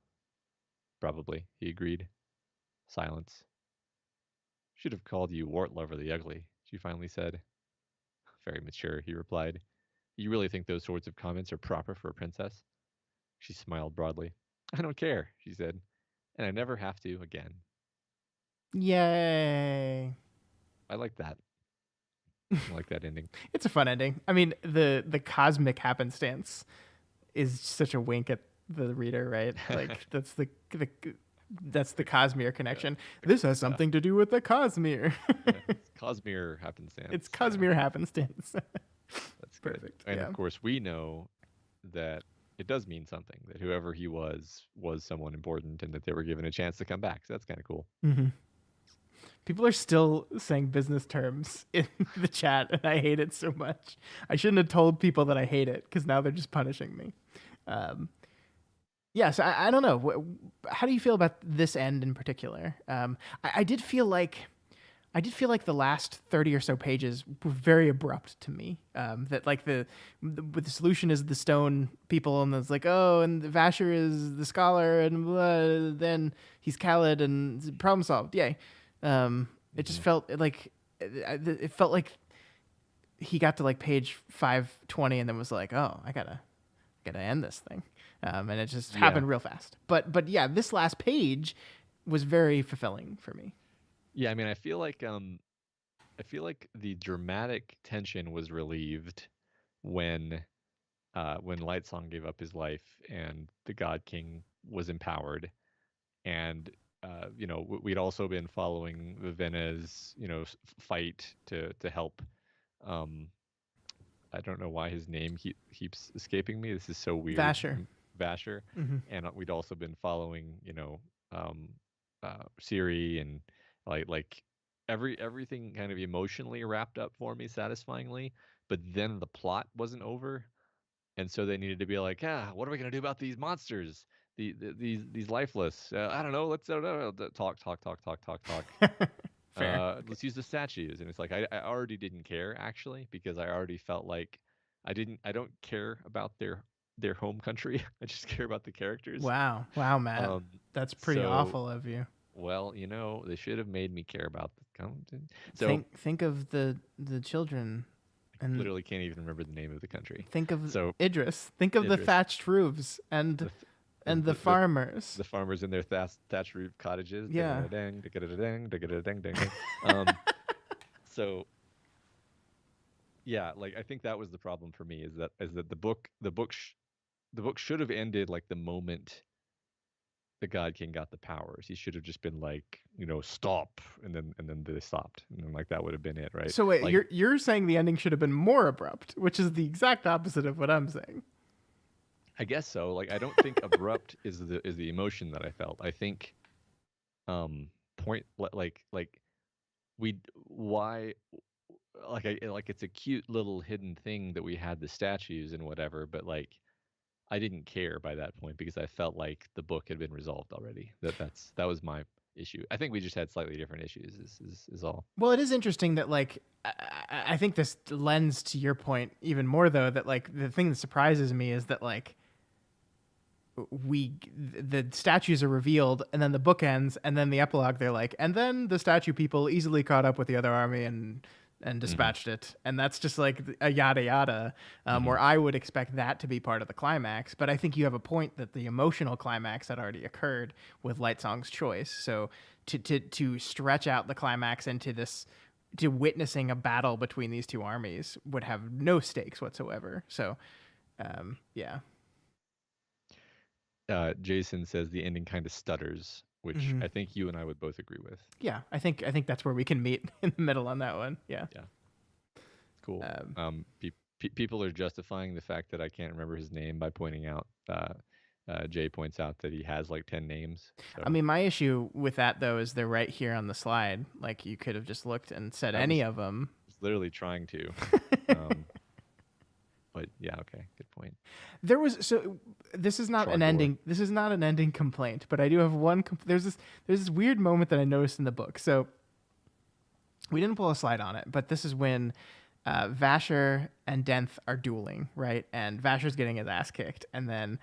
Probably, he agreed. Silence. Should have called you Wart Lover the Ugly, she finally said. Very mature, he replied. You really think those sorts of comments are proper for a princess? She smiled broadly. I don't care, she said, and I never have to again. Yay. I like that. I like that ending. It's a fun ending. I mean, the cosmic happenstance is such a wink at the reader, right? Like that's the Cosmere connection. This has something to do with the Cosmere. It's Cosmere happenstance. It's Cosmere happenstance. That's good. Perfect. And yeah. of course, we know that it does mean something, that whoever he was someone important and that they were given a chance to come back. So that's kind of cool. Mm-hmm. People are still saying business terms in the chat, and I hate it so much. I shouldn't have told people that I hate it because now they're just punishing me. Yeah, so I don't know. How do you feel about this end in particular? I did feel like I did feel like the last 30 or so pages were very abrupt to me. That like the solution is the stone people, and it's like, oh, and Vasher is the scholar, and blah, then he's Khaled, and problem solved. Yay. It just Mhm. felt like it felt like he got to like page 520 and then was like, oh, I gotta end this thing. And it just Yeah. happened real fast. But yeah, this last page was very fulfilling for me. Yeah, I mean, I feel like the dramatic tension was relieved when Lightsong gave up his life and the God King was empowered, and we'd also been following Vivenna's fight to help. Um, I don't know why his name keeps escaping me. This is so weird. Vasher. Vasher, Hmm. and we'd also been following Siri, and like everything kind of emotionally wrapped up for me satisfyingly, but then the plot wasn't over, and so they needed to be like, what are we gonna do about these monsters? These lifeless. I don't know. Let's talk, talk, talk, talk, talk, talk. Fair. Let's use the statues. And it's like I already didn't care actually, because I already felt like I don't care about their home country. I just care about the characters. Wow. Wow, Matt. Um, That's pretty so awful of you. well, they should have made me care about the content. So Think of the children, and literally can't even remember the name of the country. think of So Idris. Think of the Idris, thatched roofs the and the farmers. the farmers in their thatch roof cottages. Yeah. Ding-a-da-dang, ding-a-da-da-dang, ding-a-da-dang, ding-a. Um, so yeah, like I think that was the problem for me, is that the book should have ended like the moment the God King got the powers. He should have just been like, stop, and then they stopped, and then like that would have been it, right? So wait, Like you're saying the ending should have been more abrupt, which is the exact opposite of what I'm saying. I guess so. Like I don't think abrupt is the emotion that I felt. I think point like we why like it's a cute little hidden thing that we had the statues and whatever, but like I didn't care by that point because I felt like the book had been resolved already. That was my issue. I think we just had slightly different issues. Is all. Well, it is interesting that like I think this lends to your point even more though, that like the thing that surprises me is that like the statues are revealed and then the book ends and then the epilogue they're like, and then the statue people easily caught up with the other army and Hmm. dispatched it, and that's just like a yada yada, Hmm. where I would expect that to be part of the climax. But I think you have a point that the emotional climax had already occurred with Lightsong's choice. So to stretch out the climax into this, to witnessing a battle between these two armies, would have no stakes whatsoever. So yeah. Jason says the ending kind of stutters, which Hmm. I think you and I would both agree with. Yeah, I think that's where we can meet in the middle on that one. Yeah. Yeah, cool. Um, People are justifying the fact that I can't remember his name by pointing out. Jay points out that he has like 10 names. I So mean, my issue with that though is they're right here on the slide. Like you could have just looked and said I any of them. was literally trying to. Um, but yeah, okay, good point. There was, so this is not an Trogdor. ending. This is not an ending complaint, but I do have one. There's this weird moment that I noticed in the book. So we didn't pull a slide on it, but this is when Vasher and Denth are dueling, right? And Vasher's getting his ass kicked, and then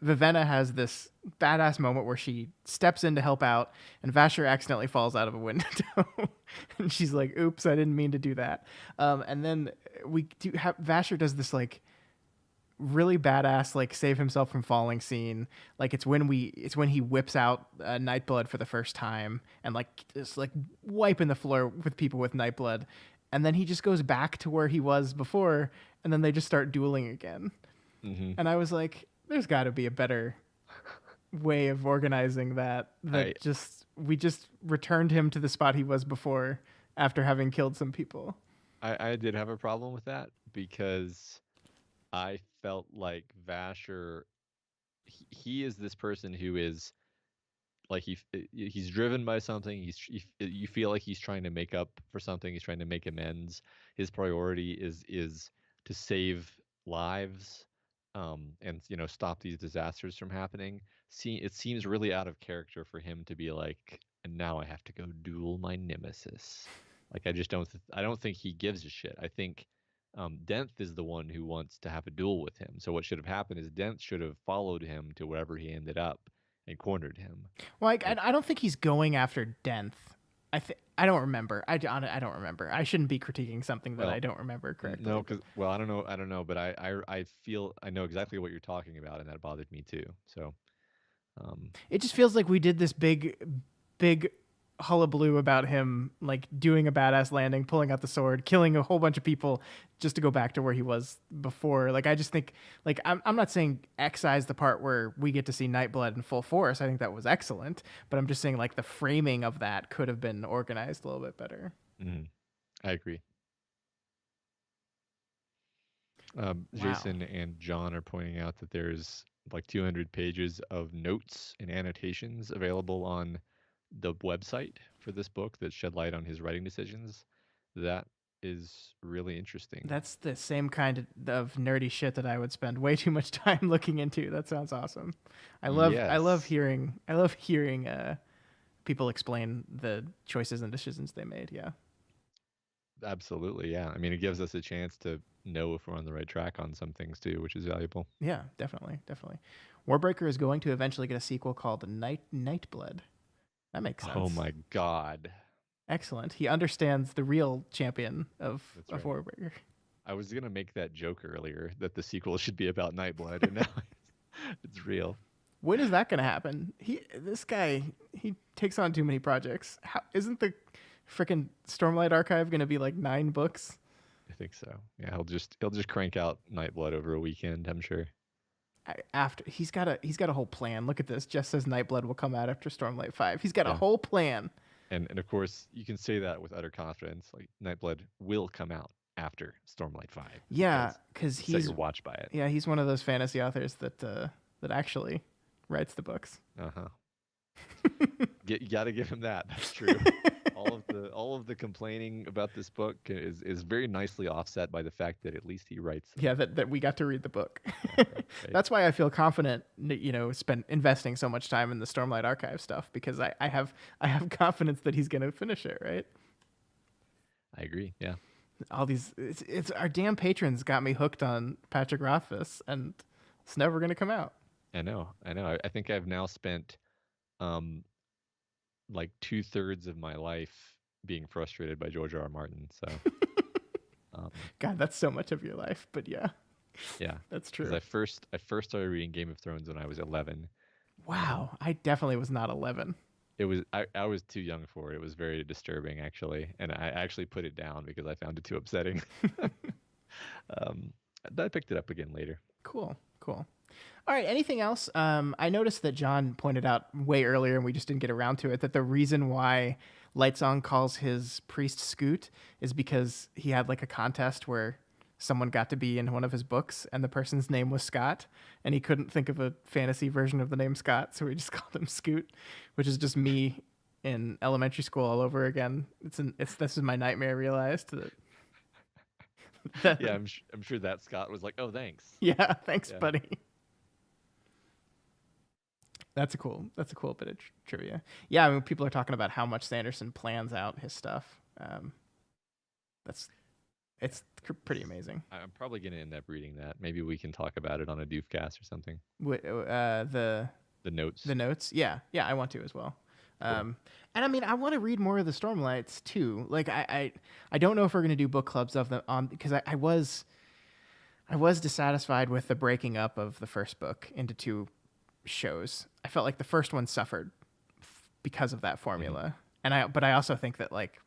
Vivenna has this badass moment where she steps in to help out, and Vasher accidentally falls out of a window, and she's like, "Oops, I didn't mean to do that." And then we do have Vasher does this like really badass like save himself from falling scene. Like it's when he whips out Nightblood for the first time and like just like wiping the floor with people with Nightblood, and then he just goes back to where he was before, and then they just start dueling again. Hmm. And I was like, there's got to be a better way of organizing that, I just we just returned him to the spot he was before after having killed some people. I did have a problem with that because I felt like Vasher, he is this person who is like he's driven by something. You feel like he's trying to make up for something. He's trying to make amends. His priority is to save lives, and stop these disasters from happening. See, it seems really out of character for him to be like and now I have to go duel my nemesis. Like I just don't. I don't think he gives a shit. I think Denth is the one who wants to have a duel with him. So what should have happened is Denth should have followed him to wherever he ended up and cornered him. Well, Like, I don't think he's going after Denth. I don't remember. I don't remember. I shouldn't be critiquing something that well, I don't remember correctly. no, because I don't know, but I feel I know exactly what you're talking about, and that bothered me too. So It just feels like we did this big hullabaloo about him like doing a badass landing, pulling out the sword, killing a whole bunch of people just to go back to where he was before. Like I just think like I'm not saying excise the part where we get to see Nightblood in full force. I think that was excellent, but I'm just saying like the framing of that could have been organized a little bit better. I agree. Wow. Jason and John are pointing out that there's like 200 pages of notes and annotations available on the website for this book that shed light on his writing decisions. That is really interesting. That's the same kind of nerdy shit that I would spend way too much time looking into. That sounds awesome. I love hearing people explain the choices and decisions they made. Yeah. Absolutely, yeah. I mean, it gives us a chance to know if we're on the right track on some things too, which is valuable. Yeah, definitely. Warbreaker is going to eventually get a sequel called Nightblood. That makes sense. Oh my god. Excellent. He understands the real champion of Warbreaker. I was gonna make that joke earlier that the sequel should be about Nightblood, and now it's real. When is that going to happen? This guy, he takes on too many projects. Isn't the freaking Stormlight Archive going to be like 9 books? I think so. Yeah, he'll just crank out Nightblood over a weekend, I'm sure. After he's got a whole plan. Look at this. Jess says Nightblood will come out after Stormlight 5. He's got a whole plan. And of course, you can say that with utter confidence. Like Nightblood will come out after Stormlight 5. Yeah, because he's set your watch by it. Yeah, he's one of those fantasy authors that actually writes the books. You got to give him that. That's true. all of the complaining about this book is very nicely offset by the fact that at least he writes them. Yeah, that we got to read the book. Right. That's why I feel confident, investing so much time in the Stormlight Archive stuff, because I have confidence that he's going to finish it, right? I agree. Yeah. All these it's our damn patrons got me hooked on Patrick Rothfuss, and it's never going to come out. I know. I think I've now spent like 2/3 of my life being frustrated by George R.R. Martin. So, God, that's so much of your life. But yeah, that's true. I first started reading Game of Thrones when I was 11. Wow, I definitely was not 11. It was I was too young for it. It was very disturbing, actually, and I actually put it down because I found it too upsetting. I picked it up again later. Cool. All right, anything else? I noticed that John pointed out way earlier, and we just didn't get around to it, that the reason why Lightsong calls his priest Scoot is because he had like a contest where someone got to be in one of his books, and the person's name was Scott, and he couldn't think of a fantasy version of the name Scott, so he just called him Scoot, which is just me in elementary school all over again. This is my nightmare. I realized that. Yeah, I'm sure that Scott was like, "Oh, thanks." Yeah, thanks, buddy. That's a cool bit of trivia. Yeah, I mean, people are talking about how much Sanderson plans out his stuff. It's pretty amazing. I'm probably going to end up reading that. Maybe we can talk about it on a Doofcast or something. The notes. The notes. Yeah, I want to as well. Cool. And I mean, I want to read more of the Stormlights too. Like, I don't know if we're going to do book clubs of them on, because I was dissatisfied with the breaking up of the first book into 2 shows. I felt like the first one suffered because of that formula. Mm-hmm. But I also think that like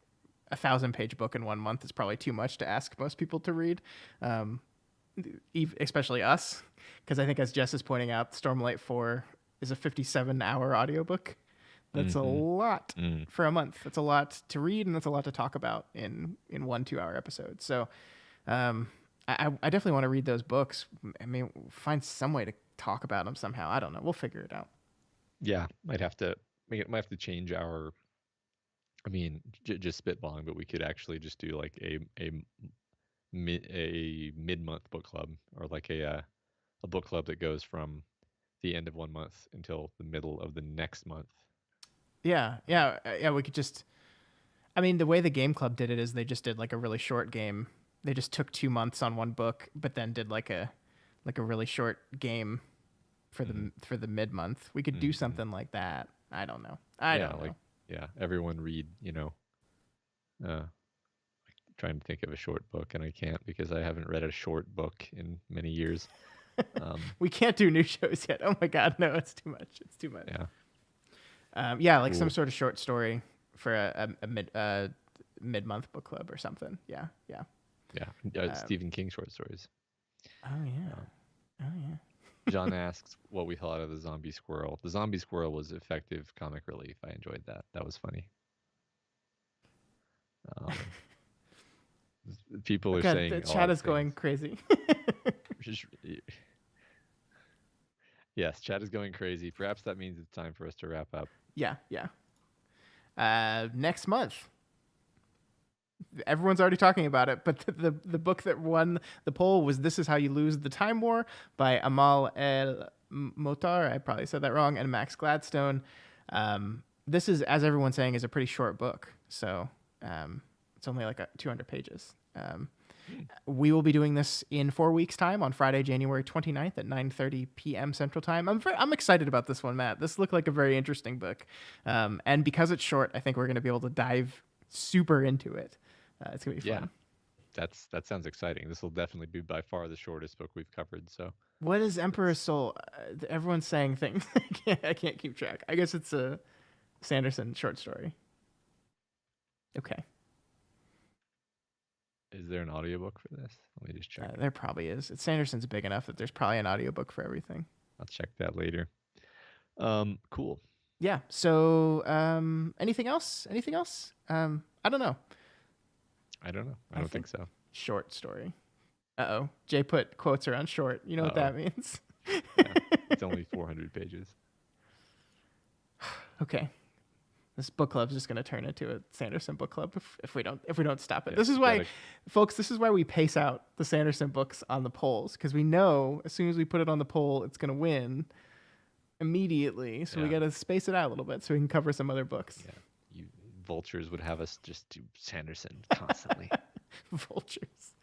1,000-page book in 1 month is probably too much to ask most people to read, especially us, because I think, as Jess is pointing out, Stormlight 4 is a 57-hour audiobook. That's a lot for a month. That's a lot to read, and that's a lot to talk about in 1 2-hour episode. So I definitely want to read those books. I mean, find some way to talk about them somehow. I don't know. We'll figure it out. Yeah, might have to change our. I mean, just spitballing, but we could actually just do like a mid-month book club, or like a book club that goes from the end of 1 month until the middle of the next month. Yeah. We could just. I mean, the way the game club did it is they just did like a really short game. They just took 2 months on one book, but then did like a really short game for the mid month. We could do something like that. I don't know. I don't know. Everyone read, uh, trying to think of a short book, and I can't because I haven't read a short book in many years. We can't do new shows yet. Oh my god, no, it's too much. It's too much. Like some sort of short story for a mid month book club or something. Yeah. Stephen King short stories. Oh yeah. John asks what we thought of the zombie squirrel. The zombie squirrel was effective comic relief. I enjoyed that. That was funny. People are saying the chat is going crazy. Yes, chat is going crazy. Perhaps that means it's time for us to wrap up. Yeah. Next month. Everyone's already talking about it, but the book that won the poll was "This Is How You Lose the Time War" by Amal El Motar. I probably said that wrong, and Max Gladstone. This is, as everyone's saying, is a pretty short book, so it's only like 200 pages. We will be doing this in 4 weeks' time on Friday, January 29th at 9:30 p.m. Central Time. I'm excited about this one, Matt. This looked like a very interesting book, and because it's short, I think we're going to be able to dive super into it. It's gonna be fun. Yeah, that sounds exciting. This will definitely be by far the shortest book we've covered. So, what is Emperor's Soul? Everyone's saying things. I can't keep track. I guess it's a Sanderson short story. Okay. Is there an audiobook for this? Let me just check. There probably is. Sanderson's big enough that there's probably an audiobook for everything. I'll check that later. Cool. Yeah. So, anything else? I don't know. I don't think so. Short story. Uh-oh. Jay put quotes around short. You know what that means? Yeah, it's only 400 pages. Okay. This book club is just going to turn into a Sanderson book club if we don't stop it. Yeah, this is why, folks, this is why we pace out the Sanderson books on the polls, because we know as soon as we put it on the poll, it's going to win immediately. So we got to space it out a little bit so we can cover some other books. Yeah. You vultures would have us just do Sanderson constantly. Vultures.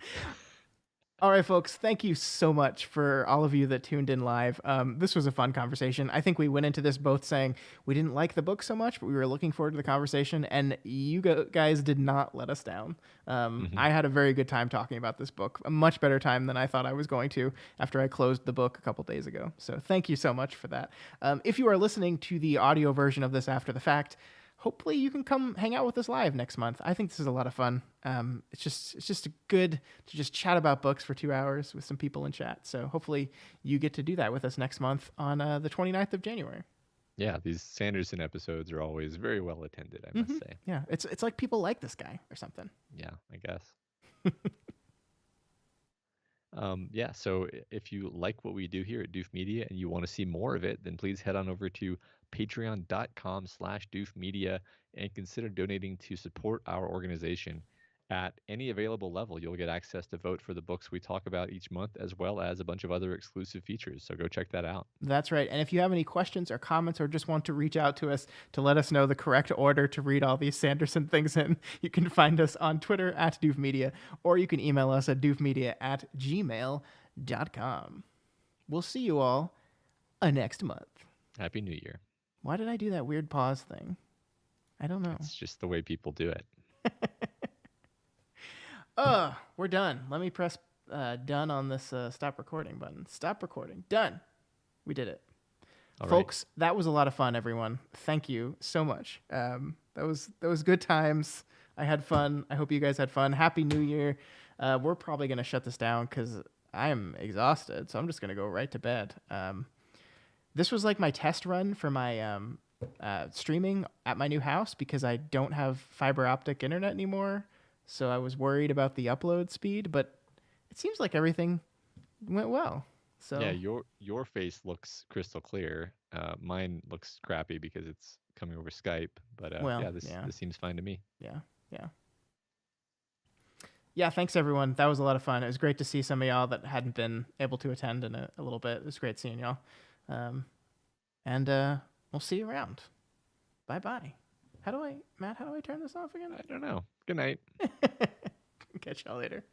All right, folks, thank you so much for all of you that tuned in live. This was a fun conversation. I think we went into this both saying we didn't like the book so much, but we were looking forward to the conversation, and you guys did not let us down. I had a very good time talking about this book, a much better time than I thought I was going to after I closed the book a couple days ago. So thank you so much for that. If you are listening to the audio version of this after the fact, hopefully you can come hang out with us live next month. I think this is a lot of fun. It's just good to just chat about books for 2 hours with some people in chat. So hopefully you get to do that with us next month on the 29th of January. Yeah, these Sanderson episodes are always very well attended, I must say. Yeah, it's like people like this guy or something. Yeah, I guess. So if you like what we do here at Doof Media and you want to see more of it, then please head on over to patreon.com/Doof Media and consider donating to support our organization. At any available level, you'll get access to vote for the books we talk about each month, as well as a bunch of other exclusive features. So go check that out. That's right. And if you have any questions or comments or just want to reach out to us to let us know the correct order to read all these Sanderson things in, you can find us on Twitter at Doof Media, or you can email us at doofmedia@gmail.com. We'll see you all next month. Happy New Year. Why did I do that weird pause thing? I don't know. It's just the way people do it. We're done. Let me press done on this stop recording button. Stop recording. Done. We did it. All Folks, right. That was a lot of fun, everyone. Thank you so much. That was good times. I had fun. I hope you guys had fun. Happy New Year. We're probably going to shut this down because I am exhausted, so I'm just going to go right to bed. This was like my test run for my streaming at my new house because I don't have fiber optic internet anymore. So I was worried about the upload speed, but it seems like everything went well. So yeah, your face looks crystal clear. Mine looks crappy because it's coming over Skype. But this seems fine to me. Yeah, thanks everyone. That was a lot of fun. It was great to see some of y'all that hadn't been able to attend in a little bit. It was great seeing y'all. And we'll see you around. Bye-bye. Matt, how do I turn this off again? I don't know. Good night. Catch y'all later.